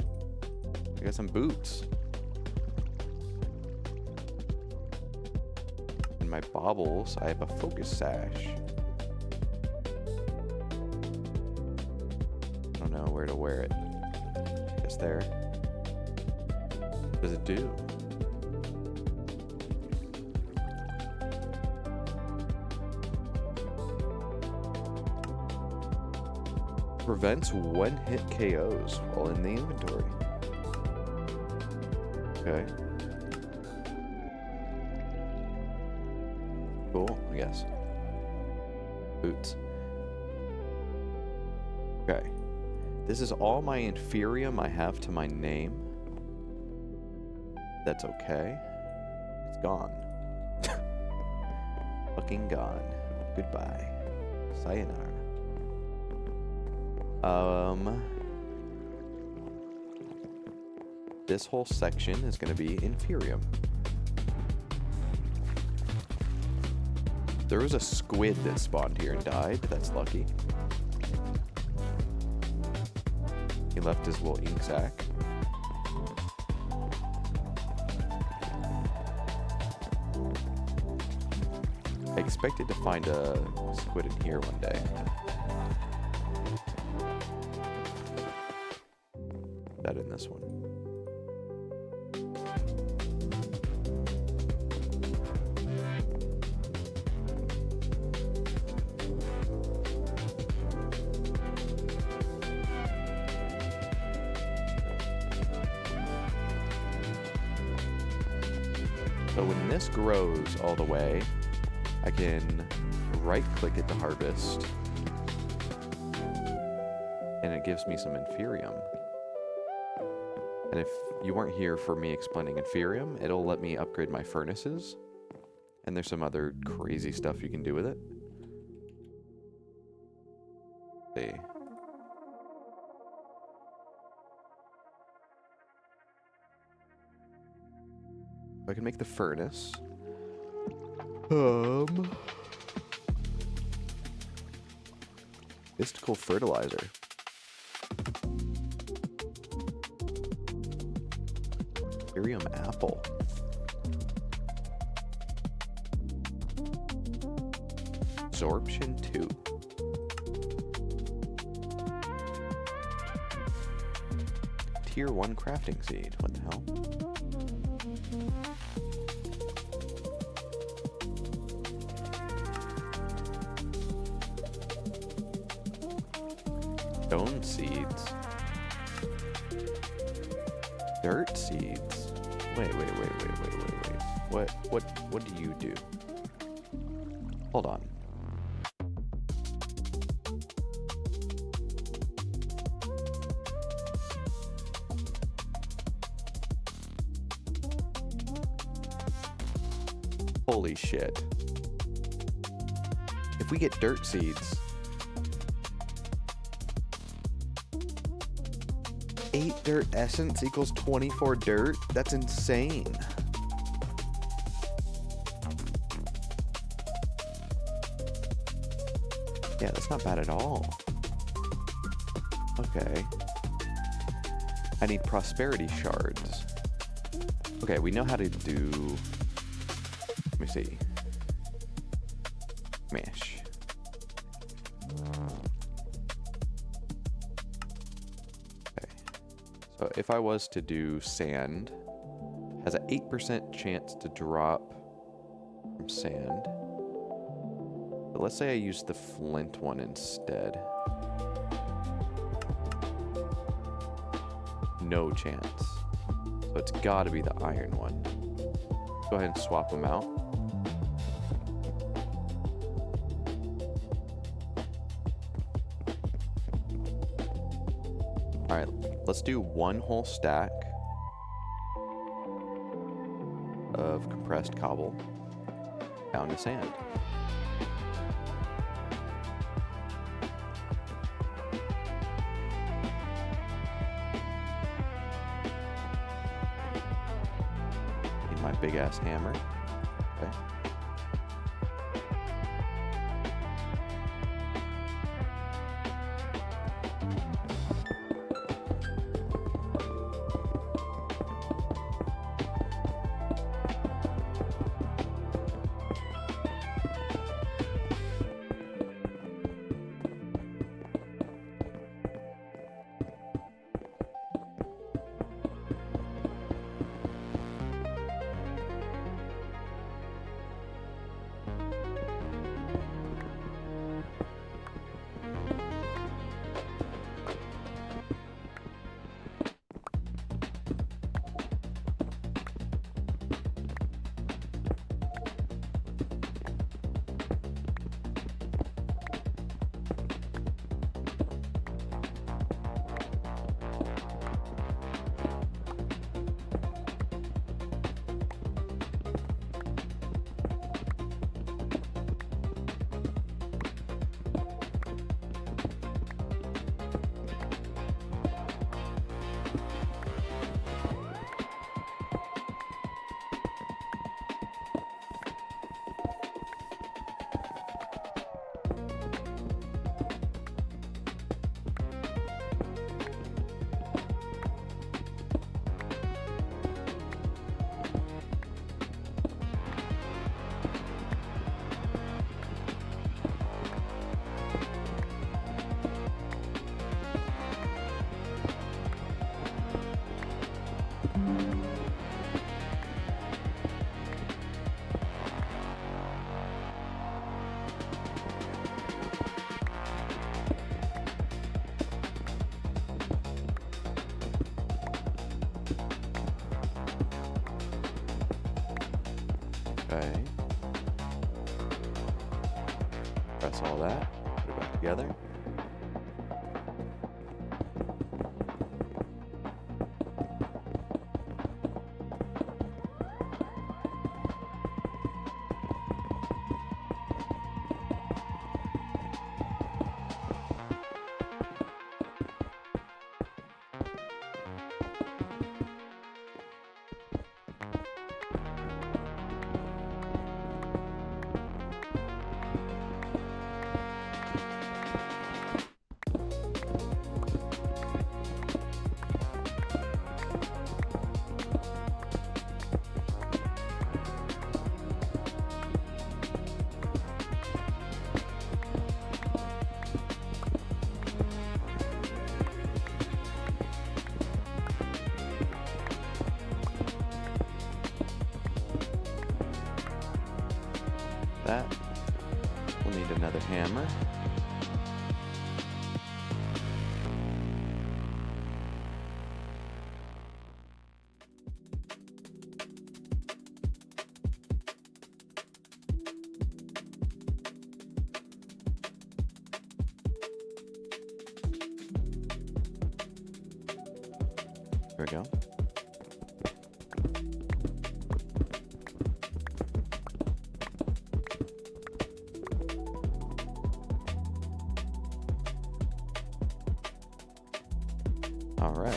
Speaker 1: I got some boots. In my baubles, I have a focus sash. I don't know where to wear it. I guess there. What does it do? Prevents one-hit KOs while in the inventory. Okay. Cool, I guess. Boots. Okay. This is all my inferium I have to my name. That's okay. It's gone. Fucking gone. Goodbye. Sayonara. This whole section is going to be inferium. There was a squid that spawned here and died. That's lucky. He left his little ink sac. I expected to find a squid in here one day. That in this one. So when this grows all the way, I can right click it to harvest and it gives me some inferium. And if you weren't here for me explaining inferium, it'll let me upgrade my furnaces. And there's some other crazy stuff you can do with it. Let's see. I can make the furnace. Mystical fertilizer. Imperium apple. Absorption 2. Tier 1 crafting seed. What the hell? Stone seeds. Dirt seeds. Wait. What do you do? Hold on. Holy shit. If we get dirt seeds, 8 dirt essence equals 24 dirt? That's insane. Yeah, that's not bad at all. Okay. I need prosperity shards. Okay, we know how to do... Let me see. Mesh. Okay. So if I was to do sand, has an 8% chance to drop from sand. But let's say I use the flint one instead. No chance. So it's got to be the iron one. Go ahead and swap them out. Alright, let's do one whole stack of compressed cobble down to sand. Need my big ass hammer. Okay. Okay. Press all that, put it back together. That. We'll need another hammer. There we go. All right.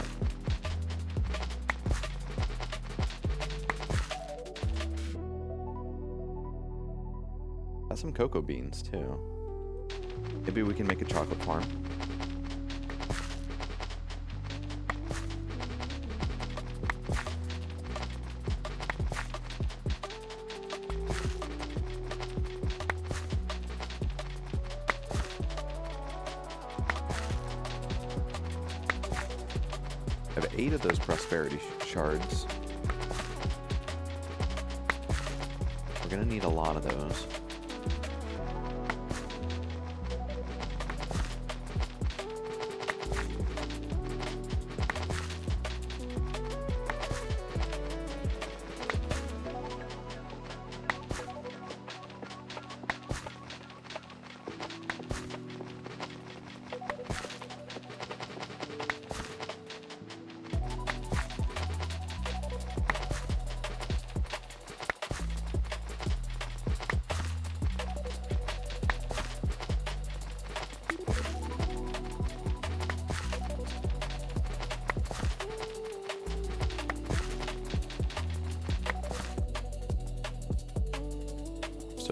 Speaker 1: Got some cocoa beans too. Maybe we can make a chocolate farm. I have 8 of those prosperity shards. We're gonna need a lot of those.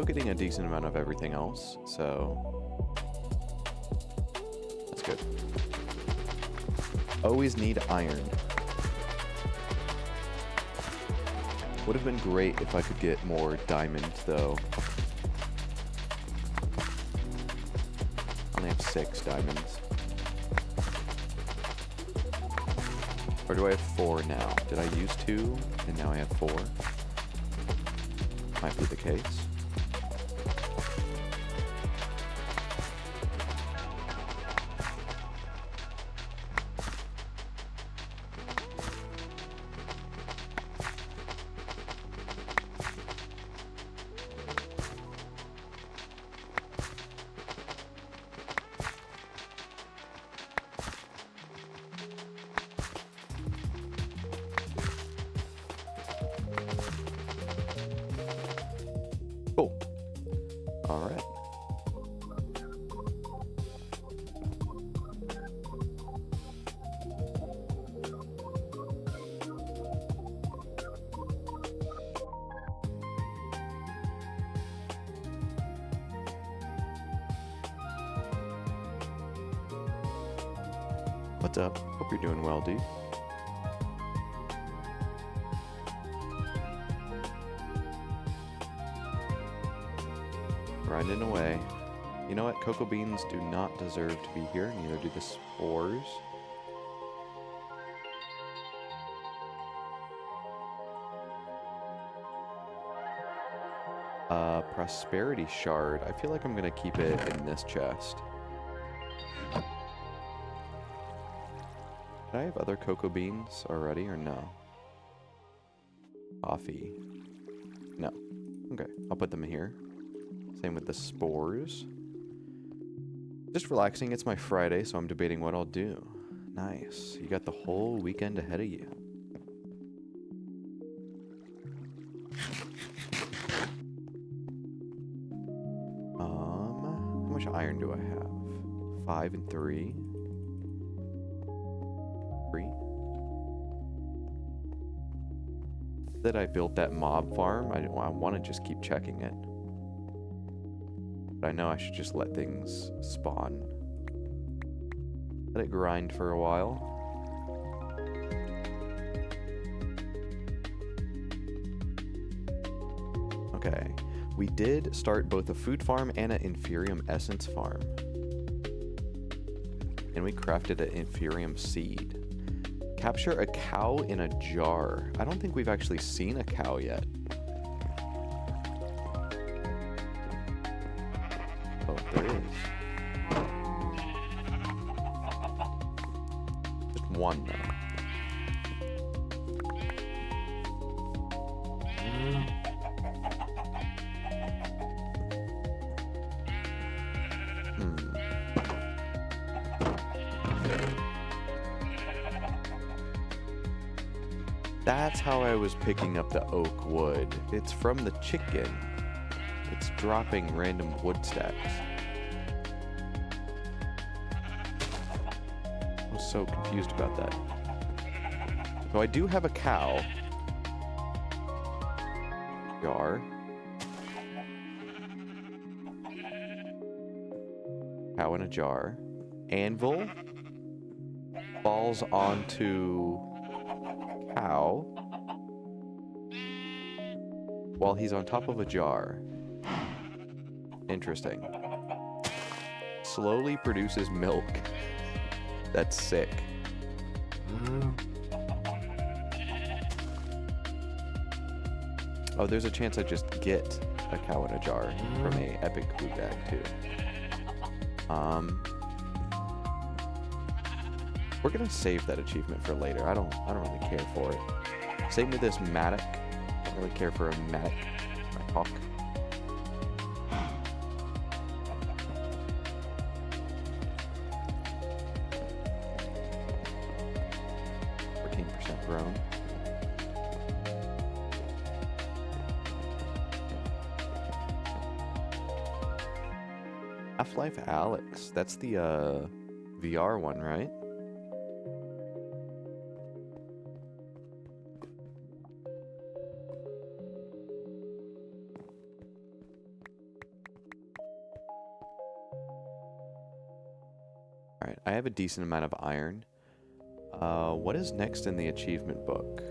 Speaker 1: still getting a decent amount of everything else, so that's good. Always need iron. Would have been great if I could get more diamonds, though. I only have 6 diamonds. Or do I have 4 now? Did I use 2 and now I have 4? Might be the case. Cool. All right. What's up? Hope you're doing well, dude. Grinding away. You know what? Cocoa beans do not deserve to be here, neither do the spores. Prosperity shard. I feel like I'm gonna keep it in this chest. Did I have other cocoa beans already or no? Coffee. No. Okay, I'll put them here. Same with the spores. Just relaxing. It's my Friday, so I'm debating what I'll do. Nice. You got the whole weekend ahead of you. How much iron do I have? 5 and 3. 3. That I built that mob farm. I want to just keep checking it. But I know I should just let things spawn. Let it grind for a while. Okay. We did start both a food farm and an inferium essence farm. And we crafted an inferium seed. Capture a cow in a jar. I don't think we've actually seen a cow yet. Oh, there is. Just one, though. That's how I was picking up the oak wood. It's from the chicken. It's dropping random wood stacks. I was so confused about that. So I do have a cow. Jar. Cow in a jar. Anvil falls onto cow while he's on top of a jar. Interesting. Slowly produces milk. That's sick. Oh, there's a chance I just get a cow in a jar from a epic food bag too. We're gonna save that achievement for later. I don't really care for it. Same with this mattock. I don't really care for a mattock. My hawk. Grown. Half-Life Alyx. That's the VR one, right? Alright, I have a decent amount of iron. What is next in the achievement book?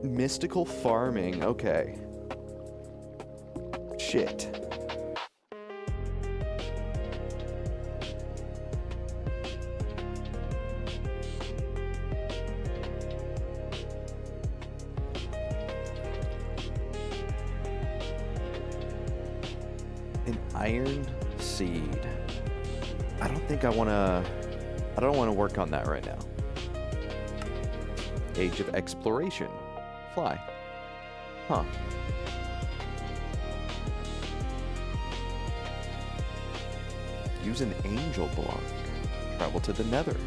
Speaker 1: Mystical farming, okay. Shit. An iron seed. I don't think I don't want to work on that right now. Age of exploration. Fly. Huh. Use an angel block. Travel to the nether.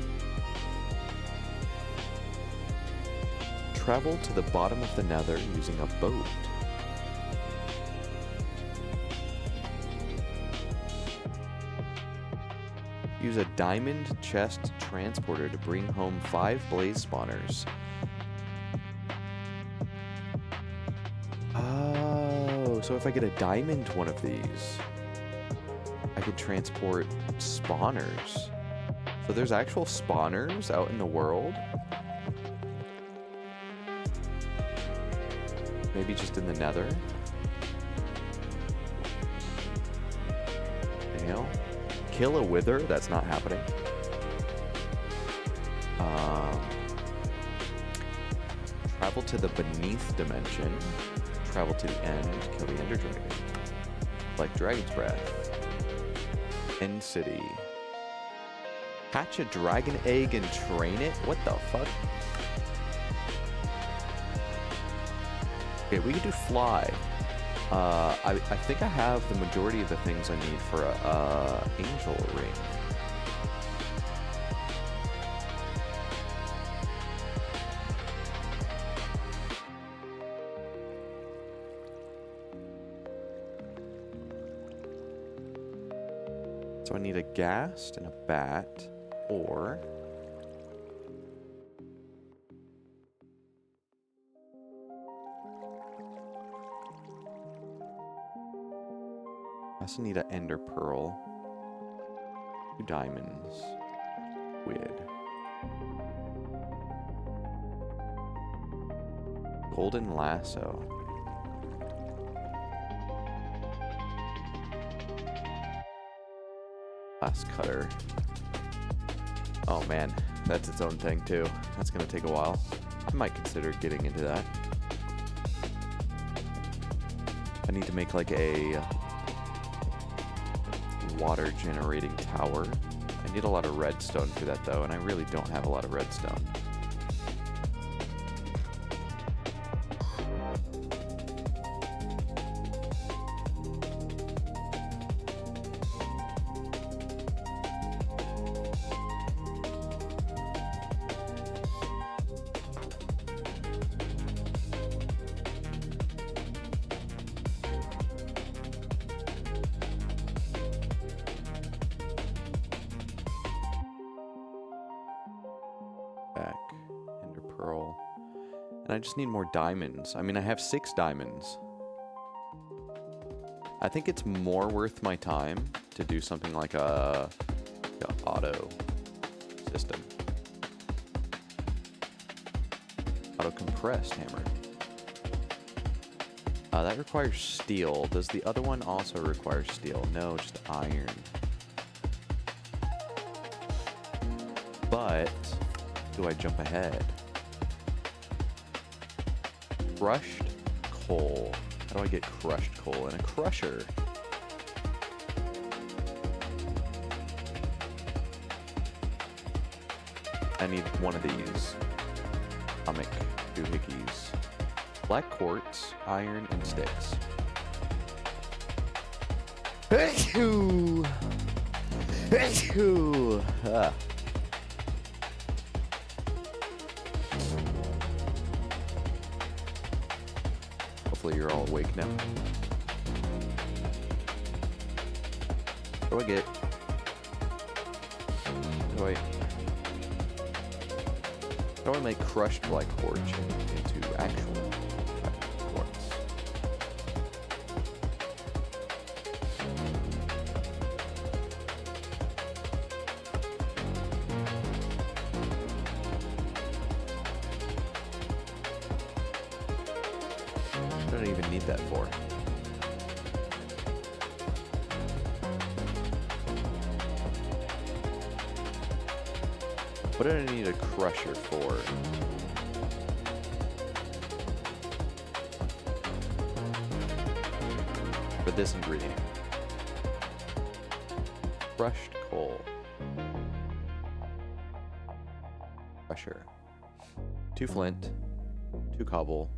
Speaker 1: Travel to the bottom of the nether using a boat. Use a diamond chest transporter to bring home 5 blaze spawners. Oh, so if I get a diamond one of these, I could transport spawners. So there's actual spawners out in the world? Maybe just in the nether? The hell? Kill a wither? That's not happening. Travel to the beneath dimension. Travel to the end. Kill the ender dragon. Like dragon's breath. End city. Hatch a dragon egg and train it? What the fuck? Okay, we can do fly. I think I have the majority of the things I need for a angel ring. So I need a ghast and a bat, or I also need an ender pearl, 2 diamonds, squid, golden lasso. Glass cutter. Oh man, that's its own thing too. That's gonna take a while. I might consider getting into that. I need to make like a water generating tower. I need a lot of redstone for that though, and I really don't have a lot of redstone. Back, ender pearl, and I just need more diamonds. I mean, I have 6 diamonds. I think it's more worth my time to do something like a auto system. Auto compressed hammer. That requires steel. Does the other one also require steel? No, just iron. But do I jump ahead? Crushed coal. How do I get crushed coal in a crusher? I need one of these. Atomic doohickeys. Black quartz, iron, and sticks. Achoo! Achoo! Hopefully you're all awake now. What do I get? How do I make crushed black quartz into actual black quartz? need that for? What did I need a crusher for? For this ingredient. Crushed coal. Crusher. 2 flint. 2 cobble.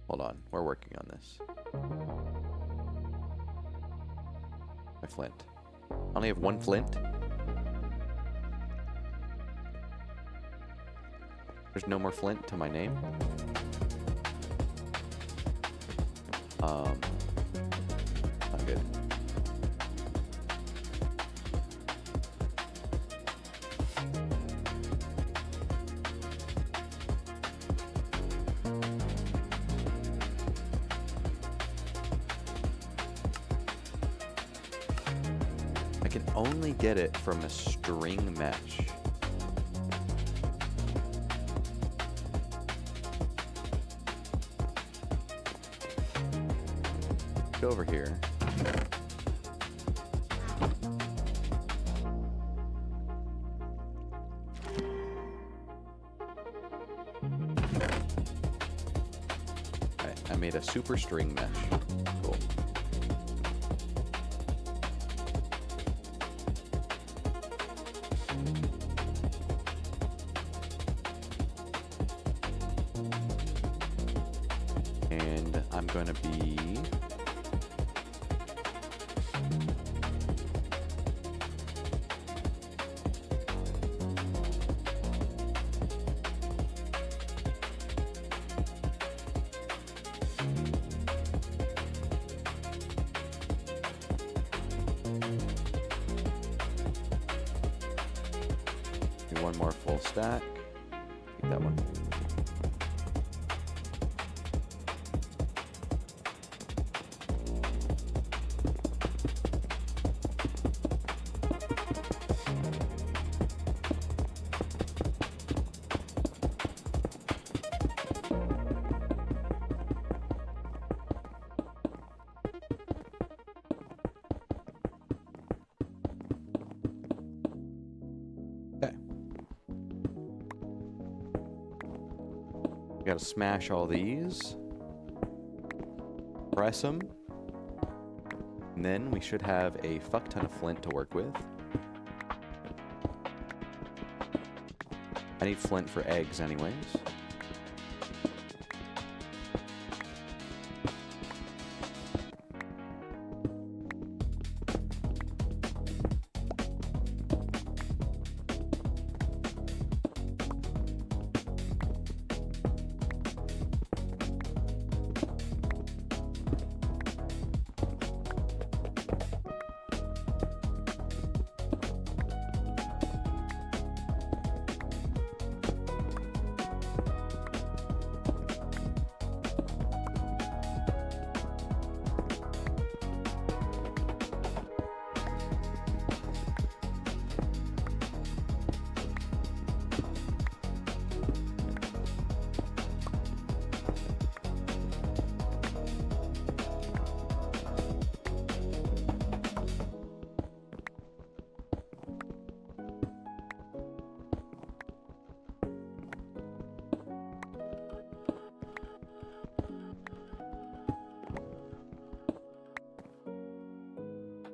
Speaker 1: Hold on, we're working on this. My flint. I only have 1 flint? There's no more flint to my name? Not good. I can only get it from a string mesh. Go over here. I made a super string mesh. Cool. And I'm going to be... one more full stack. Take that one. We gotta smash all these, press them, and then we should have a fuck ton of flint to work with. I need flint for eggs anyways.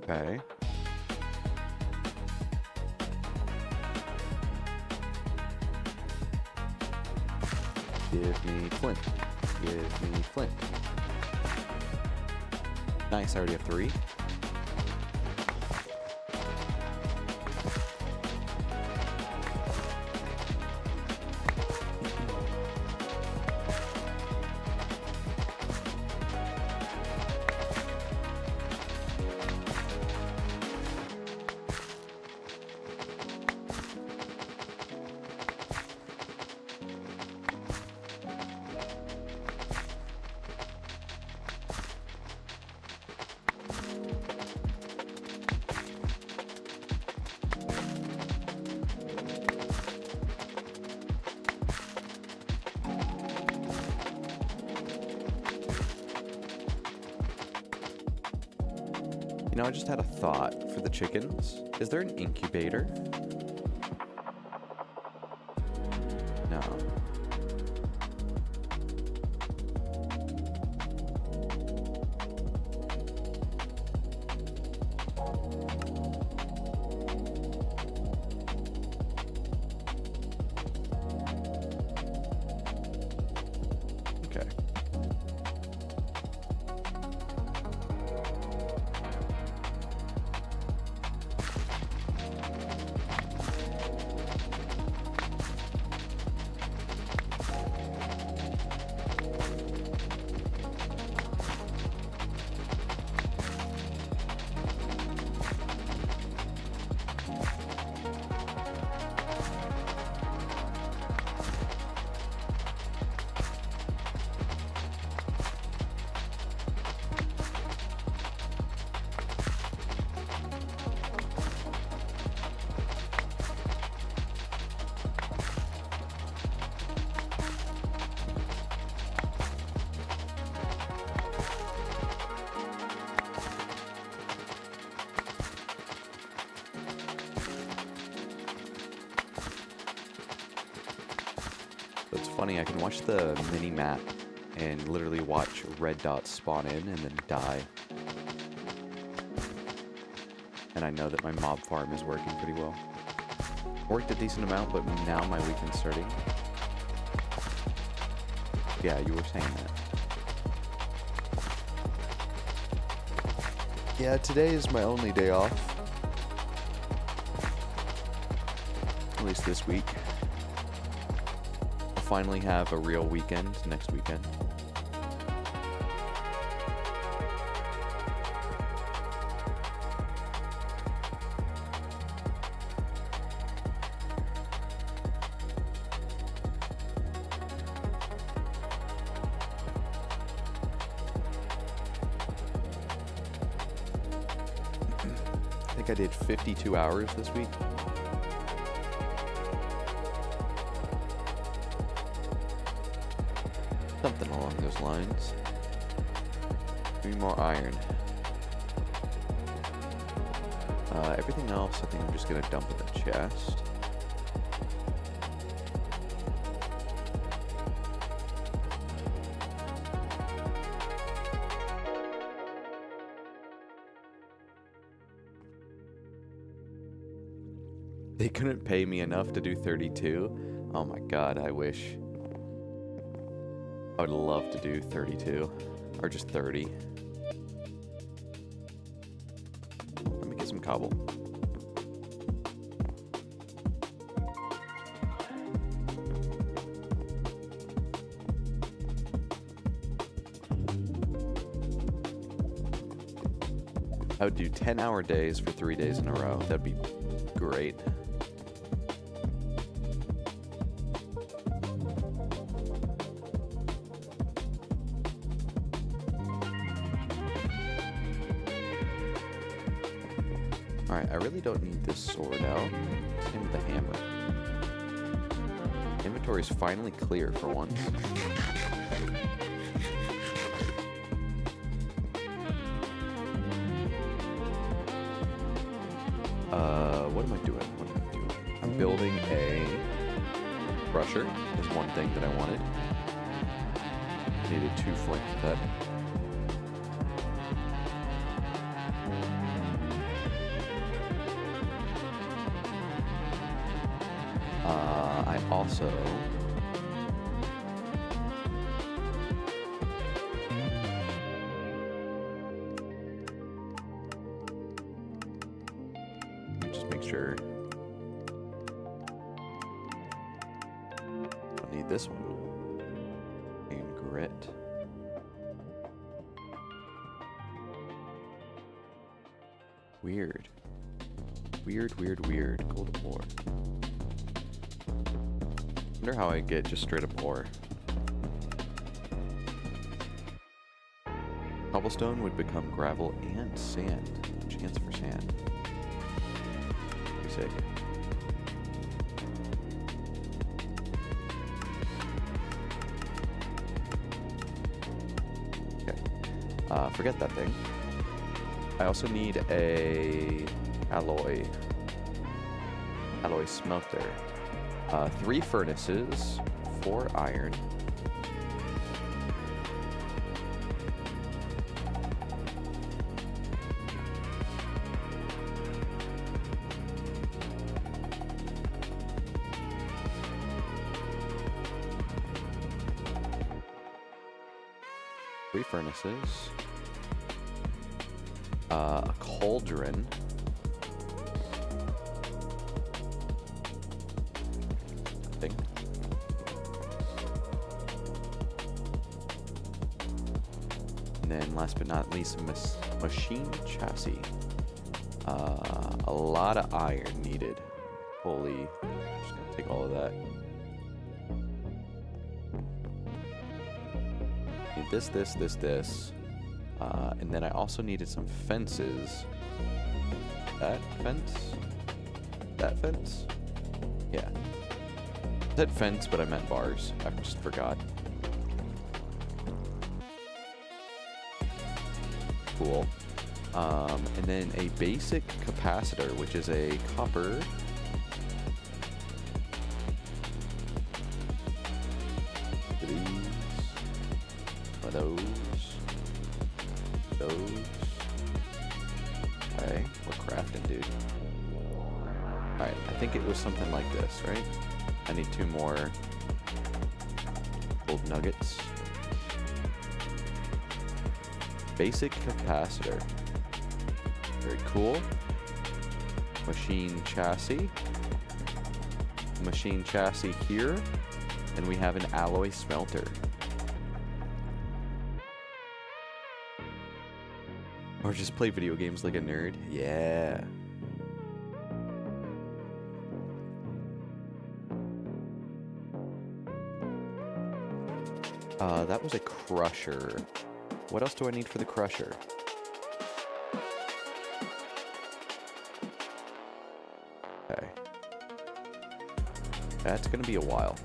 Speaker 1: Okay. Give me flint. Give me flint. Nice, I already have 3. Now, I just had a thought for the chickens. Is there an incubator? No. Okay. It's funny, I can watch the mini map and literally watch red dots spawn in and then die. And I know that my mob farm is working pretty well. Worked a decent amount, but now my weekend's starting. Yeah, you were saying that. Yeah, today is my only day off. At least this week. I'll finally have a real weekend next weekend. I think I did 52 hours this week. Something along those lines. Give me more iron. Everything else I think I'm just gonna dump in the chest. They couldn't pay me enough to do 32. Oh my god, I wish. I would love to do 32. Or just 30. Let me get some cobble. I would do 10-hour days for 3 days in a row. That'd be great. Alright, I really don't need this sword out. Same with the hammer. Inventory's finally clear for once. What am I doing? What am I doing? I'm building a crusher. Is one thing that I wanted. Needed 2 flint for that. I also just make sure I need this one and grit. Weird. Weird. Gold ore. Wonder how I get just straight up ore. Cobblestone would become gravel and sand. Chance for sand. Pretty sick. Okay. Forget that thing. I also need a alloy smelter. 3 furnaces, 4 iron. Furnaces, a cauldron, I think, and then last but not least, a machine chassis. A lot of iron needed. Holy, I'm just gonna take all of that. This. And then I also needed some fences. That fence? That fence? Yeah. I said fence, but I meant bars. I just forgot. Cool. And then a basic capacitor, which is a copper. Those. Okay, we're crafting, dude. Alright, I think it was something like this, right? I need 2 more gold nuggets. Basic capacitor. Very cool. Machine chassis. Machine chassis here. And we have an alloy smelter. Or just play video games like a nerd. Yeah. That was a crusher. What else do I need for the crusher? Okay. That's gonna be a while.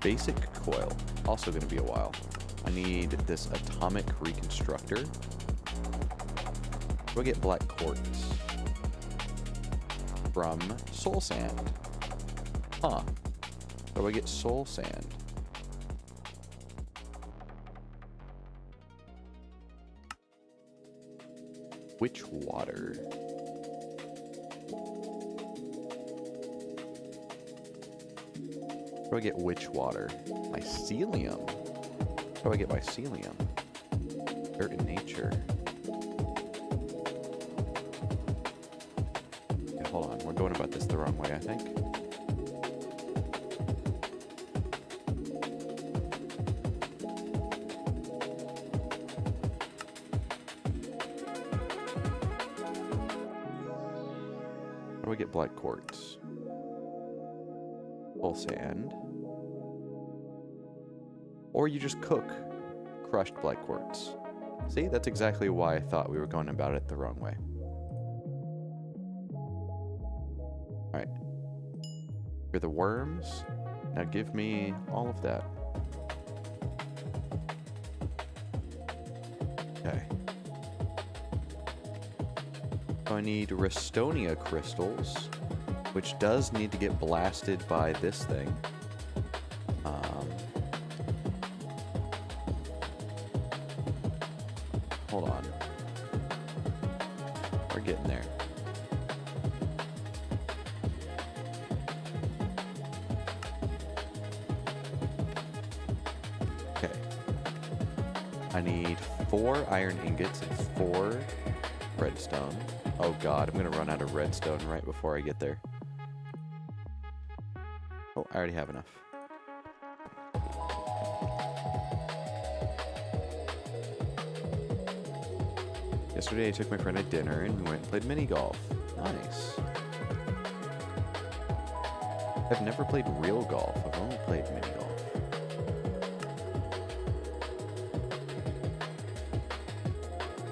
Speaker 1: Basic coil. Also gonna be a while. I need this atomic reconstructor. We'll get black quartz from soul sand. Huh. So we get soul sand. Witch water. Where do I get witch water? Mycelium. Where do I get mycelium? Dirt in nature. Okay, hold on. We're going about this the wrong way, I think. Where do I get black quartz? Full sand. Or you just cook crushed black quartz. See, that's exactly why I thought we were going about it the wrong way. Alright. Here are the worms. Now give me all of that. Okay. So I need Restonia crystals, which does need to get blasted by this thing. Hold on. We're getting there. Okay. I need 4 iron ingots and 4 redstone. Oh god, I'm gonna run out of redstone right before I get there. Oh, I already have enough. Yesterday I took my friend at dinner and we went and played mini golf. Nice. I've never played real golf. I've only played mini golf.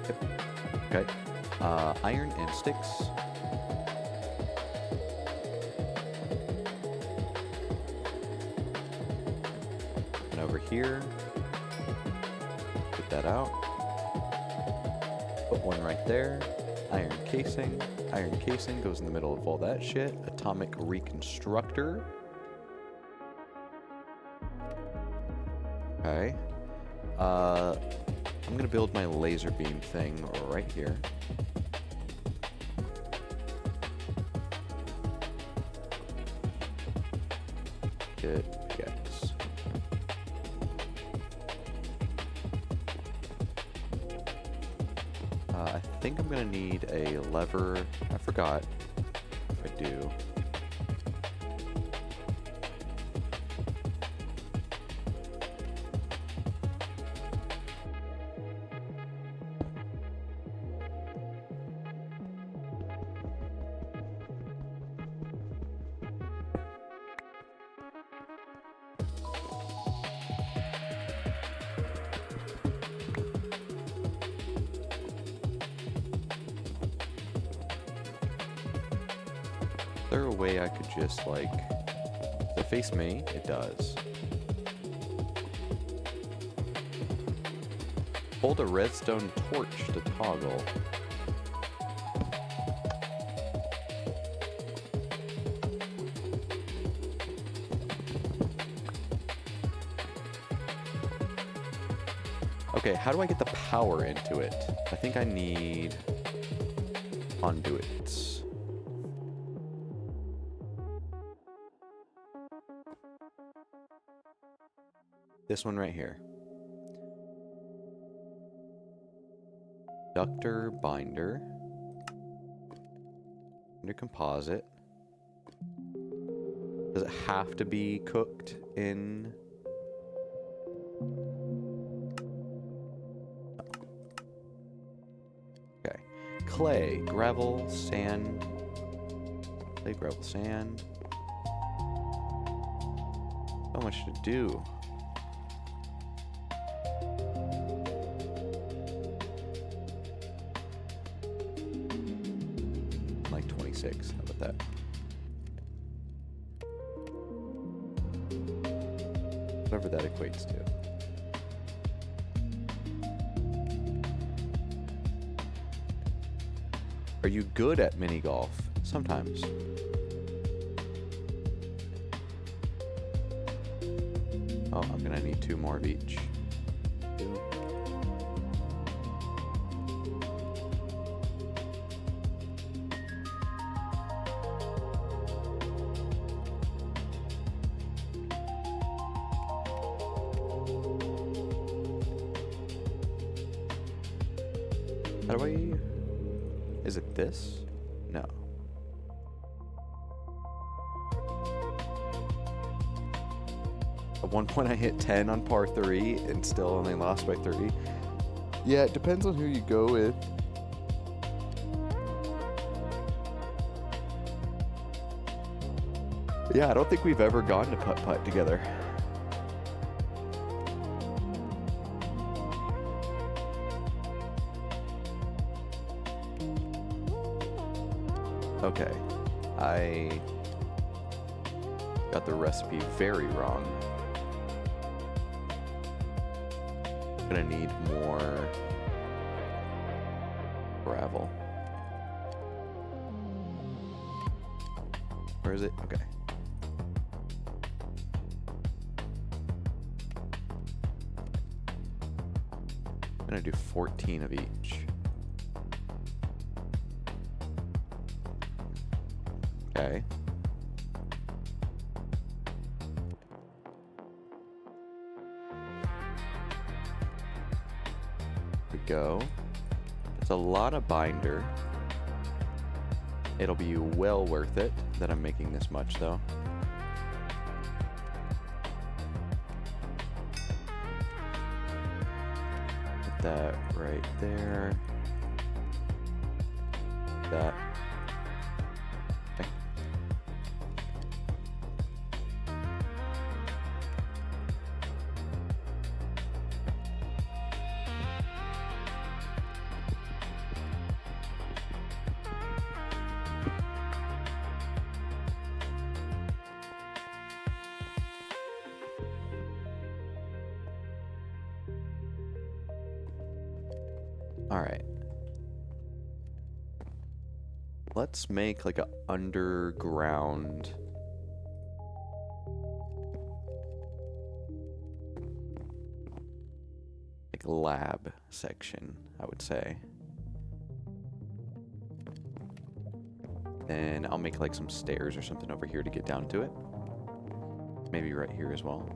Speaker 1: Yep. Okay. Iron and sticks. And over here. Put that out. Put one right there. Iron casing. Iron casing goes in the middle of all that shit. Atomic reconstructor. Okay. I'm gonna build my laser beam thing right here. Good. Yes. I think I'm gonna need a lever. I forgot. If I do. Is there a way I could just, like... Does it face me? It does. Hold a redstone torch to toggle. Okay, how do I get the power into it? I think I need conduits. This one right here. Ductor binder. Under composite. Does it have to be cooked in? Okay. Clay, gravel, sand. Clay, gravel, sand. So much to do. Like 26. How about that? Whatever that equates to. Are you good at mini golf? Sometimes. Oh, I'm gonna need 2 more of each. 2. How do I... Is it this? No. At one point I hit 10 on par 3 and still only lost by 30. Yeah, it depends on who you go with. Yeah, I don't think we've ever gone to putt-putt together. Okay, I got the recipe very wrong. I'm gonna need more gravel. Where is it? Okay. I'm gonna do 14 of each. Okay. There we go. It's a lot of binder. It'll be well worth it that I'm making this much, though. Put that right there. That. Okay. All right. Let's make like a underground like lab section, I would say. Then I'll make like some stairs or something over here to get down to it. Maybe right here as well.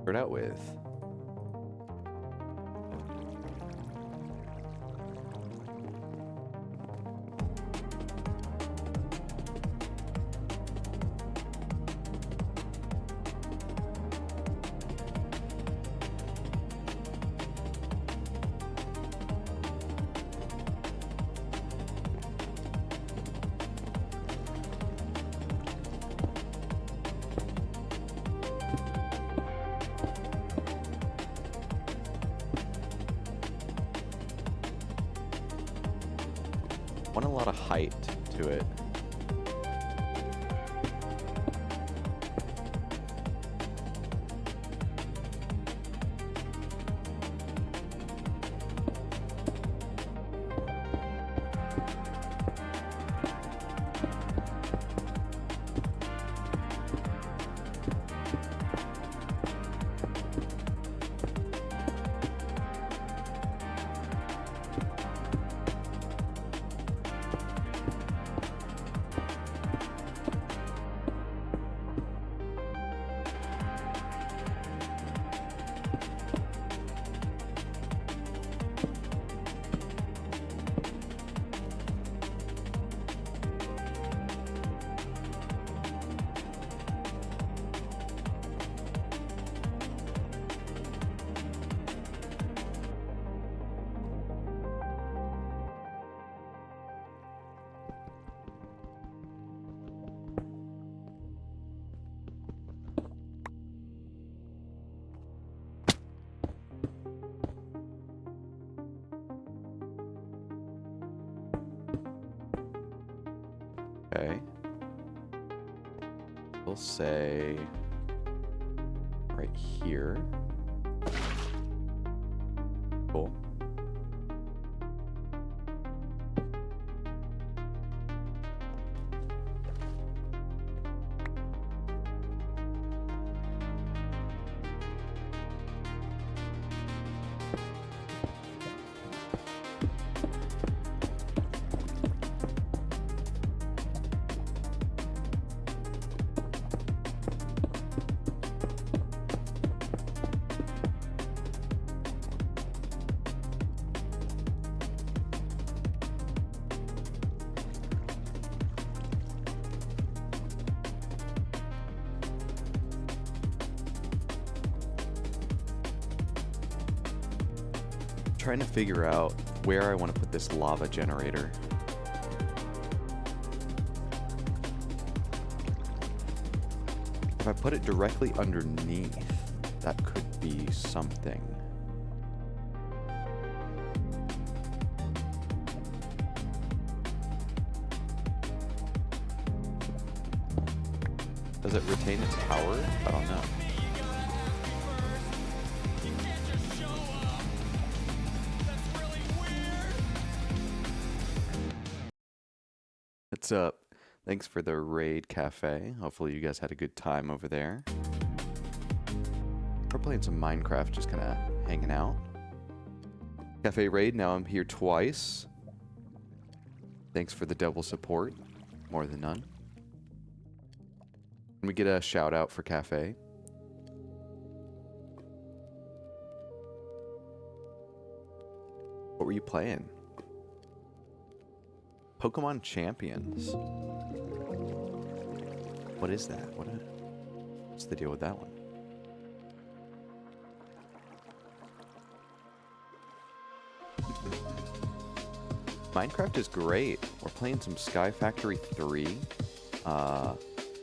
Speaker 1: Start out with want a lot of height to it. Okay. We'll say right here. Cool. Trying to figure out where I want to put this lava generator. If I put it directly underneath, that could be something. Does it retain its power? I don't know. What's up? Thanks for the raid cafe. Hopefully you guys had a good time over there. We're playing some Minecraft, just kind of hanging out. Cafe raid, now I'm here twice. Thanks for the double support. More than none. Can we get a shout out for Cafe? What were you playing? Pokemon Champions. What is that? What's the deal with that one? Minecraft is great. We're playing some SkyFactory 3.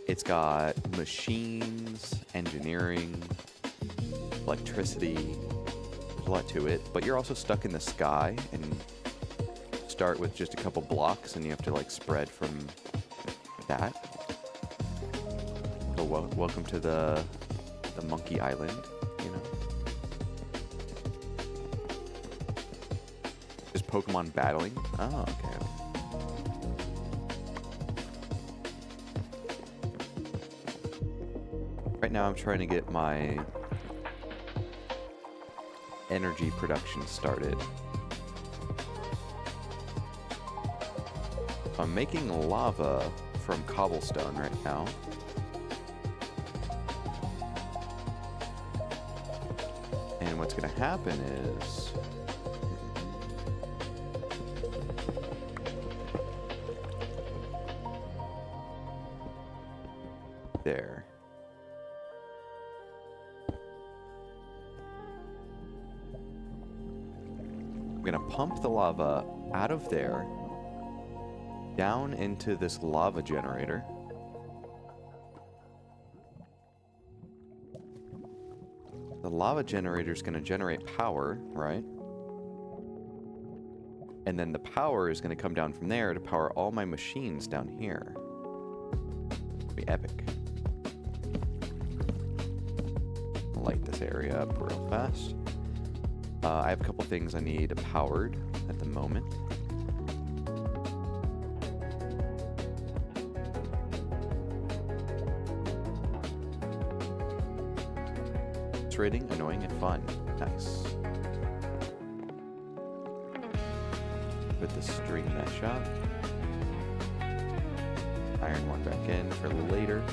Speaker 1: It's got machines, engineering, electricity. There's a lot to it, but you're also stuck in the sky and start with just a couple blocks and you have to like spread from that. So welcome to the Monkey Island, you know. Just Pokemon battling? Oh, okay. Right now I'm trying to get my energy production started. I'm making lava from cobblestone right now. And what's going to happen is... There. I'm going to pump the lava out of there, down into this lava generator. The lava generator is going to generate power, right? And then the power is going to come down from there to power all my machines down here. It'll be epic. Light this area up real fast. I have a couple things I need powered at the moment. Rating, annoying, and fun. Nice. Put the string mesh up. Iron one back in for later.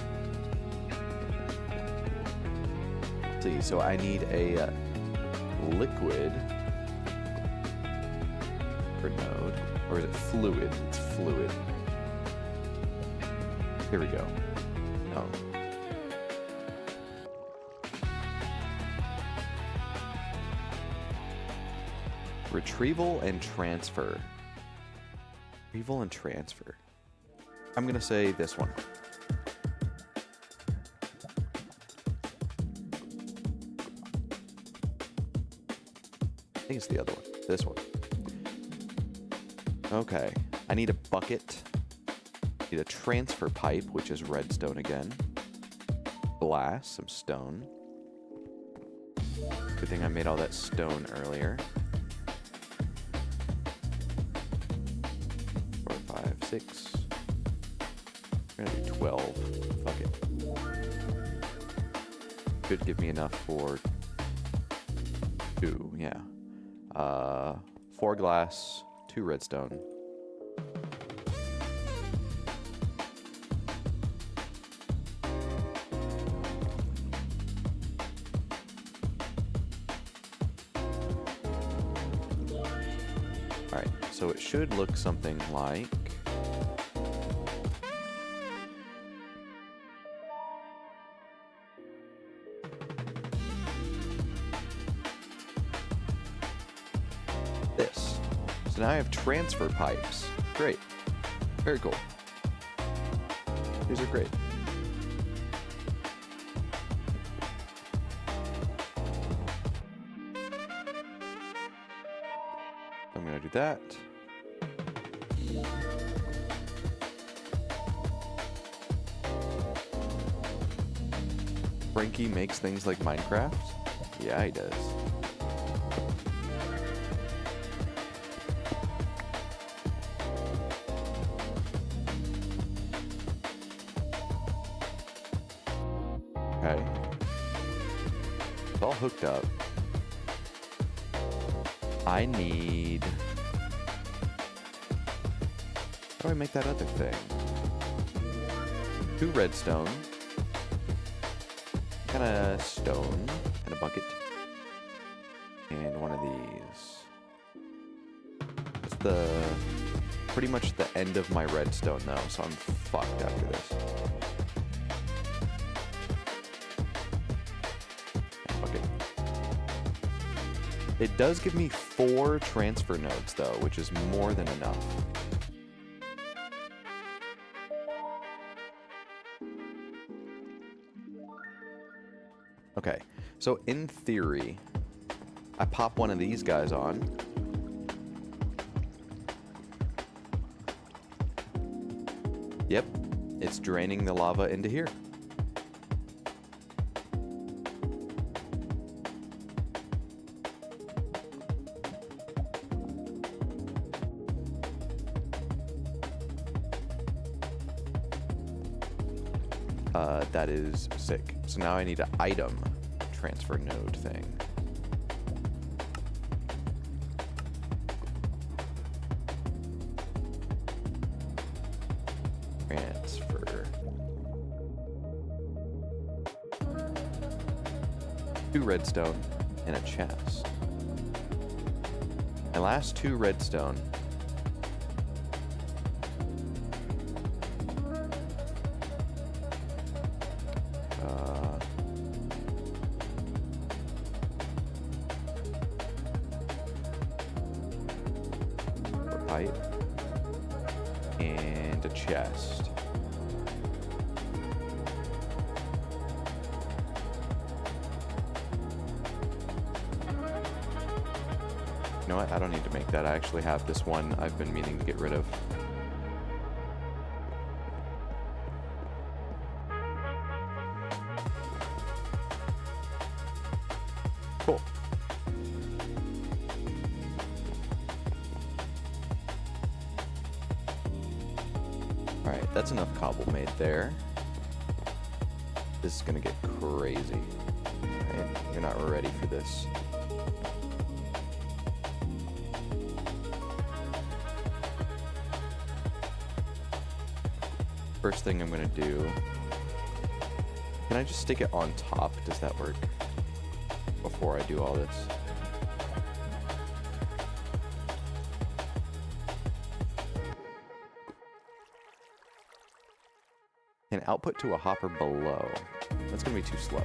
Speaker 1: Let's see, so I need a liquid per node. Or is it fluid? It's fluid. Here we go. No. Retrieval and transfer. Retrieval and transfer. I'm going to say this one. I think it's the other one. This one. Okay. I need a bucket. I need a transfer pipe, which is redstone again. Glass, some stone. Good thing I made all that stone earlier. 4, 5, 6. We're gonna do 12. Fuck it. Could give me enough for 2, yeah. 4 glass, 2 redstone. Alright, so it should look something like... this. So now I have transfer pipes. Great. Very cool. These are great. I'm gonna do that. Frankie makes things like Minecraft? Yeah, he does. Okay. It's all hooked up. I need... How do I make that other thing? 2 redstone. And a stone. And a bucket. And one of these. It's the... pretty much the end of my redstone though, so I'm fucked after this. Bucket. It does give me 4 transfer nodes though, which is more than enough. Okay, so in theory, I pop one of these guys on. Yep, it's draining the lava into here. That is sick. So now I need an item transfer node thing. Transfer. 2 redstone and a chest. My last 2 redstone. Pipe and a chest. You know what? I don't need to make that. I actually have this one I've been meaning to get rid of. Cool. Alright, that's enough cobble made there. This is gonna get crazy. Alright, you're not ready for this. First thing I'm gonna do... Can I just stick it on top? Does that work? Before I do all this. And output to a hopper below. That's gonna be too slow.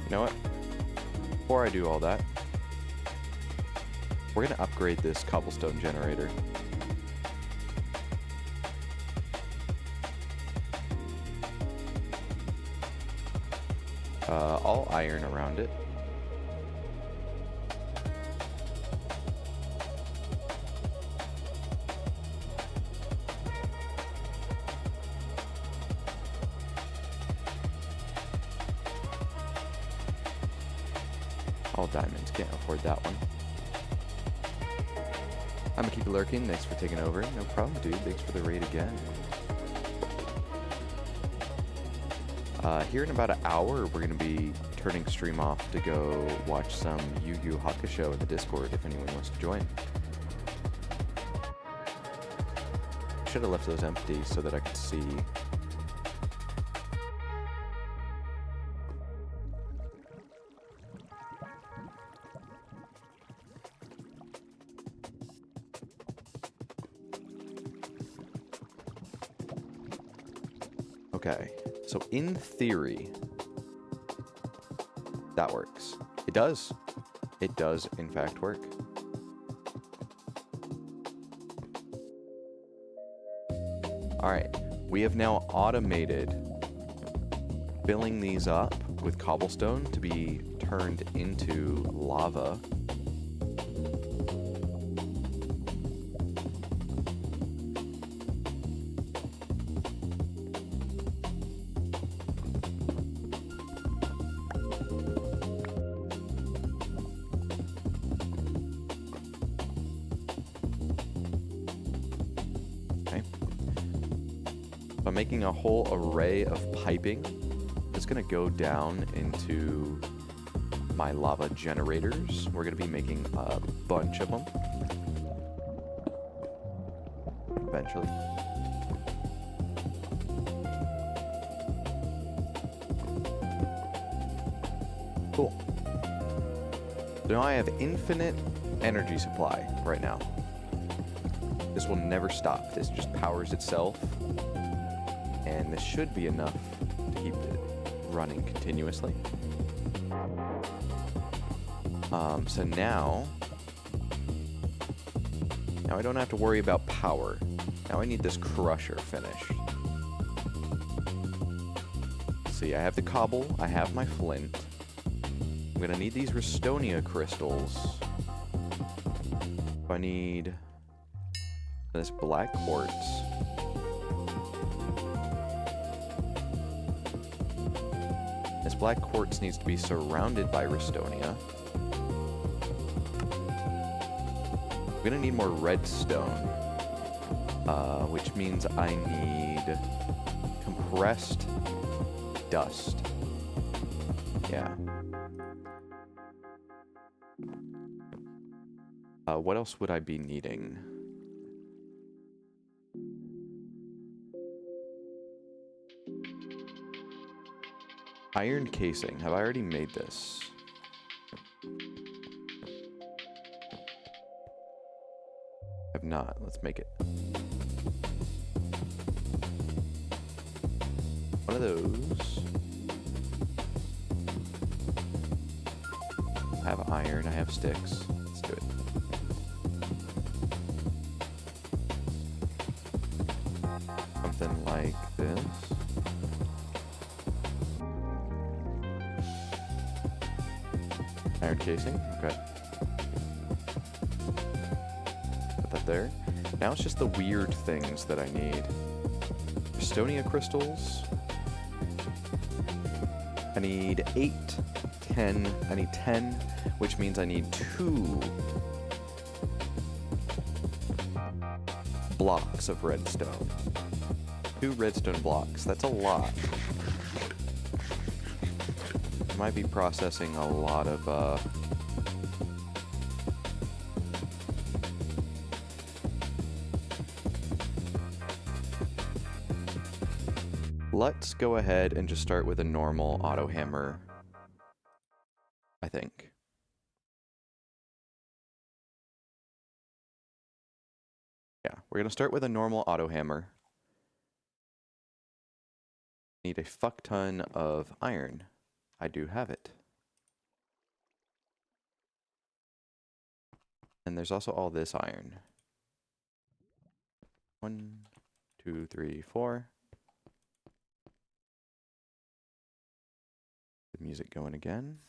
Speaker 1: You know what? Before I do all that, we're going to upgrade this cobblestone generator. All iron around it. All diamonds, can't afford that one. I'm gonna keep lurking. Thanks for taking over. No problem, dude. Thanks for the raid again. Here in about an hour, we're gonna be turning stream off to go watch some Yu Yu Hakusho in the Discord if anyone wants to join. Should have left those empty so that I could see. Okay, so in theory, that works. It does. It does, in fact, work. All right, we have now automated filling these up with cobblestone to be turned into lava. I'm making a whole array of piping. It's going to go down into my lava generators. We're going to be making a bunch of them eventually. Cool. So now I have infinite energy supply right now. This will never stop. This just powers itself. And this should be enough to keep it running continuously. So now I don't have to worry about power. Now I need this crusher finished. See, I have the cobble, I have my flint. I'm gonna need these Restonia crystals. I need this black quartz. This black quartz needs to be surrounded by Restonia. I'm gonna need more redstone, which means I need compressed dust. Yeah. What else would I be needing? Iron casing. Have I already made this? Have not. Let's make it. One of those. I have iron. I have sticks. Let's do it. Something like this. Iron casing. Okay. Put that there. Now it's just the weird things that I need. Restonia crystals. I need 8, 10. I need 10, which means I need 2 blocks of redstone. 2 redstone blocks. That's a lot. I might be processing a lot of, Let's go ahead and just start with a normal auto hammer, I think. Yeah, we're gonna start with a normal auto hammer. Need a fuck ton of iron. I do have it. And there's also all this iron. 1, 2, 3, 4. The music going again.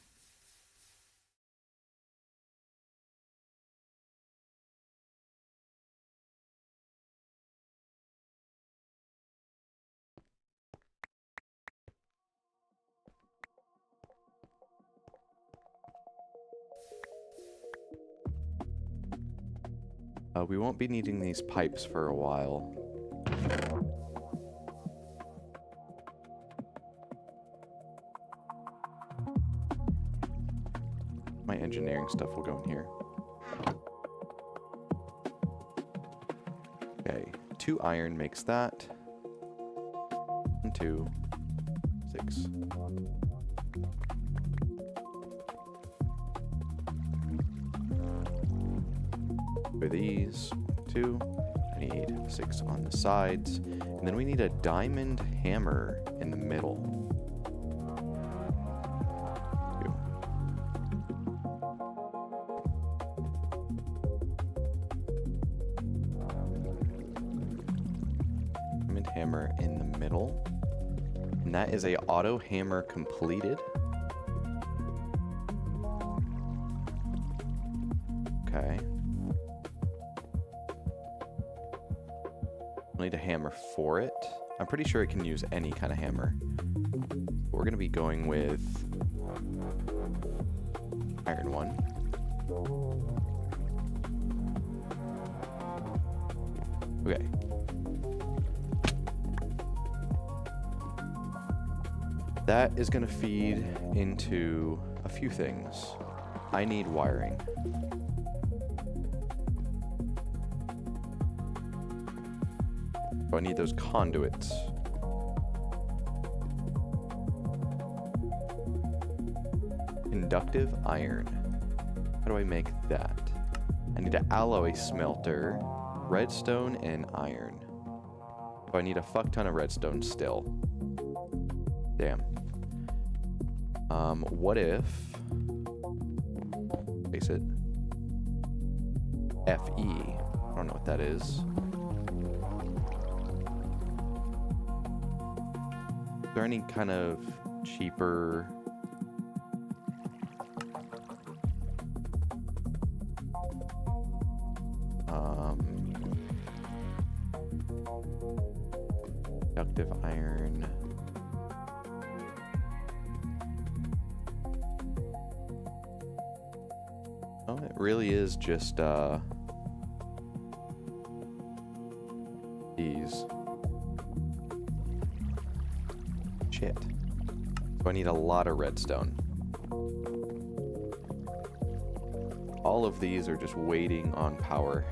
Speaker 1: We won't be needing these pipes for a while. My engineering stuff will go in here. Okay, 2 iron makes that. 1, 2, 6. For these, 2. I need 6 on the sides. And then we need a diamond hammer in the middle. 2. Diamond hammer in the middle. And that is a auto hammer completed. Okay. Need a hammer for it. I'm pretty sure it can use any kind of hammer. We're going to be going with iron one. Okay. That is going to feed into a few things. I need wiring. So I need those conduits. Conductive iron. How do I make that? I need an alloy smelter, redstone, and iron. So I need a fuck ton of redstone still. Damn. What if... Face it. FE. I don't know what that is. Is there any kind of cheaper Conductive iron. Oh, it really is just these. Shit. So I need a lot of redstone. All of these are just waiting on power.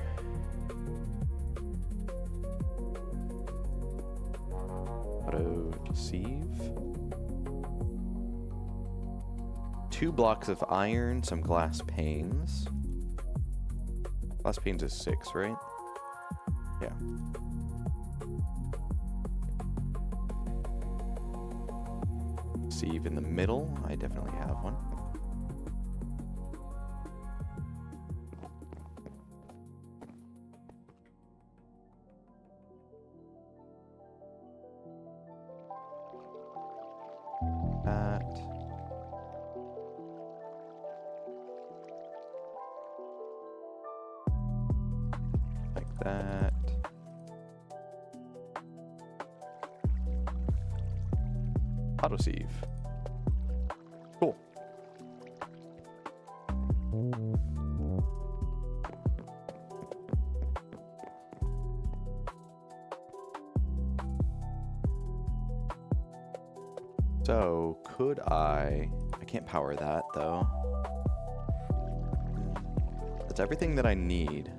Speaker 1: Auto deceive. 2 blocks of iron, some glass panes. Glass panes is 6, right? Yeah. Deceive in the middle. I definitely have one. That. Autosieve. Cool. So, could I can't power that though. That's everything that I need.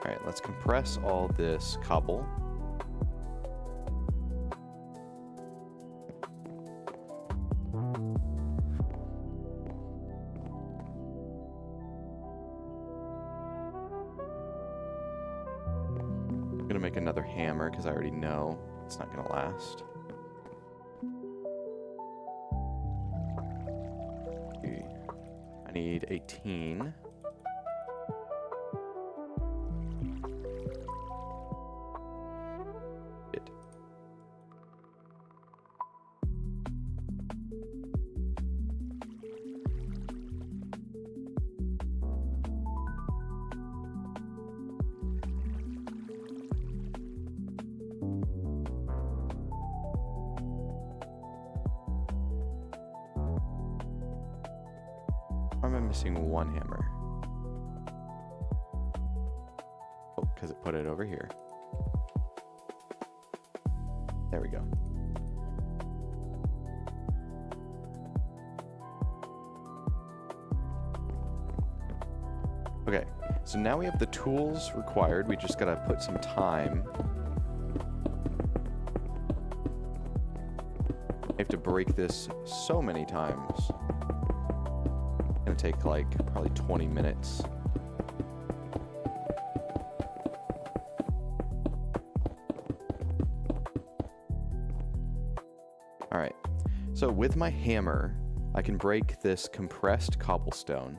Speaker 1: Alright, let's compress all this cobble. I'm gonna make another hammer because I already know it's not gonna last. Okay. I need 18. Why am I missing one hammer? Oh, because it put it over here. There we go. Okay, so now we have the tools required. We just gotta put some time. I have to break this so many times. Gonna take like probably 20 minutes. All right, so with my hammer, I can break this compressed cobblestone.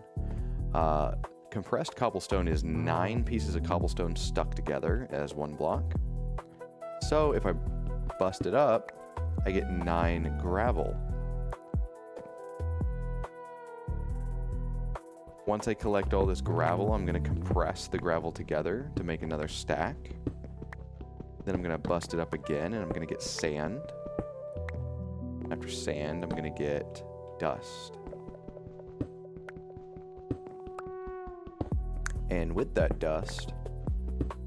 Speaker 1: Compressed cobblestone is 9 pieces of cobblestone stuck together as one block. So if I bust it up, I get 9 gravel. Once I collect all this gravel, I'm going to compress the gravel together to make another stack. Then I'm going to bust it up again, and I'm going to get sand. After sand, I'm going to get dust. And with that dust,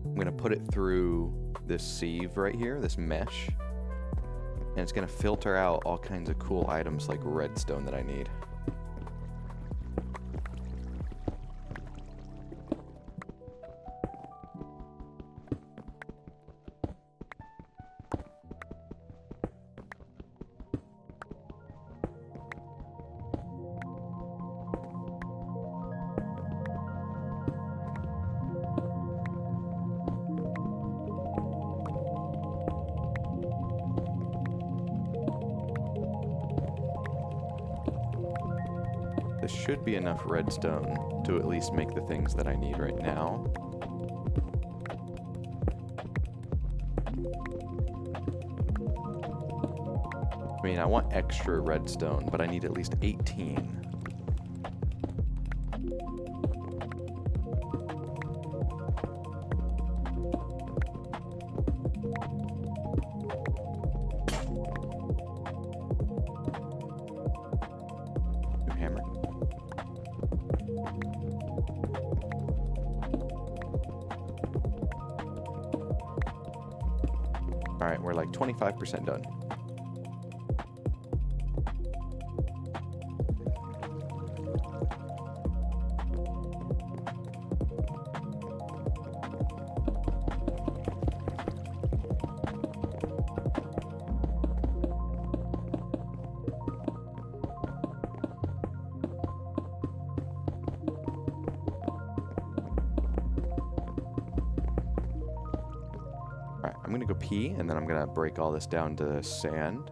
Speaker 1: I'm going to put it through this sieve right here, this mesh. And it's going to filter out all kinds of cool items like redstone that I need. This should be enough redstone to at least make the things that I need right now. I mean, I want extra redstone, but I need at least 18. New hammer. Alright, we're like 25% done. Alright, I'm gonna go pee, and then I'm gonna break all this down to sand.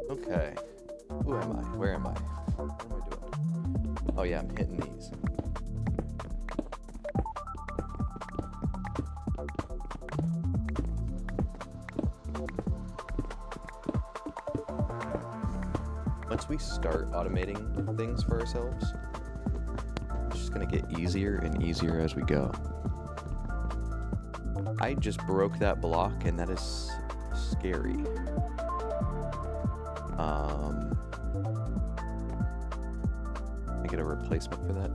Speaker 1: Okay. Who am I? Where am I? What am I doing? Oh yeah, I'm hitting these. Once we start automating things for ourselves, it's just gonna get easier and easier as we go. I just broke that block, and that is scary. I get a replacement for that.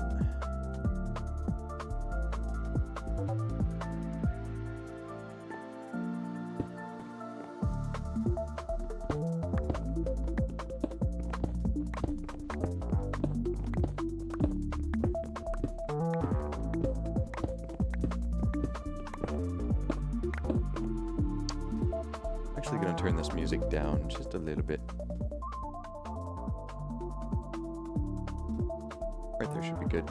Speaker 1: Actually gonna turn this music down just a little bit. Right there should be good.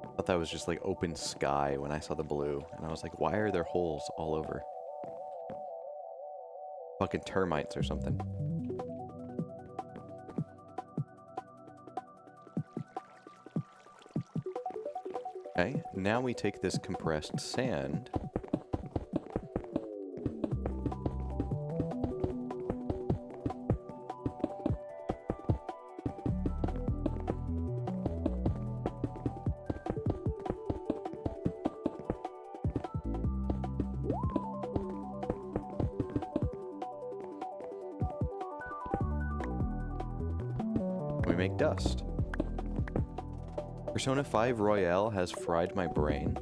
Speaker 1: I thought that was just like open sky when I saw the blue, and I was like, why are there holes all over? Fucking termites or something. Okay, now we take this compressed sand. We make dust. Persona 5 Royale has fried my brain.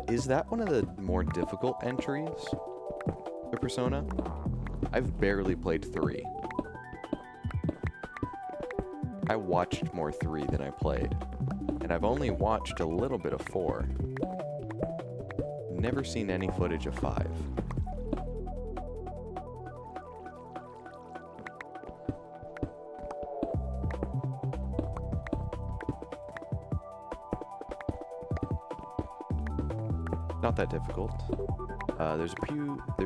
Speaker 1: Is that one of the more difficult entries for Persona? I've barely played 3. I watched more 3 than I played. And I've only watched a little bit of 4. Never seen any footage of 5. Not that difficult. There's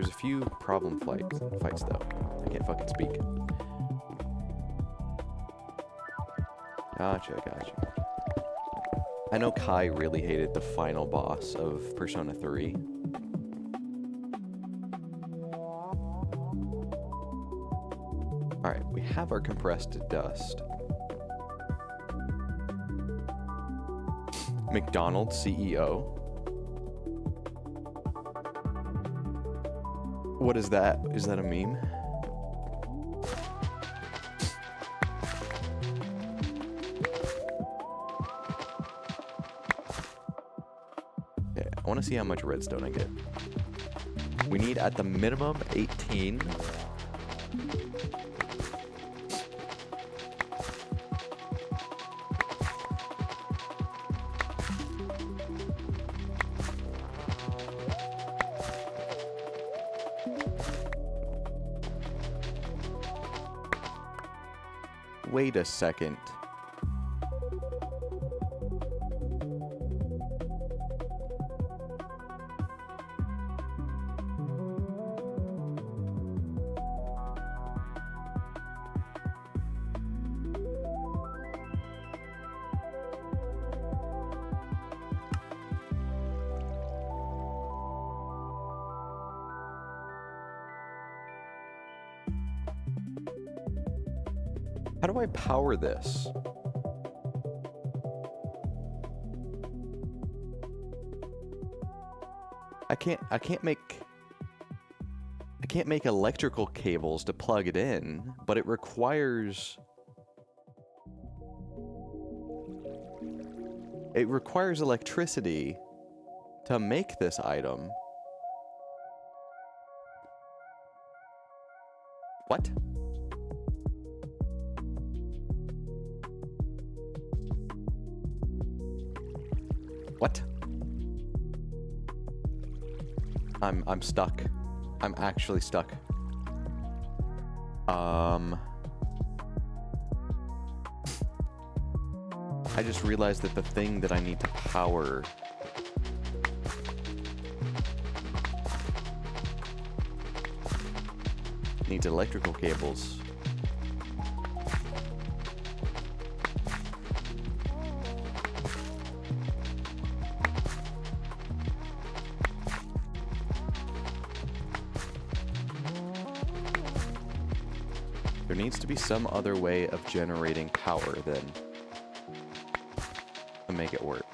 Speaker 1: a few problem fights though. I can't fucking speak. Gotcha. I know Kai really hated the final boss of Persona 3. Alright, we have our compressed dust. McDonald's CEO. What is that? Is that a meme? Okay, I want to see how much redstone I get. We need at the minimum 18. Wait a second. How do I power this? I can't make electrical cables to plug it in, but it requires electricity to make this item. What? What? I'm stuck. I'm actually stuck. I just realized that the thing that I need to power needs electrical cables. There needs to be some other way of generating power then to make it work.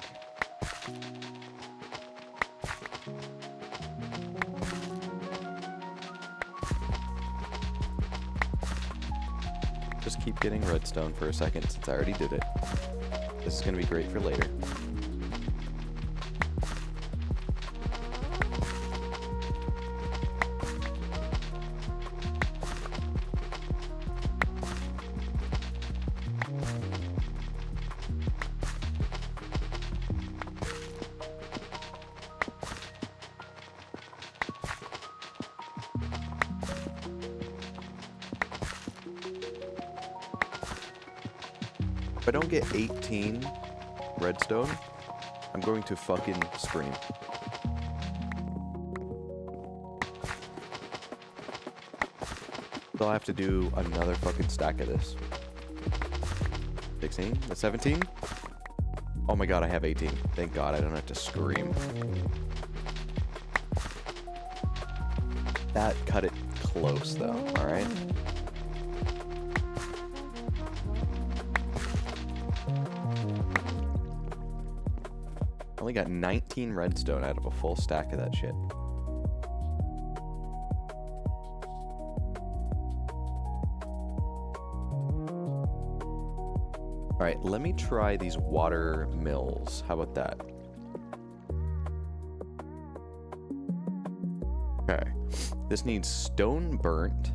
Speaker 1: Just keep getting redstone for a second since I already did it. This is going to be great for later. If I don't get 18 redstone, I'm going to fucking scream. So I'll have to do another fucking stack of this. 16? That's 17? Oh my god, I have 18. Thank god I don't have to scream. That cut it close though, alright? Only got 19 redstone out of a full stack of that shit. Alright, let me try these water mills. How about that? Okay. This needs stone burnt.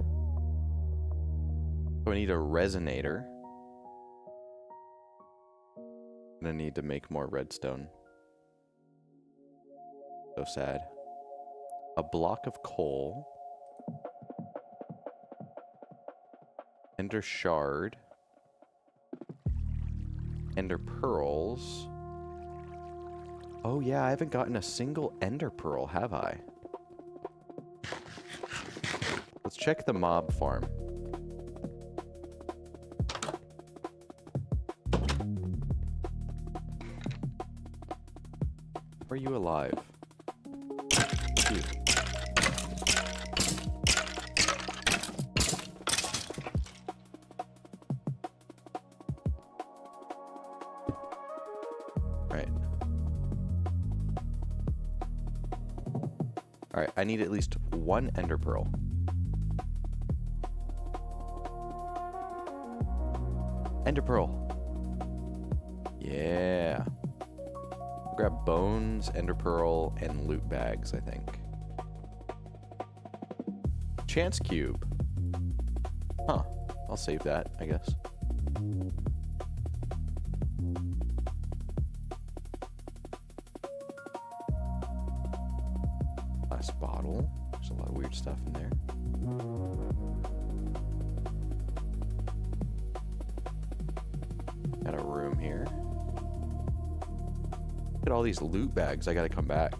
Speaker 1: So I need a resonator. I'm gonna need to make more redstone. So sad. A block of coal. Ender shard. Ender pearls. Oh yeah, I haven't gotten a single ender pearl, have I? Let's check the mob farm. Are you alive? You. Alright. Alright, I need at least one ender pearl. Ender pearl. Yeah. I'll grab bones, ender pearl, and loot bags, I think. Chance cube. Huh. I'll save that, I guess. Glass bottle. There's a lot of weird stuff in there. Got a room here. Look at all these loot bags. I gotta come back.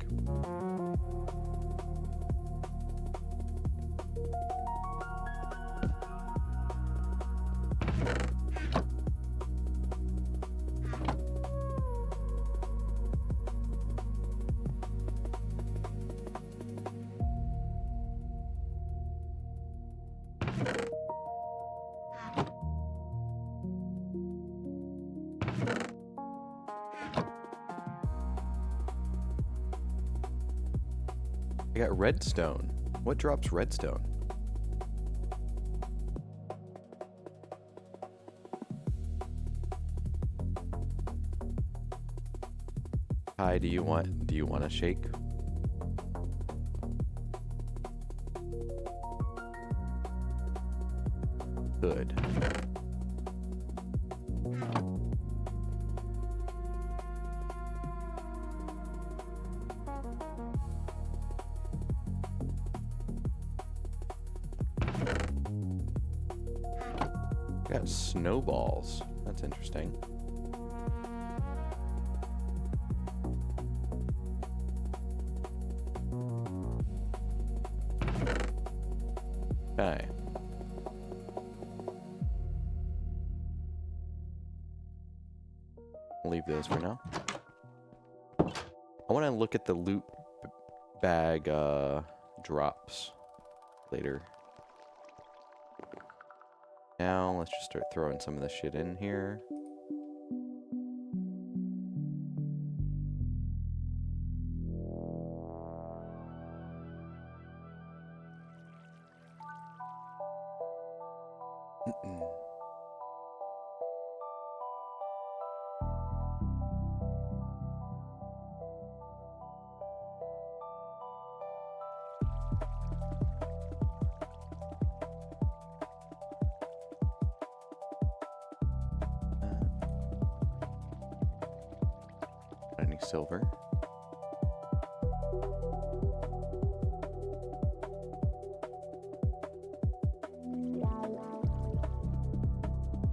Speaker 1: I got redstone. What drops redstone? Hi, do you want a shake? Good. Got snowballs. That's interesting. Okay. I'll leave those for now. I want to look at the loot bag drops later. Now, let's just start throwing some of this shit in here. Any silver?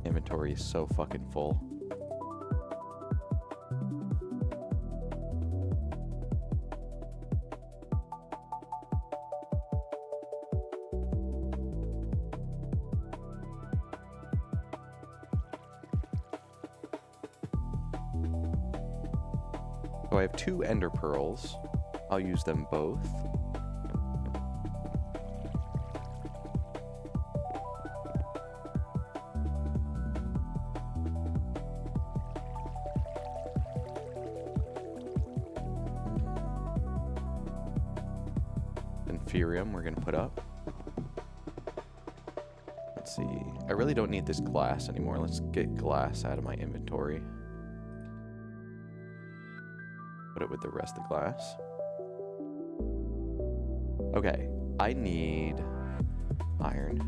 Speaker 1: Inventory is so fucking full. So I have 2 ender pearls. I'll use them both. Inferium we're gonna put up. Let's see. I really don't need this glass anymore. Let's get glass out of my inventory. Put it with the rest of the glass. Okay, I need iron.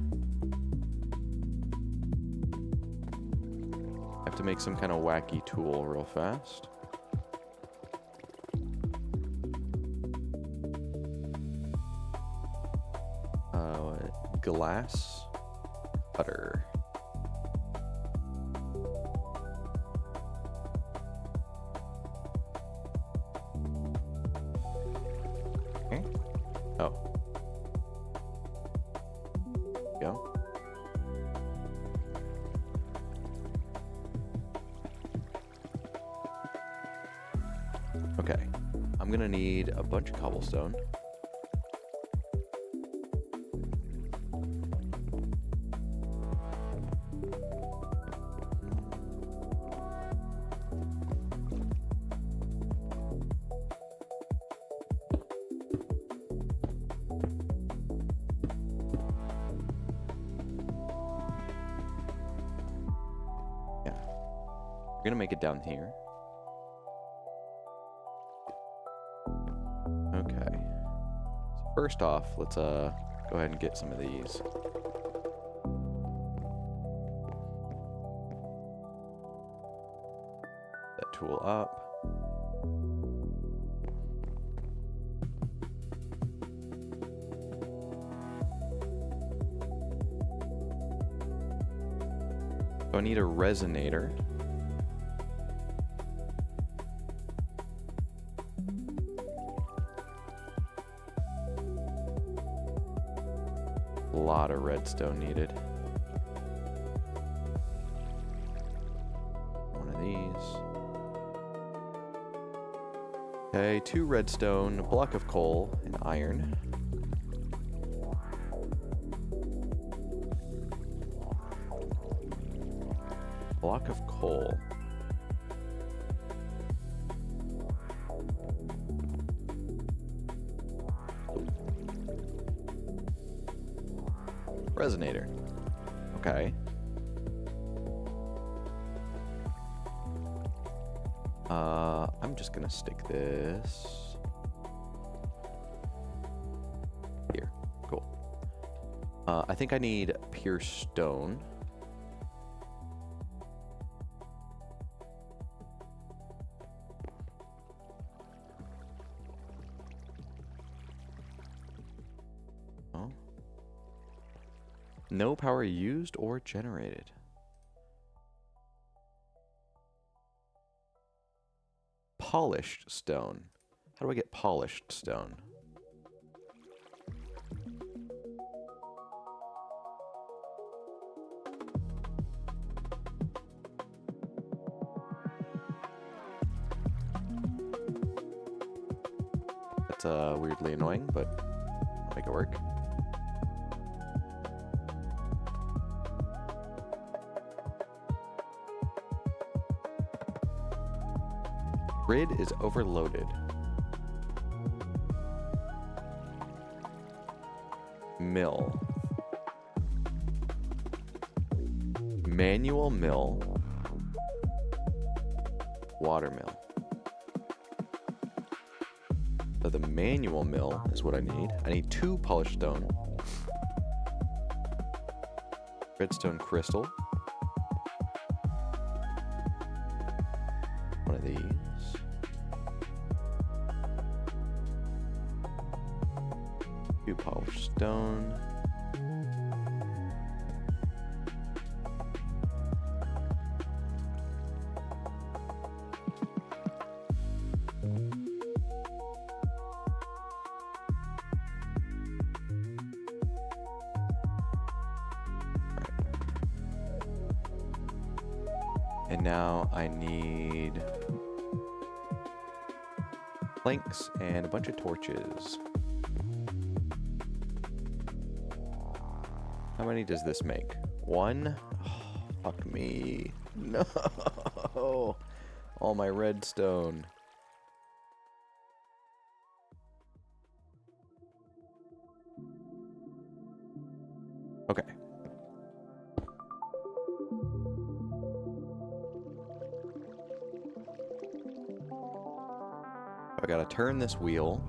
Speaker 1: I have to make some kind of wacky tool real fast. Glass cutter. Okay. Oh. Go. Okay. I'm gonna need a bunch of cobblestone. We're gonna make it down here. Okay. So first off, let's go ahead and get some of these. That tool up. So I need a resonator. A lot of redstone needed. One of these. Okay, 2 redstone, a block of coal, and iron. Block of coal. Resonator. Okay. I'm just gonna stick this here. Cool. I think I need pure stone. Oh. No power used or generated. Polished stone. How do I get polished stone? That's weirdly annoying, but I'll make it work. Grid is overloaded. Mill. Manual mill. Water mill. So the manual mill is what I need. I need 2 polished stone. Redstone crystal. One of these. Two polished stone. And now I need planks and a bunch of torches. How many does this make? 1? Oh, fuck me. No. All my redstone. Okay. I gotta turn this wheel.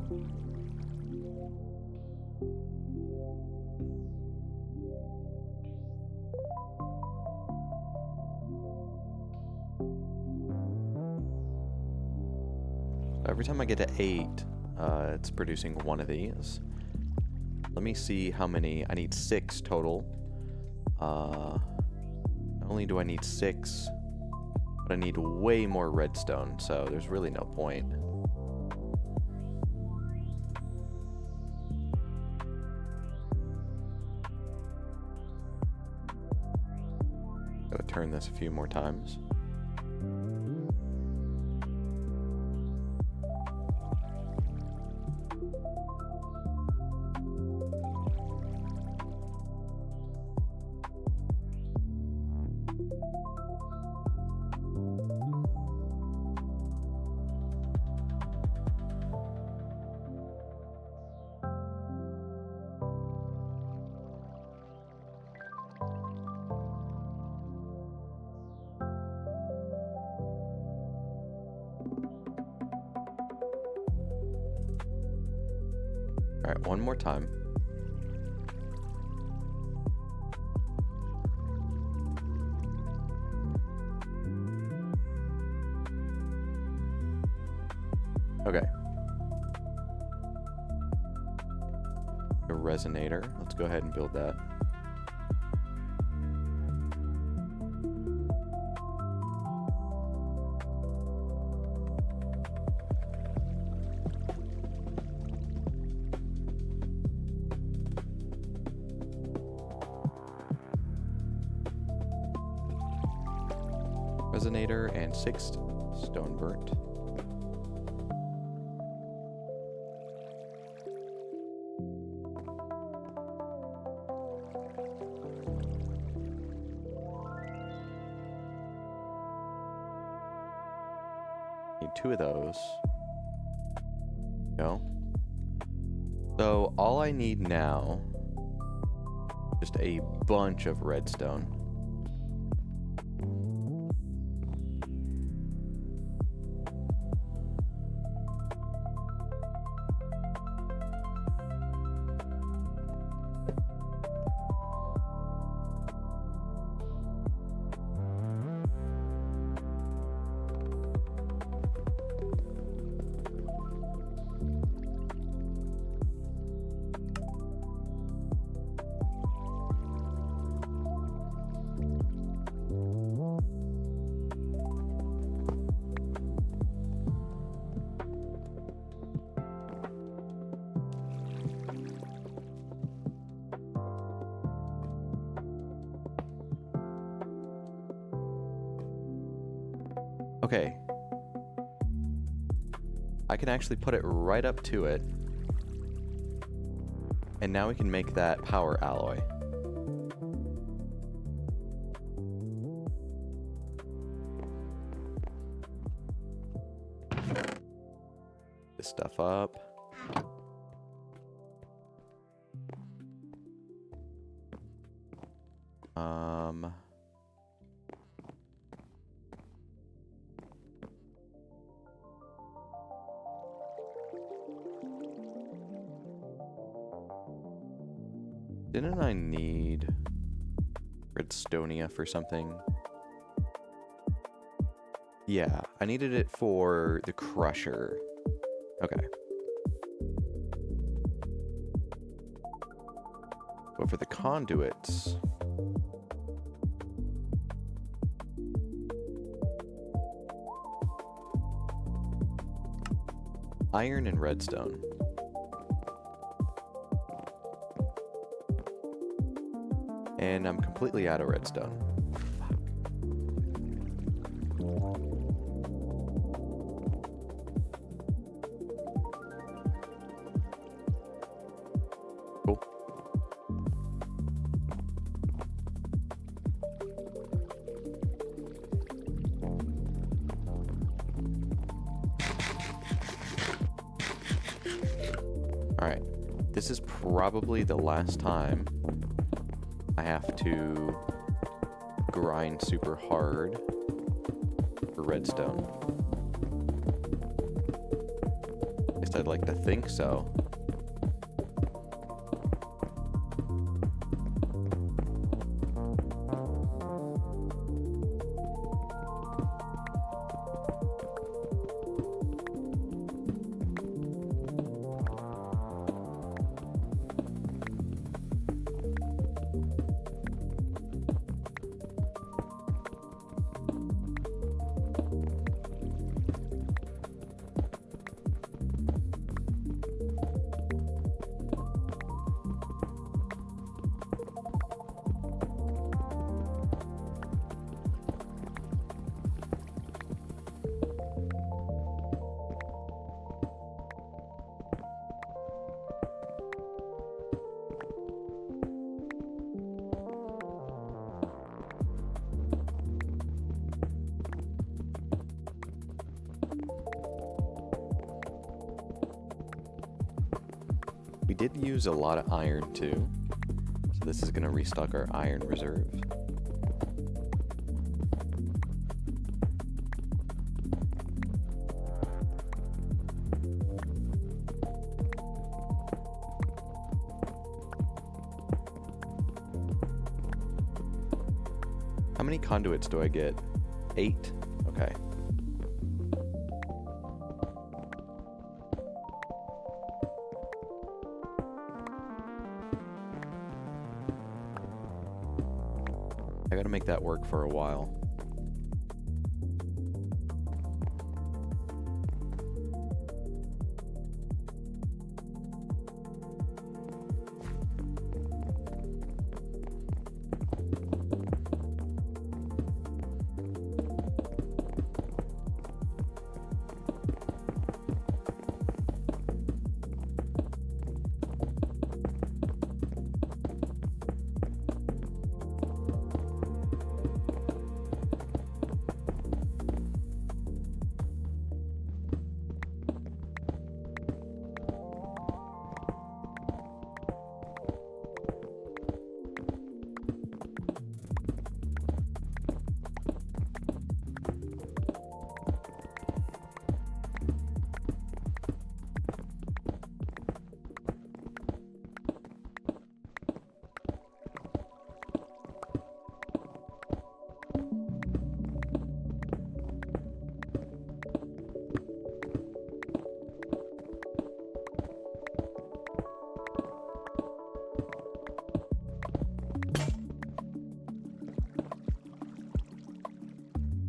Speaker 1: Every time I get to 8, it's producing one of these. Let me see how many. I need 6 total. Not only do I need 6, but I need way more redstone, so there's really no point. Gotta turn this a few more times. Alright, one more time. Okay. A resonator. Let's go ahead and build that. Resonator and 6 stone burnt. Need 2 of those. Go. So all I need now, just a bunch of redstone. Okay. I can actually put it right up to it. And now we can make that power alloy. stuff up. Didn't I need redstonia for something? Yeah, I needed it for the crusher. Okay. But for the conduits... iron and redstone. And I'm completely out of redstone. Fuck. Cool. Alright. This is probably the last time I have to grind super hard for redstone. At least I'd like to think so. We did use a lot of iron too, so this is going to restock our iron reserve. How many conduits do I get? 8? Okay. I gotta make that work for a while.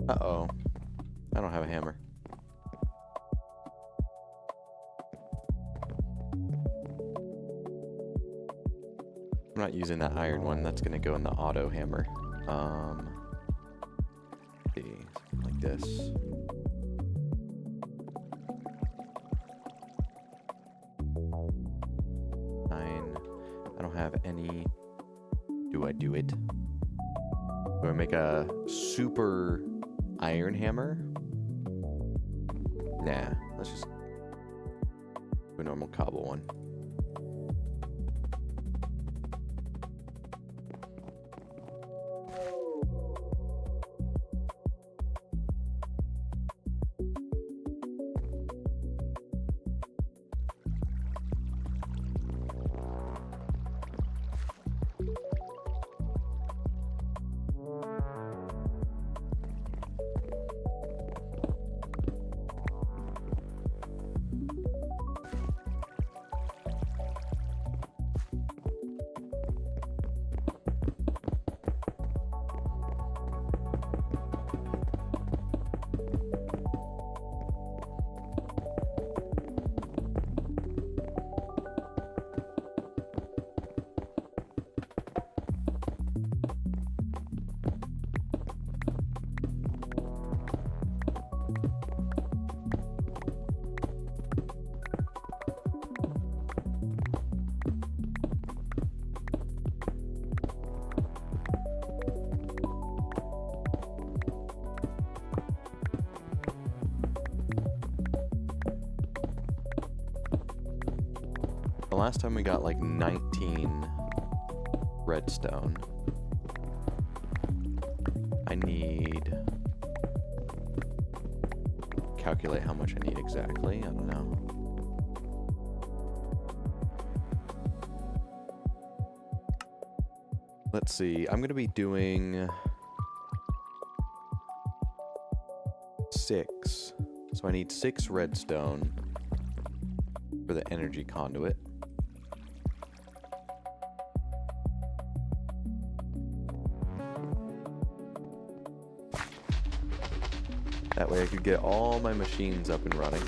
Speaker 1: Uh-oh. I don't have a hammer. I'm not using that iron one. That's gonna go in the auto hammer. See, something like this. 9. I don't have any. Do I do it? Do I make a super iron hammer? Nah, let's just A normal cobble one. The last time we got like 19 redstone. I need... calculate how much I need exactly. I don't know. Let's see. I'm going to be doing 6. So I need 6 redstone for the energy conduit. That way I could get all my machines up and running.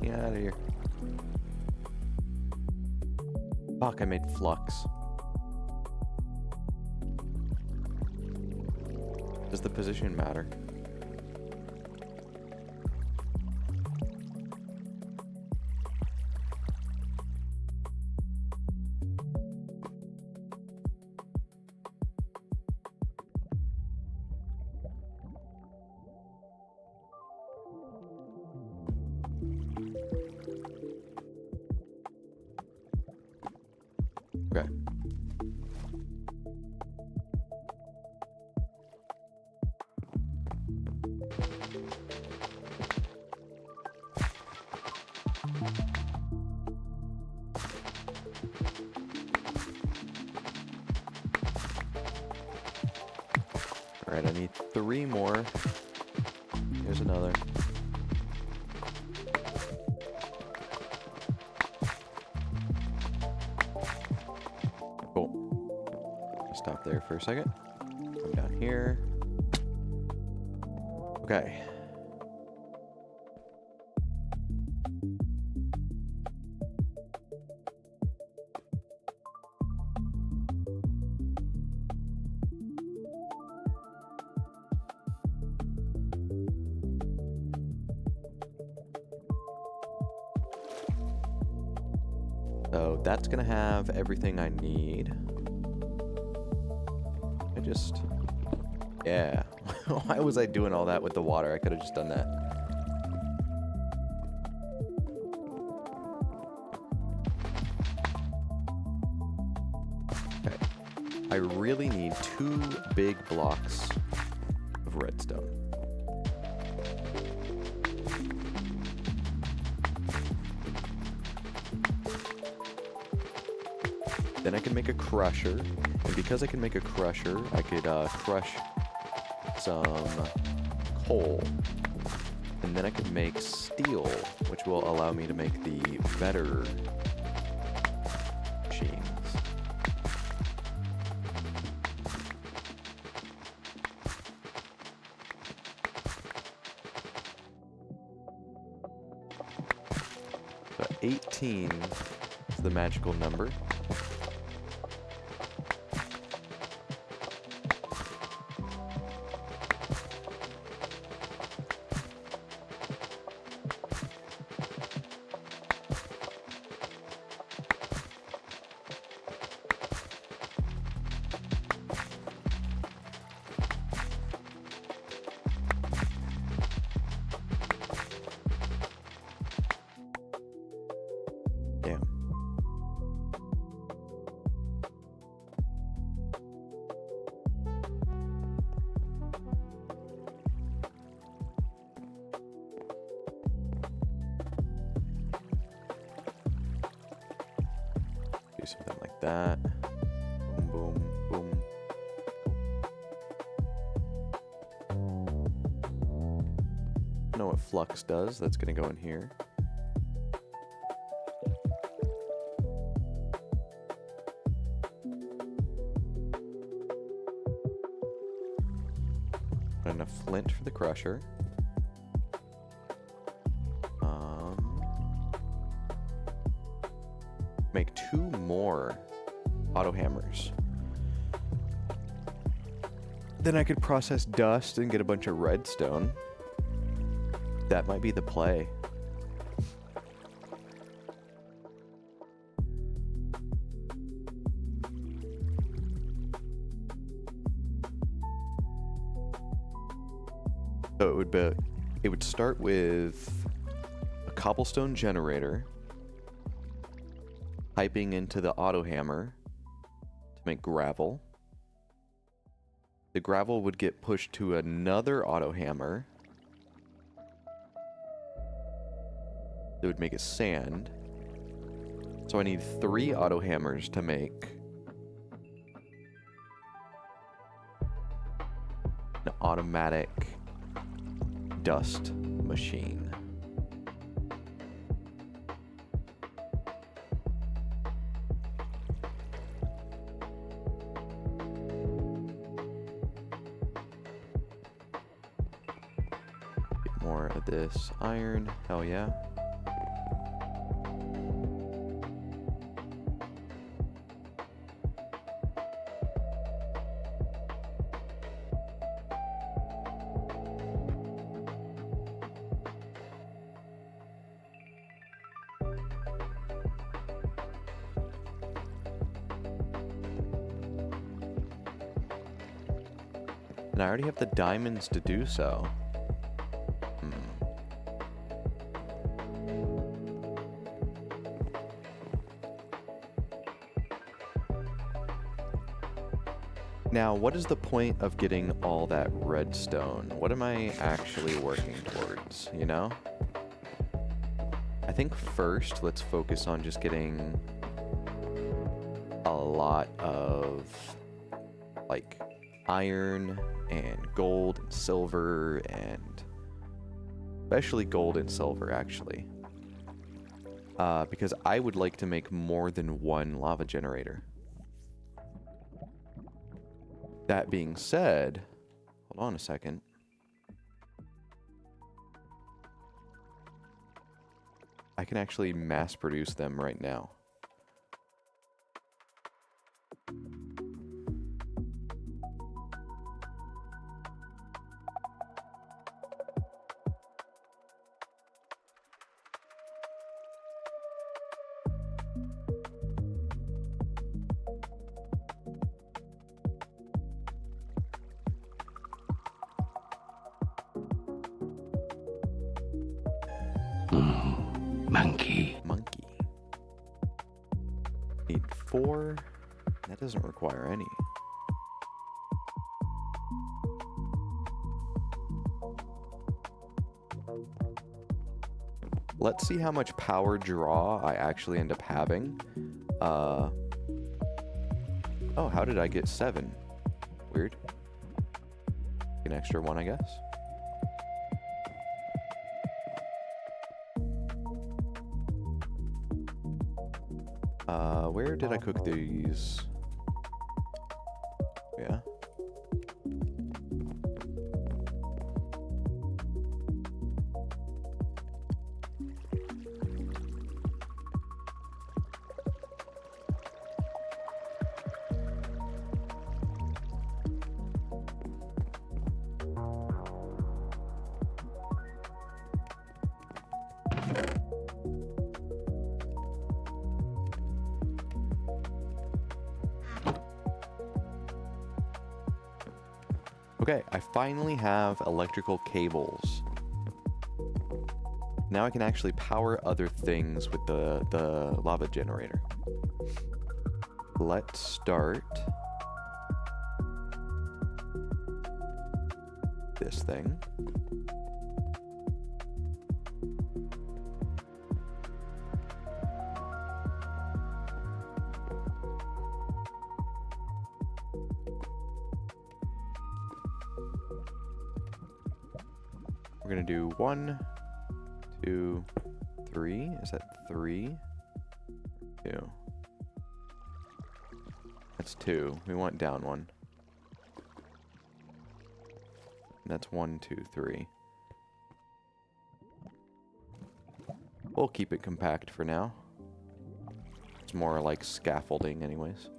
Speaker 1: Get out of here. Fuck, I made flux. Does the position matter? Okay. All right, I need 3 more. Here's another. Cool. Stop there for a second. Come down here. Okay. So that's gonna have everything I need. Yeah. Why was I doing all that with the water? I could have just done that. Okay. I really need 2 big blocks of redstone. Then I can make a crusher, and because I can make a crusher, I could crush some coal, and then I could make steel, which will allow me to make the better machines. So 18 is the magical number. Damn. Do something like that. Boom, boom, boom. I know what flux does. That's gonna go in here. Enough flint for the crusher. Make 2 more auto hammers. Then I could process dust and get a bunch of redstone. That might be the play. So it would start with a cobblestone generator, piping into the auto hammer to make gravel. The gravel would get pushed to another auto hammer. It would make it sand. So I need 3 auto hammers to make an automatic dust machine. Get more of this iron, hell yeah. And I already have the diamonds to do so. Now, what is the point of getting all that redstone? What am I actually working towards, you know? I think first, let's focus on just getting a lot of, like, iron and gold and silver, and especially gold and silver, actually. Because I would like to make more than 1 lava generator. That being said, hold on a second. I can actually mass produce them right now.
Speaker 2: Monkey.
Speaker 1: Monkey. Need 4. That doesn't require any. Let's see how much power draw I actually end up having. Oh, how did I get 7? Weird. An extra 1, I guess. Where did I cook these? Yeah. Okay, I finally have electrical cables. Now I can actually power other things with the lava generator. Let's start this thing. We're gonna do 1, 2, 3. Is that 3? 2. That's 2. We want down 1. And that's 1, 2, 3. We'll keep it compact for now. It's more like scaffolding anyways.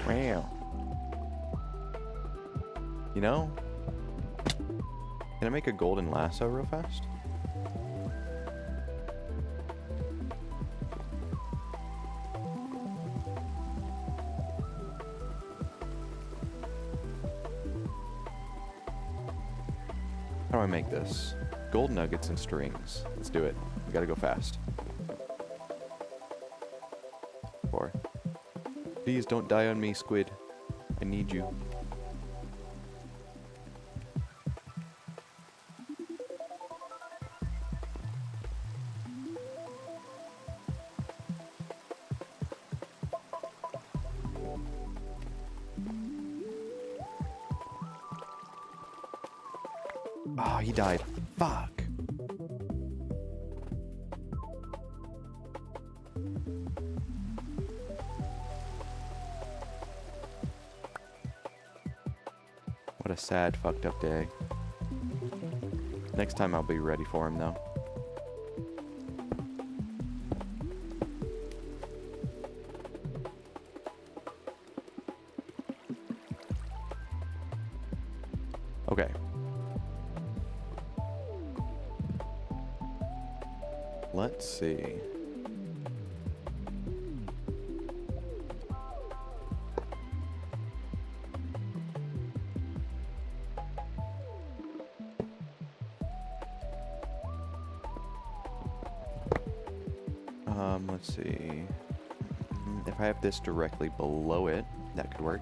Speaker 1: Wow. You know, can I make a golden lasso real fast? How do I make this? Gold nuggets and strings. Let's do it. We gotta go fast. 4. Please don't die on me, squid. I need you. Oh, he died. Fuck. What a sad, fucked up day. Next time I'll be ready for him, though. Okay. Let's see. Let's see. If I have this directly below it, that could work.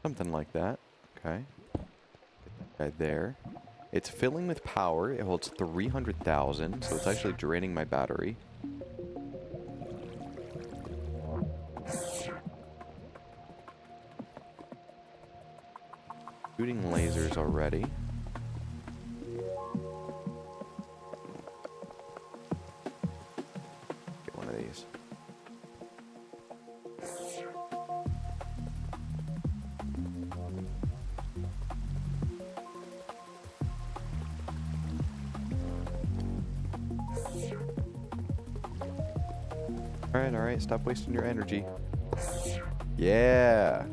Speaker 1: Something like that. Okay. Get that guy there. It's filling with power. It holds 300,000, so it's actually draining my battery. shooting lasers already. Get one of these. Alright, stop wasting your energy. Yeah!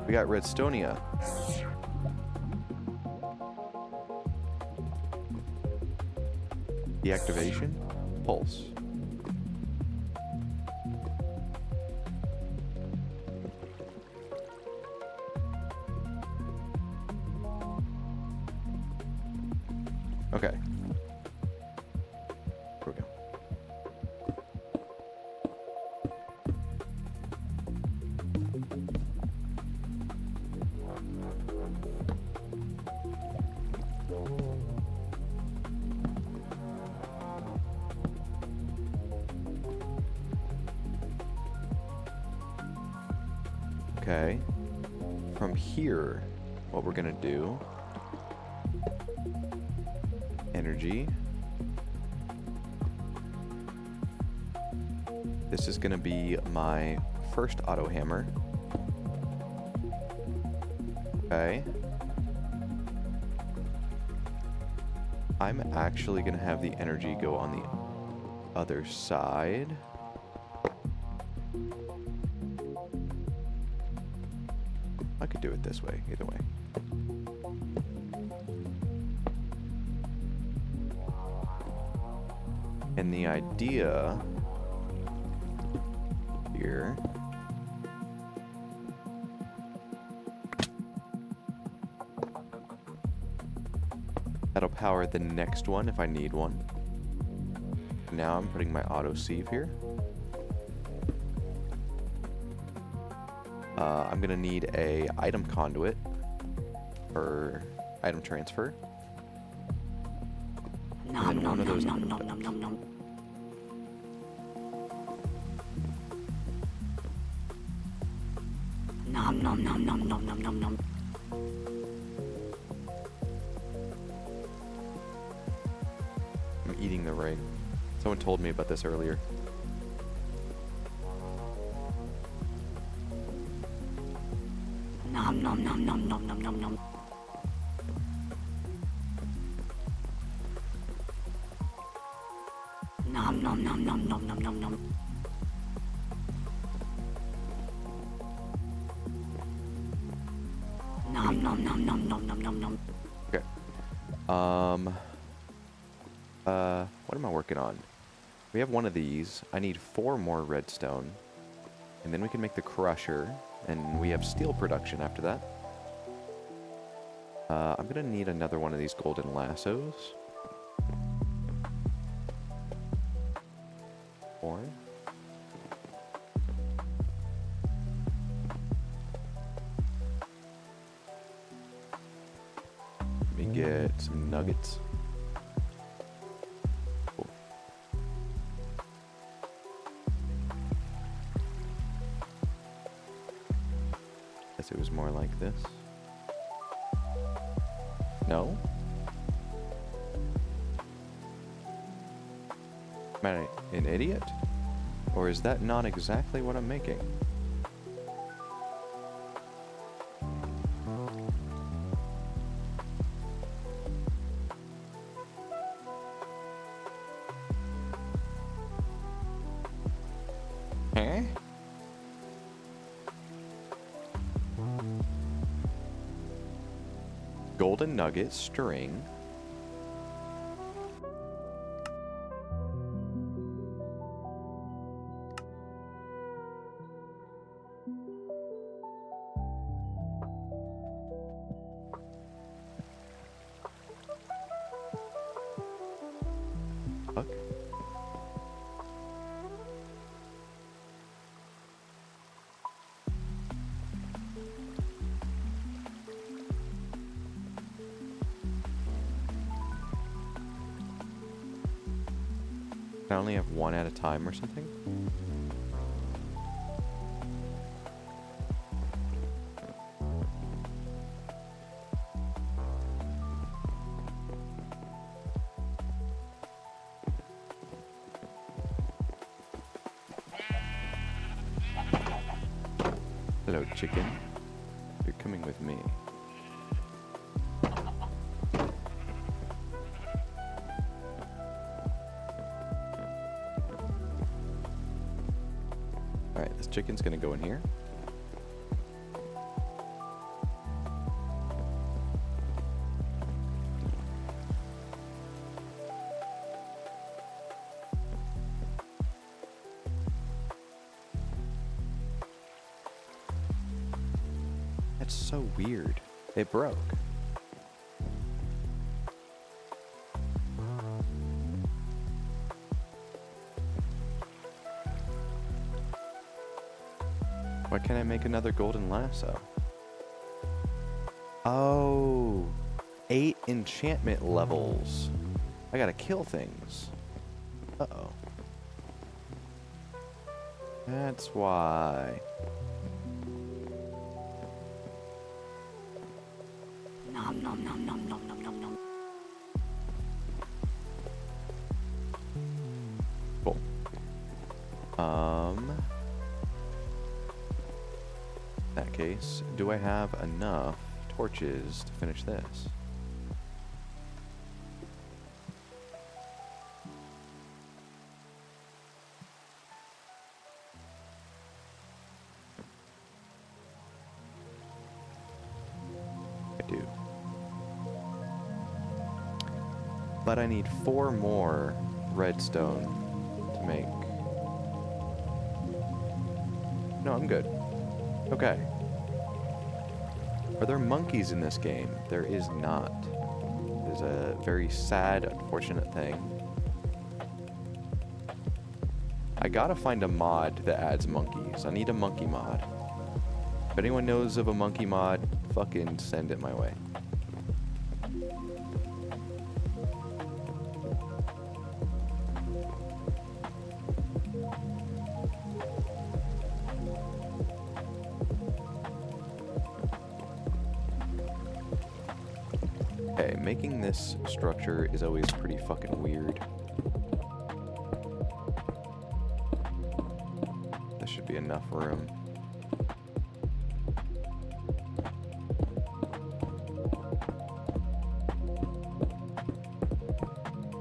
Speaker 1: We got Redstonia. Deactivation? Pulse. Okay. Here we go. Okay. From here, what we're gonna do... Energy. This is gonna be my first auto hammer. Okay. I'm actually gonna have the energy go on the other side. I could do it this way, either way. And the idea here that'll power the next one if I need one. Now I'm putting my auto sieve here. I'm gonna need a item conduit for item transfer.
Speaker 2: Nom
Speaker 1: And
Speaker 2: nom
Speaker 1: one of
Speaker 2: nom
Speaker 1: those-
Speaker 2: nom nom nom nom nom. Nom nom nom nom nom nom nom nom.
Speaker 1: I'm eating the ring. Someone told me about this earlier.
Speaker 2: Nom nom nom nom nom nom nom nom. Nom nom nom nom nom nom nom nom. Nom nom nom nom nom nom nom nom.
Speaker 1: Okay. What am I working on? We have one of these. I need 4 more redstone. And then we can make the crusher. And we have steel production after that. I'm gonna need another one of these golden lassos. 4. Let me get some nuggets. Cool. Guess it was more like this. No? Am I an idiot? Or is that not exactly what I'm making? Huh? Golden nugget string. Fuck. I only have one at a time or something? Hello, chicken. You're coming with me. Alright, this chicken's gonna go in here. That's so weird. It broke. Why can't I make another golden lasso? Oh, 8 enchantment levels. I gotta kill things. Uh-oh. That's why.
Speaker 2: Nom nom nom nom nom nom nom nom.
Speaker 1: Cool. In that case, do I have enough torches to finish this? I do. But I need 4 more redstone to make. No, I'm good. Okay. Are there monkeys in this game? There is not. There's a very sad, unfortunate thing. I gotta find a mod that adds monkeys. I need a monkey mod. If anyone knows of a monkey mod, fucking send it my way. Okay, making this structure is always pretty fucking weird. There should be enough room.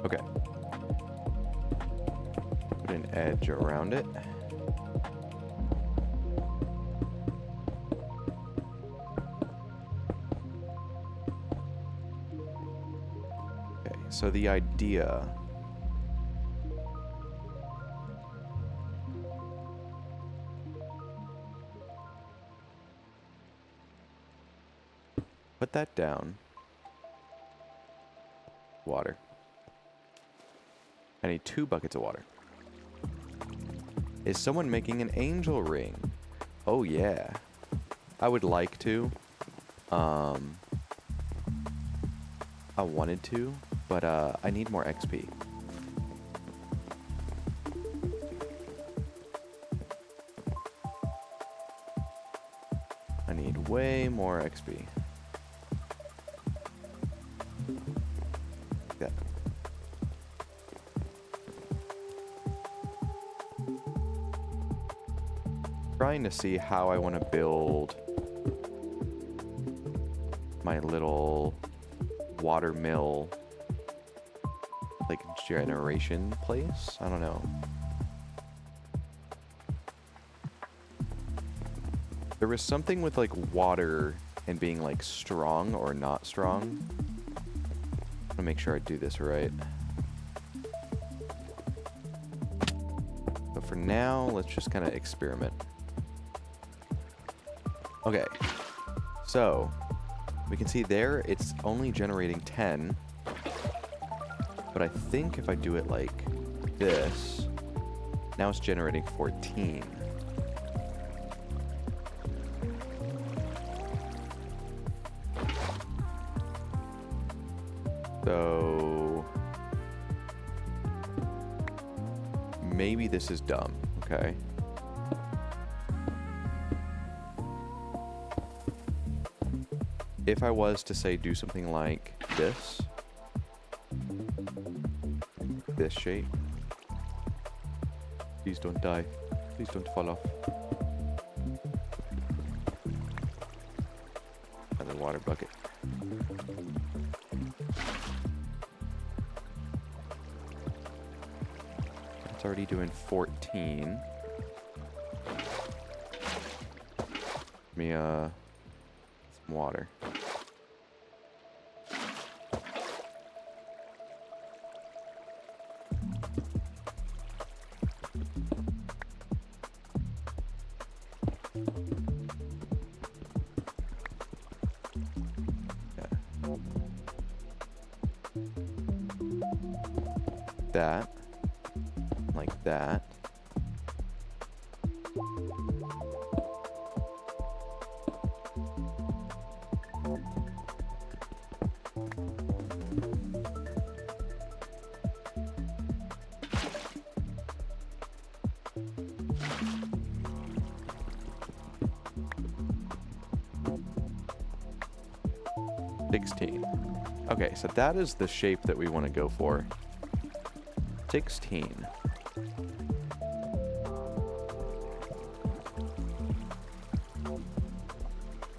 Speaker 1: Okay. Put an edge around it. So the idea put that down. Water. I need 2 buckets of water. Is someone making an angel ring? Oh yeah. I would like to. I wanted to. But I need more XP. I need way more XP. Like that. Trying to see how I want to build my little water mill, like, generation place? I don't know. There was something with, like, water and being, like, strong or not strong. I want to make sure I do this right. But for now, let's just kind of experiment. Okay. So, we can see there, it's only generating 10. But I think if I do it like this, now it's generating 14. So maybe this is dumb, okay? If I was to say do something like this shape. Please don't die. Please don't fall off. another water bucket. It's already doing 14. Give me some water. That, like that. Okay, so that is the shape that we want to go for. 16.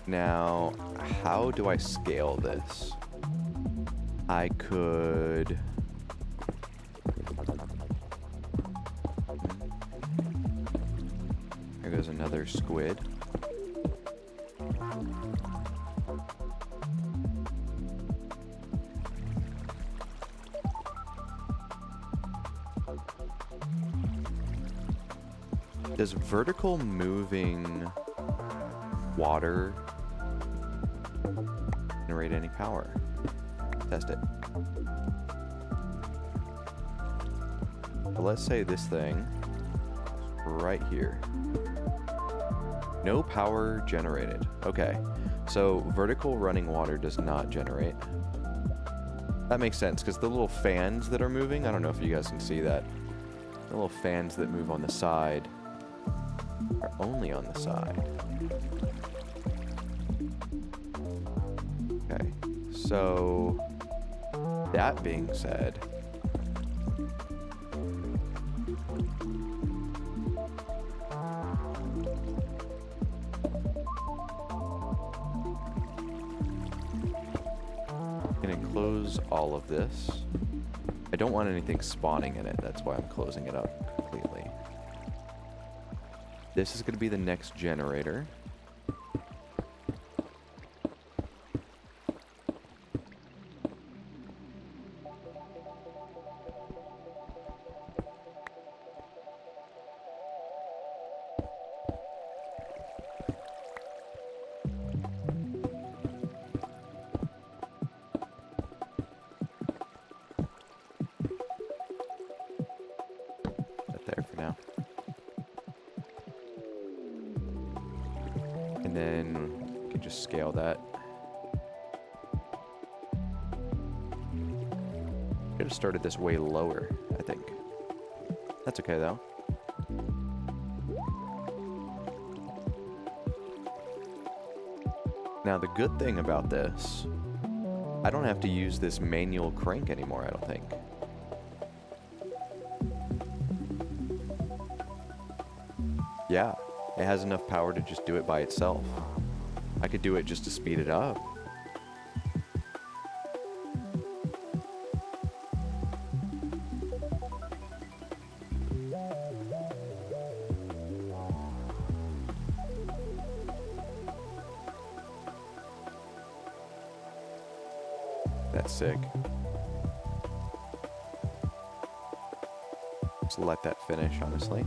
Speaker 1: Now, how do I scale this? I could... There goes another squid. Does vertical moving water generate any power? Test it. So let's say this thing right here. No power generated. Okay, so vertical running water does not generate. That makes sense, because the little fans that are moving, I don't know if you guys can see that. The little fans that move on the side are only on the side. Okay, so that being said, I'm gonna close all of this. I don't want anything spawning in it, that's why I'm closing it up completely. This is going to be the next generator. Set there for now. And then we can just scale that. Could have started this way lower, I think. That's okay though. Now the good thing about this, I don't have to use this manual crank anymore, I don't think. Yeah. It has enough power to just do it by itself. I could do it just to speed it up. That's sick. Just let that finish, honestly.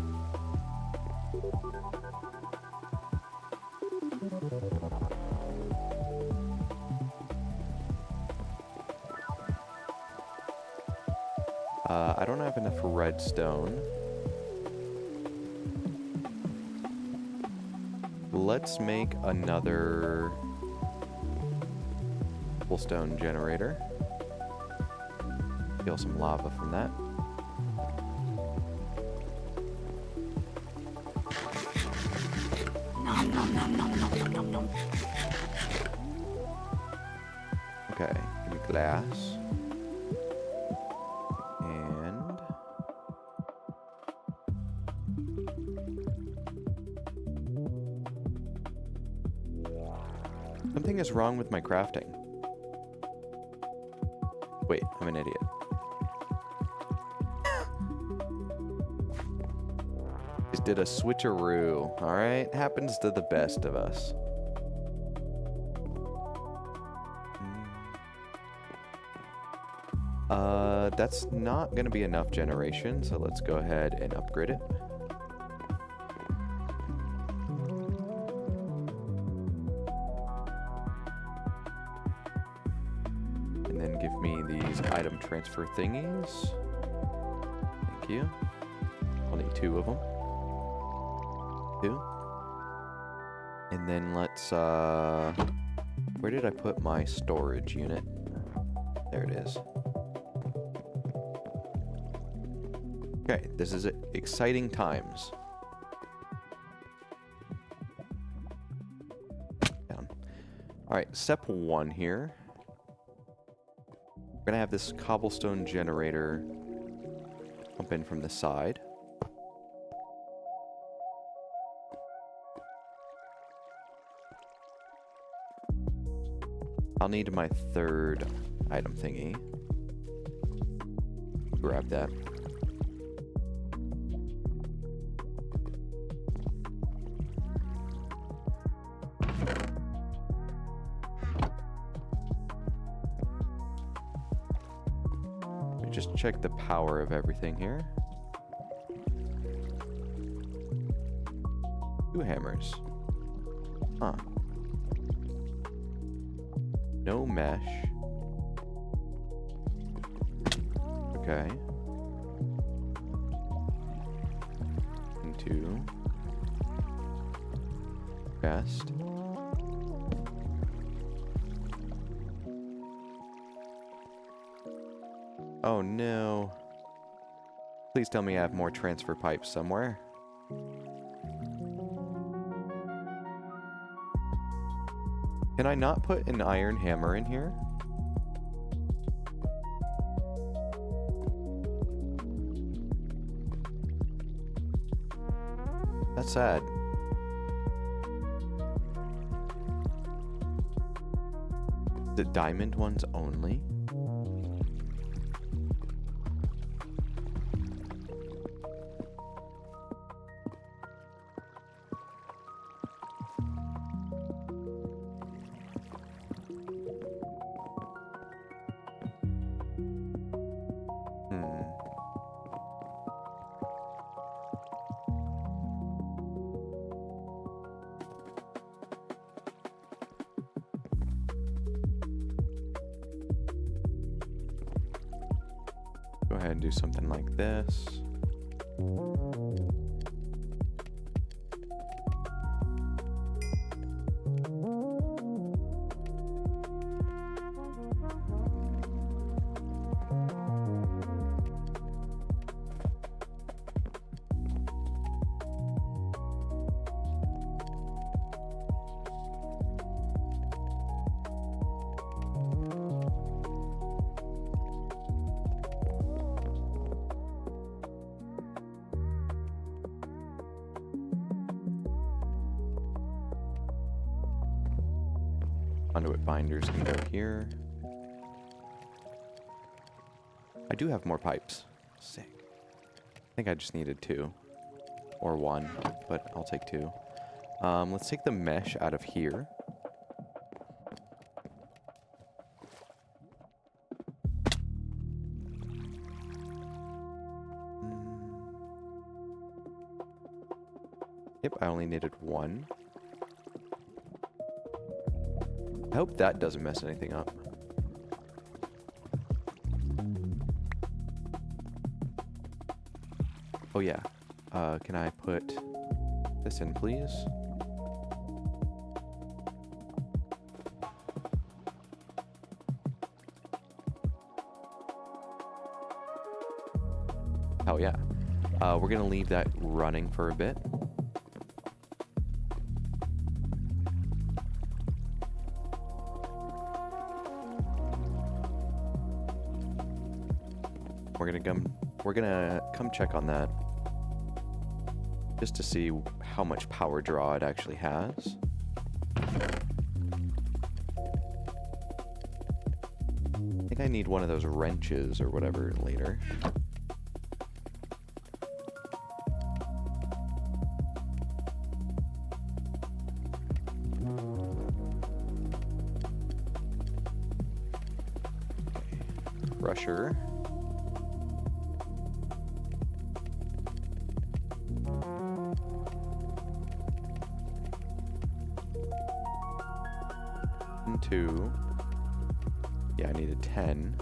Speaker 1: I don't have enough redstone. Let's make another cobblestone generator. Feel some lava from that.
Speaker 2: Nom nom nom nom nom nom nom.
Speaker 1: Okay, give me glass. And Something is wrong with my crafting. Wait, I'm an idiot. Just did a switcheroo. Alright, happens to the best of us. That's not gonna be enough generation, so let's go ahead and upgrade it. And then give me these item transfer thingies. Thank you. I'll need 2 of them. 2. And then let's, where did I put my storage unit? There it is. Okay, this is exciting times. Down. Alright, step 1 here. We're gonna have this cobblestone generator pump in from the side. I'll need my 3rd item thingy. Grab that. Just check the power of everything here. 2 hammers. Huh. No mesh. Okay. And 2. Chest. Oh no. Please tell me I have more transfer pipes somewhere. Can I not put an iron hammer in here? That's sad. The diamond ones only? Go ahead and do something like this. Conduit binders can go here. I do have more pipes. Sick. I think I just needed 2. Or 1, but I'll take 2. Let's take the mesh out of here. Yep, I only needed 1. I hope that doesn't mess anything up. Oh yeah. Can I put this in, please? Oh yeah. We're gonna leave that running for a bit. We're gonna come check on that just to see how much power draw it actually has. think I need one of those wrenches or whatever later. Crusher. And 2. Yeah, I needed 10.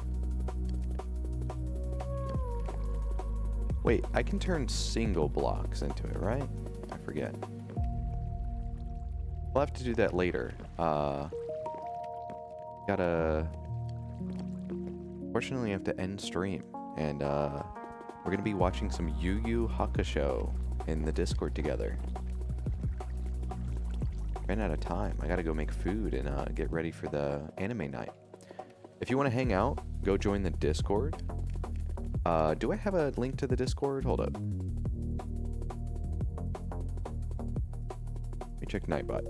Speaker 1: Wait, I can turn single blocks into it, right? I forget. We'll have to do that later. Fortunately, I have to end stream. And, we're gonna be watching some Yu Yu Hakusho in the Discord together. Ran out of time. I gotta go make food and, get ready for the anime night. If you want to hang out, go join the Discord. Do I have a link to the Discord? Hold up. Let me check Nightbot.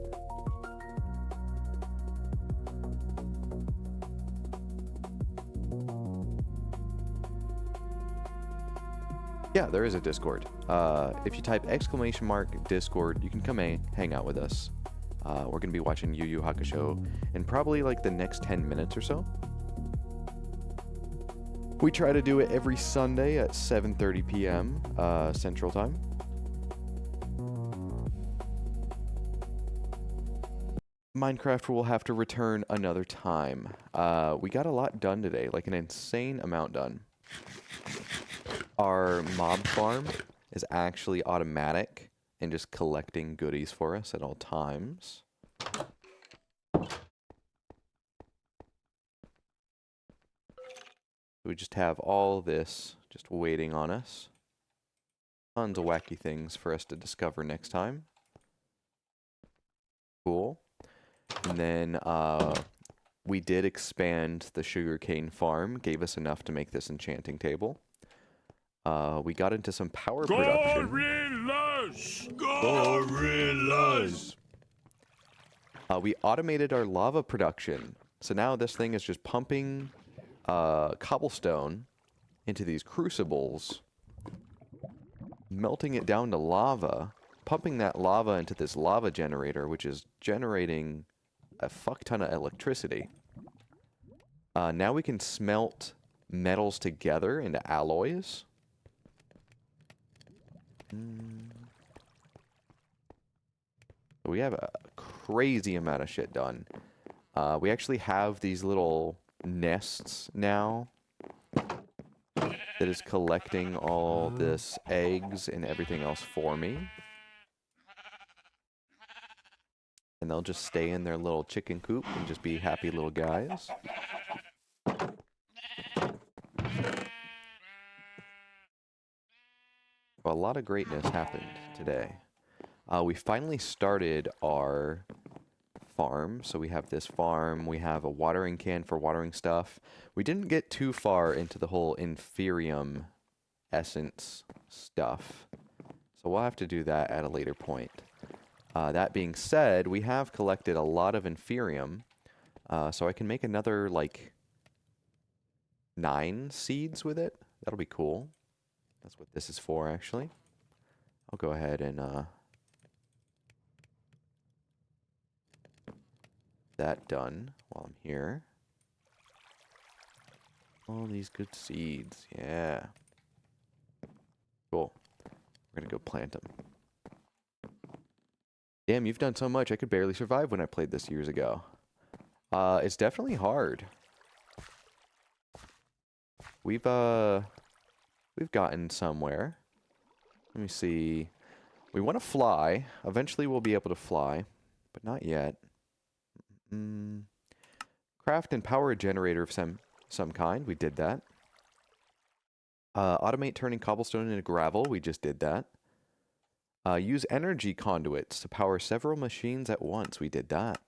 Speaker 1: Yeah, there is a Discord. If you type !Discord, you can come hang out with us. We're going to be watching Yu Yu Hakusho in probably like the next 10 minutes or so. We try to do it every Sunday at 7:30 p.m. Central Time. Minecraft will have to return another time. We got a lot done today, like an insane amount done. Our mob farm is actually automatic and just collecting goodies for us at all times. We just have all this just waiting on us. Tons of wacky things for us to discover next time. Cool. And then we did expand the sugarcane farm, gave us enough to make this enchanting table. We got into some power production.
Speaker 2: Gorillas! Gorillas!
Speaker 1: We automated our lava production. So now this thing is just pumping cobblestone into these crucibles, melting it down to lava, pumping that lava into this lava generator, which is generating a fuck ton of electricity. Now we can smelt metals together into alloys. We have a crazy amount of shit done. We actually have these little nests now that is collecting all this eggs and everything else for me. And they'll just stay in their little chicken coop and just be happy little guys. A lot of greatness happened today. We finally started our farm. So we have this farm. We have a watering can for watering stuff. We didn't get too far into the whole Inferium essence stuff. So we'll have to do that at a later point. That being said, we have collected a lot of Inferium. So I can make another, like, 9 seeds with it. That'll be cool. That's what this is for, actually. I'll go ahead and, that done while I'm here. All these good seeds, yeah. Cool. We're gonna go plant them. Damn, you've done so much. I could barely survive when I played this years ago. It's definitely hard. We've gotten somewhere. Let me see. We want to fly. Eventually we'll be able to fly, but not yet. Craft and power a generator of some kind. We did that. Automate turning cobblestone into gravel. We just did that. Use energy conduits to power several machines at once. We did that.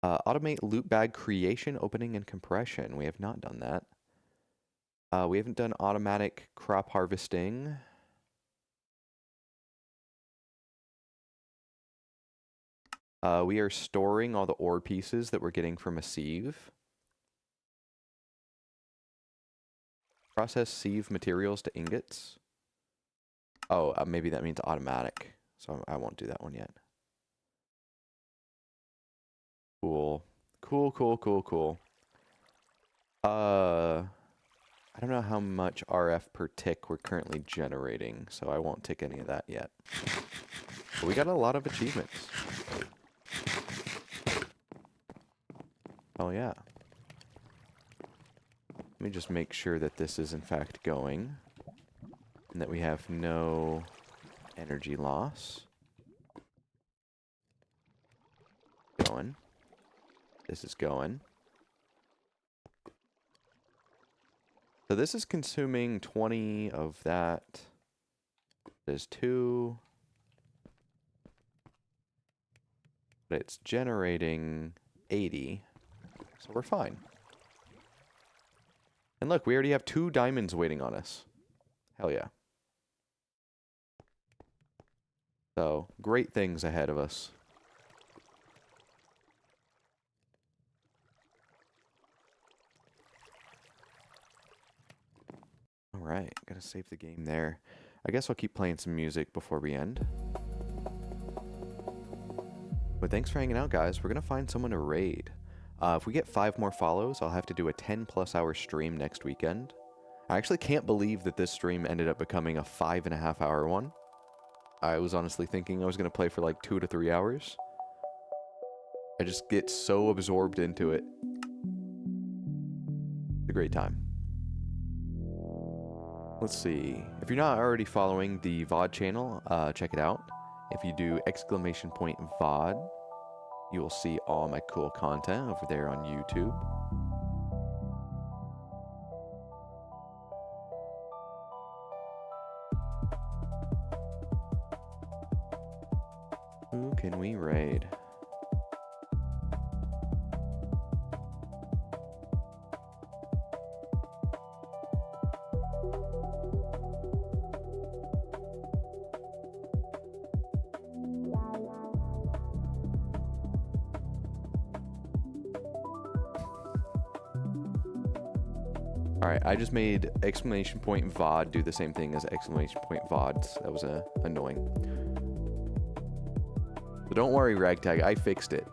Speaker 1: Automate loot bag creation, opening, and compression. We have not done that. We haven't done automatic crop harvesting. We are storing all the ore pieces that we're getting from a sieve. Process sieve materials to ingots. Oh, maybe that means automatic. So I won't do that one yet. Cool. Cool, cool, cool, cool. I don't know how much RF per tick we're currently generating, so I won't tick any of that yet. But we got a lot of achievements. Oh yeah. Let me just make sure that this is in fact going, and that we have no energy loss. Going. This is going. So this is consuming 20 of that. There's 2. But it's generating 80. So we're fine. And look, we already have 2 diamonds waiting on us. Hell yeah. So, great things ahead of us. Alright, gotta save the game there. I guess I'll keep playing some music before we end. But thanks for hanging out, guys. We're gonna find someone to raid. If we get 5 more follows, I'll have to do a 10+ hour stream next weekend. I actually can't believe that this stream ended up becoming a 5.5 hour one. I was honestly thinking I was gonna play for like 2 to 3 hours. I just get so absorbed into it. It's a great time. Let's see. If you're not already following the VOD channel, check it out. If you do !VOD, you will see all my cool content over there on YouTube. Who can we raid? Alright, I just made !VOD do the same thing as !VOD. So that was annoying. So don't worry, Ragtag, I fixed it.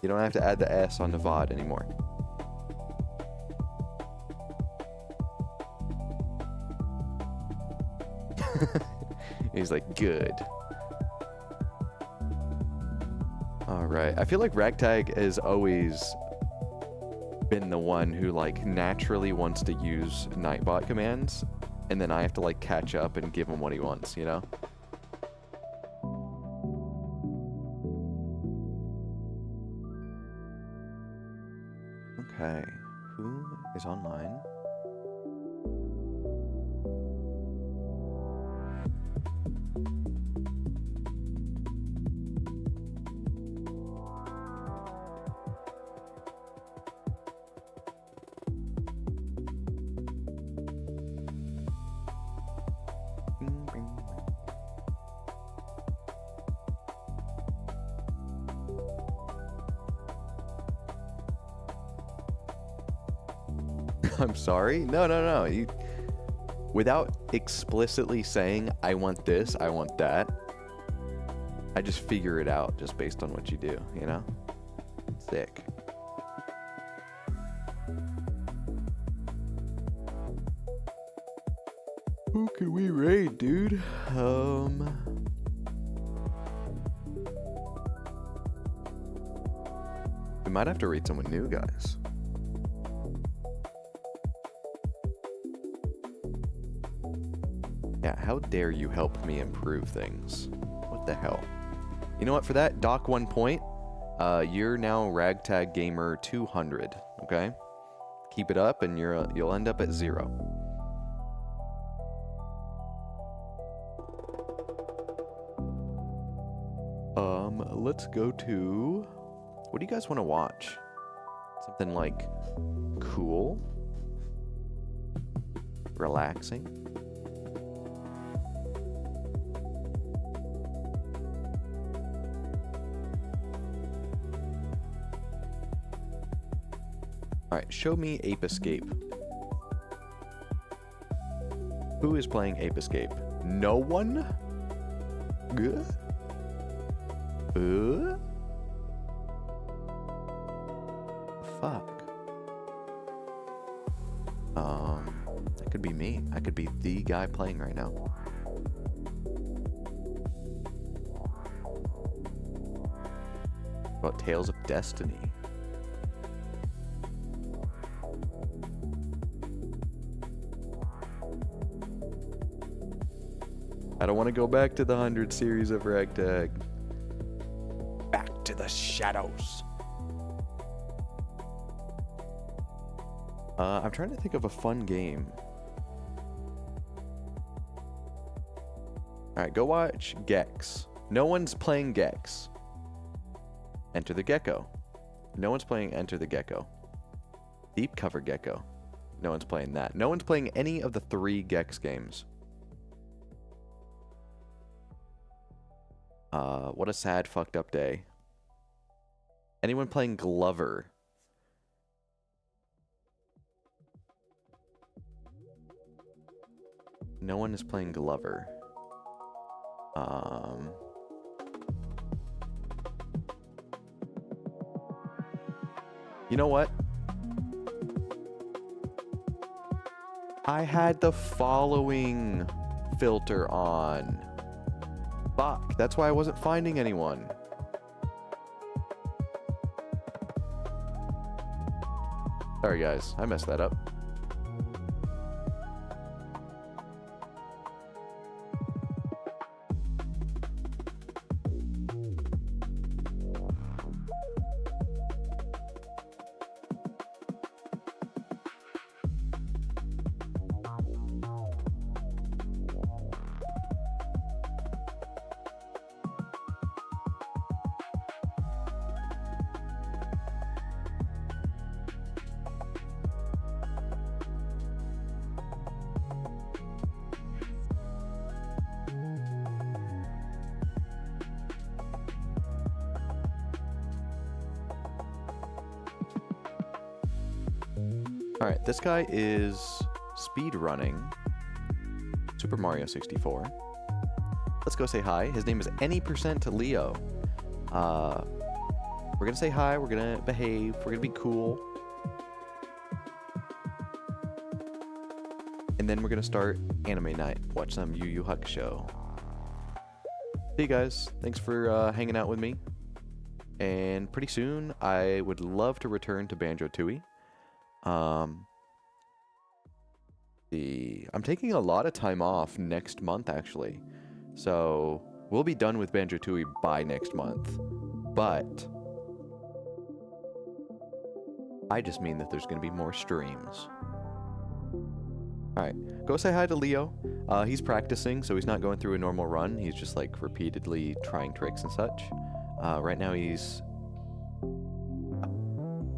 Speaker 1: You don't have to add the S on the VOD anymore. He's like, good. Alright, I feel like Ragtag has always been the one who like naturally wants to use Nightbot commands, and then I have to like catch up and give him what he wants, you know? Okay, who is online? I'm sorry? No, no, no. You, without explicitly saying, I want this, I want that, I just figure it out just based on what you do, you know? Sick. Who can we raid, dude? We might have to raid someone new, guys. Yeah, how dare you help me improve things? What the hell? You know what, for that, dock 1 point, you're now Ragtag Gamer 200, okay? Keep it up and you'll end up at 0. Let's go to... What do you guys want to watch? Something like cool? Relaxing? Alright, show me Ape Escape. Who is playing Ape Escape? No one? Fuck. That could be me. I could be the guy playing right now. About Tales of Destiny. I don't want to go back to the 100 series of Ragtag. Back to the shadows. I'm trying to think of a fun game. Alright, go watch Gex. No one's playing Gex. Enter the Gecko. No one's playing Enter the Gecko. Deep Cover Gecko. No one's playing that. No one's playing any of the 3 Gex games. What a sad, fucked up day. Anyone playing Glover? No one is playing Glover. You know what? I had the following filter on. Fuck, that's why I wasn't finding anyone. Sorry guys, I messed that up. Alright, this guy is speed running Super Mario 64. Let's go say hi. His name is Any% to Leo. We're gonna say hi, we're gonna behave, we're gonna be cool. And then we're gonna start anime night. Watch some Yu Yu Hakusho. See you guys. Thanks for hanging out with me. And pretty soon, I would love to return to Banjo-Tooie. I'm taking a lot of time off next month, actually. So, we'll be done with Banjo-Tooie by next month. But I just mean that there's going to be more streams. Alright, go say hi to Leo. He's practicing, so he's not going through a normal run. He's just, like, repeatedly trying tricks and such. Right now he's... I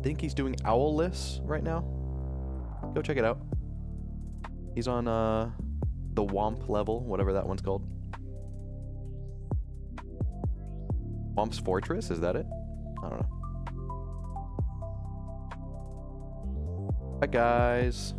Speaker 1: think he's doing Owlless right now. Go check it out. He's on the Womp level, whatever that one's called. Womp's Fortress, is that it? I don't know. Bye guys.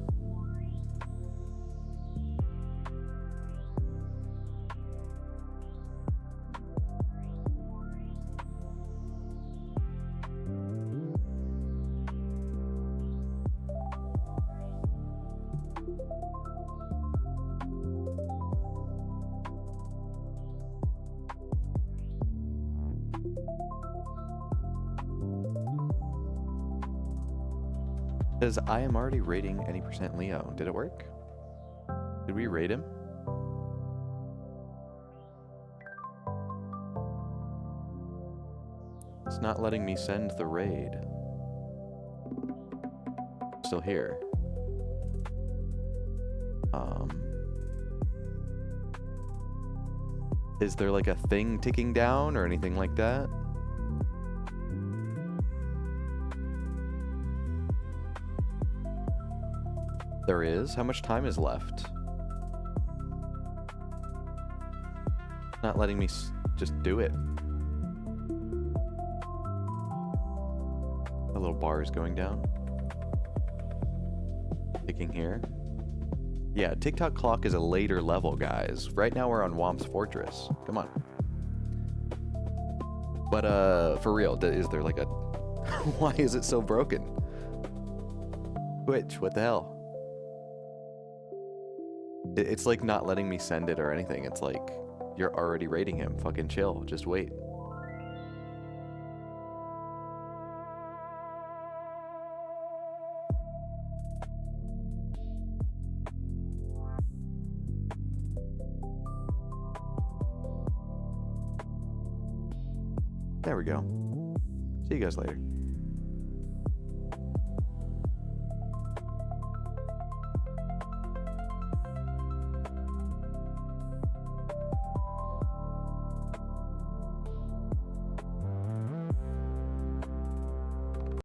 Speaker 1: Says I am already rating Any% Leo. Did it work? Did we rate him? It's not letting me send the raid. Still here. Is there like a thing ticking down or anything like that? There is? How much time is left? Not letting me just do it. A little bar is going down. Ticking here. Yeah, TikTok clock is a later level, guys. Right now we're on Womp's Fortress. Come on. But for real, is there like a... Why is it so broken? Twitch, what the hell? It's like not letting me send it or anything. It's like, you're already rating him. Fucking chill. Just wait. There we go. See you guys later.